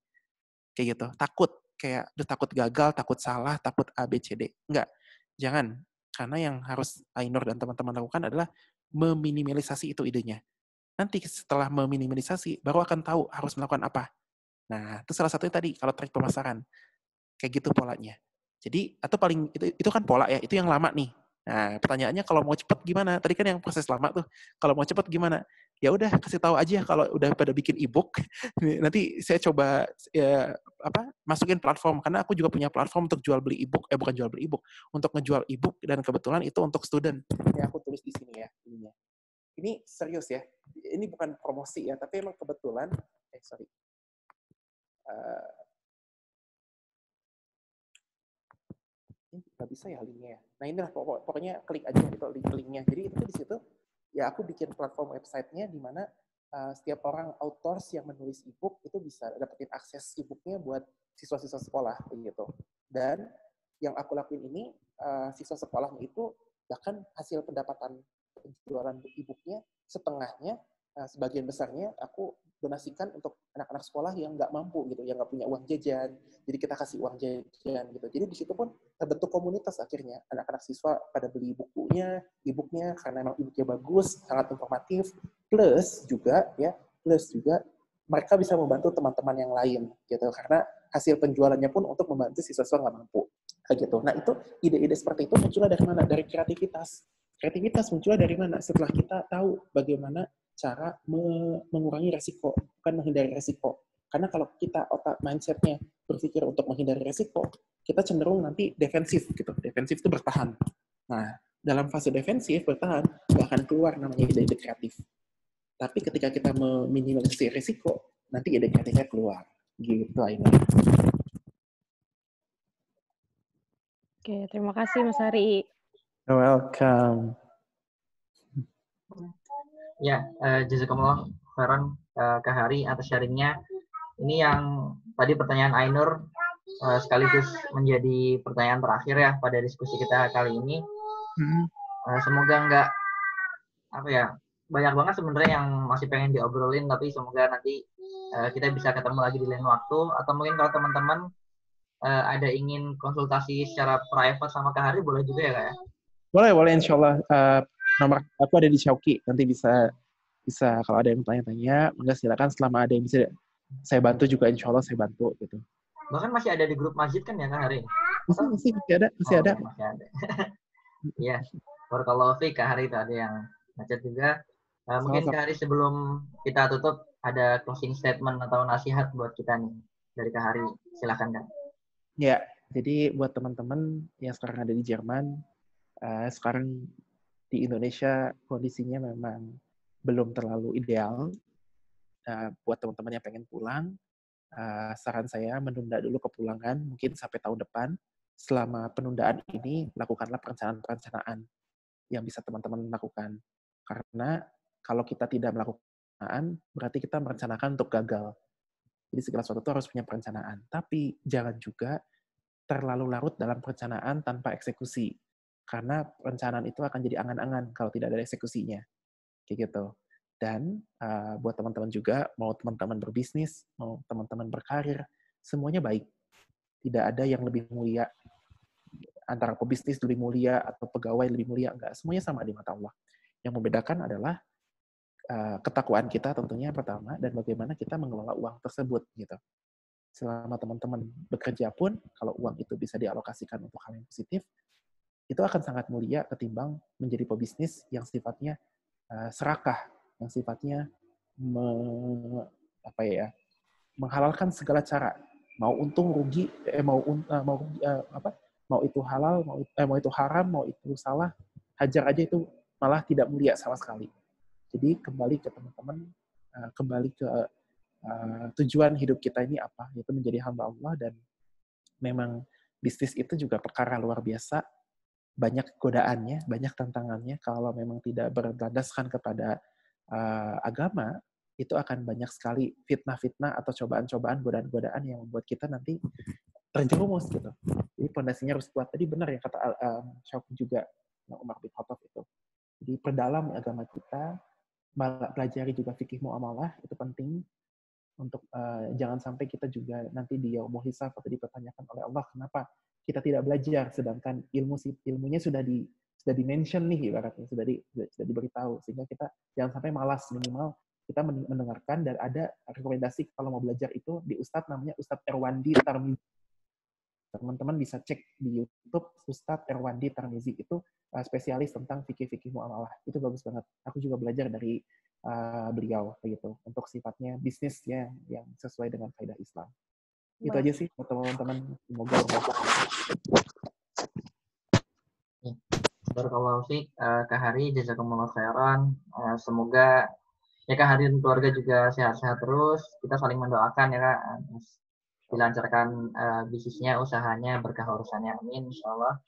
Kayak gitu. Takut, kayak takut gagal, takut salah, takut A, B, C, D. Enggak. Jangan. Karena yang harus Ainur dan teman-teman lakukan adalah meminimalisasi itu idenya. Nanti setelah meminimalisasi, baru akan tahu harus melakukan apa. Nah, itu salah satunya tadi, kalau trik pemasaran. Kayak gitu polanya. Jadi, atau paling, itu kan pola ya, itu yang lama nih. Nah, pertanyaannya kalau mau cepat gimana? Tadi kan yang proses lama tuh. Kalau mau cepat gimana? ya udah kasih tahu aja kalau udah pada bikin e-book. Nanti saya coba masukin platform, karena aku juga punya platform untuk jual beli e-book, bukan jual beli e-book, untuk ngejual e-book, dan kebetulan itu untuk student. Ini aku tulis di sini ya ininya. Ini serius ya, ini bukan promosi ya, tapi emang kebetulan ini nggak bisa ya linknya. Nah inilah pokoknya klik aja gitu linknya. Jadi itu di situ ya aku bikin platform websitenya di mana setiap orang outsource yang menulis e-book itu bisa dapetin akses e-booknya buat siswa-siswa sekolah gitu. Dan yang aku lakuin ini siswa sekolahnya itu bahkan hasil pendapatan penjualan e-booknya setengahnya, sebagian besarnya aku donasikan untuk anak-anak sekolah yang nggak mampu gitu, yang nggak punya uang jajan. Jadi kita kasih uang jajan gitu. Jadi di situ pun terbentuk komunitas akhirnya. Anak-anak siswa pada beli e-booknya karena memang e-booknya bagus, sangat informatif. Plus juga mereka bisa membantu teman-teman yang lain gitu. Karena hasil penjualannya pun untuk membantu siswa-siswa nggak mampu. Kayak gitu. Nah itu ide-ide seperti itu munculnya dari mana? Dari kreativitas. Kreativitas munculnya dari mana? Setelah kita tahu bagaimana cara mengurangi resiko, bukan menghindari resiko. Karena kalau kita otak mindset-nya berpikir untuk menghindari resiko, kita cenderung nanti defensif gitu. Defensif itu bertahan. Nah, dalam fase defensif bertahan, bahkan keluar namanya ide-ide kreatif. Tapi ketika kita meminimalisir resiko, nanti ide kreatifnya keluar. Gitu ini. Oke, terima kasih Mas Ari. You're welcome. Ya, jazakumullah khairan Kak Hari atas sharingnya. Ini yang tadi pertanyaan Ainur sekaligus menjadi pertanyaan terakhir ya pada diskusi kita kali ini. Semoga banyak banget sebenarnya yang masih pengen diobrolin, tapi semoga nanti kita bisa ketemu lagi di lain waktu, atau mungkin kalau teman-teman ada ingin konsultasi secara private sama Kak Hari, boleh juga ya Kak ya? Boleh insya Allah. Nomor aku ada di Shauki, nanti bisa kalau ada yang tanya-tanya, maka silakan. Selama ada yang bisa saya bantu juga, insya Allah saya bantu gitu. Bahkan masih ada di grup masjid kan ya Kak Hari? Masih ada. Masih ada. Iya, barakallahu fiik Kak Hari, itu ada yang ngechat juga. Mungkin Kak Hari sebelum kita tutup ada closing statement atau nasihat buat kita nih dari Kak Hari, silakan Kak. Ya, jadi buat teman-teman yang sekarang ada di Jerman, sekarang di Indonesia kondisinya memang belum terlalu ideal. Buat teman-teman yang pengen pulang, saran saya menunda dulu kepulangan, mungkin sampai tahun depan. Selama penundaan ini, lakukanlah perencanaan-perencanaan yang bisa teman-teman lakukan. Karena kalau kita tidak melakukan perencanaan, berarti kita merencanakan untuk gagal. Jadi segala sesuatu itu harus punya perencanaan. Tapi jangan juga terlalu larut dalam perencanaan tanpa eksekusi. Karena perencanaan itu akan jadi angan-angan kalau tidak ada eksekusinya. Kayak gitu. Dan buat teman-teman juga, mau teman-teman berbisnis, mau teman-teman berkarir, semuanya baik. Tidak ada yang lebih mulia, antara pebisnis lebih mulia atau pegawai lebih mulia, enggak. Semuanya sama di mata Allah. Yang membedakan adalah ketakwaan kita tentunya pertama, dan bagaimana kita mengelola uang tersebut gitu. Selama teman-teman bekerja pun, kalau uang itu bisa dialokasikan untuk hal yang positif, itu akan sangat mulia ketimbang menjadi pebisnis yang sifatnya serakah, yang sifatnya menghalalkan segala cara, mau untung rugi, mau itu halal, mau itu haram, mau itu salah, hajar aja, itu malah tidak mulia sama sekali. Jadi kembali ke teman-teman, kembali ke tujuan hidup kita ini apa, yaitu menjadi hamba Allah. Dan memang bisnis itu juga perkara luar biasa, banyak godaannya, banyak tantangannya. Kalau memang tidak berlandaskan kepada agama, itu akan banyak sekali fitnah-fitnah atau cobaan-cobaan, godaan-godaan yang membuat kita nanti terjerumus gitu. Jadi pondasinya harus kuat. Tadi benar yang kata Syauki juga, Umar bin Khattab itu. Jadi perdalam agama kita, pelajari juga fikih muamalah, itu penting untuk jangan sampai kita juga nanti di yaumul hisab atau dipertanyakan oleh Allah kenapa kita tidak belajar, sedangkan ilmunya sudah di-mention nih, ibaratnya sudah diberitahu, sehingga kita jangan sampai malas. Minimal kita mendengarkan, dan ada rekomendasi kalau mau belajar itu di Ustadz, namanya Ustadz Erwandi Tarmizi. Teman-teman bisa cek di YouTube, Ustadz Erwandi Tarmizi itu spesialis tentang fikih-fikih muamalah. Itu bagus banget. Aku juga belajar dari beliau begitu untuk sifatnya bisnisnya yang sesuai dengan kaidah Islam. Itu aja sih teman-teman, semoga bermanfaat. Barakallahu fiik, Kak Hari, jazakumullah khairan. Semoga ya Kak Hari dan keluarga juga sehat-sehat terus. Kita saling mendoakan ya Kak, dilancarkan bisnisnya, usahanya, berkah urusannya, amin insyaallah.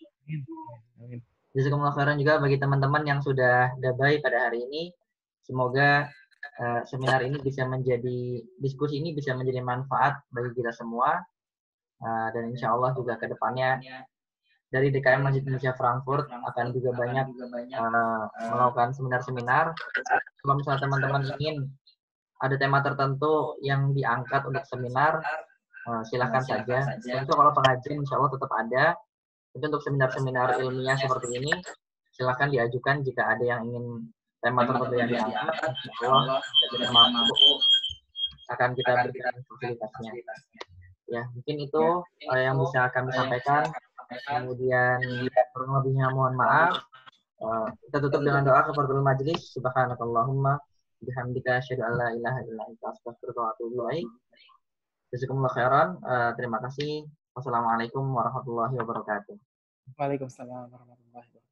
Amin. Jazakumullah khairan juga bagi teman-teman yang sudah gabay pada hari ini. Semoga seminar ini bisa menjadi, diskusi ini bisa menjadi manfaat bagi kita semua. Dan insya Allah juga ke depannya dari DKM Masjid Indonesia Frankfurt akan juga banyak melakukan seminar-seminar. Kalau misalnya teman-teman ingin ada tema tertentu yang diangkat untuk seminar, silahkan saja. Tentu kalau pengajian insya Allah tetap ada. Tapi untuk seminar-seminar ilmiah seperti ini, silahkan diajukan jika ada yang ingin tema tertentu yang diangkat. Insya Allah kita mampu akan kita berikan fasilitasnya. Ya, mungkin itu yang bisa kami sampaikan. Kemudian kurang lebihnya mohon maaf. Kita tutup dengan doa kafaratul majlis. Subhanakallahumma bihamdika asyhadu an la ilaha illa anta astaghfiruka wa atubu ilaik. Jazakumullah khairan. Terima kasih. Wassalamualaikum warahmatullahi wabarakatuh. Waalaikumsalam warahmatullahi wabarakatuh.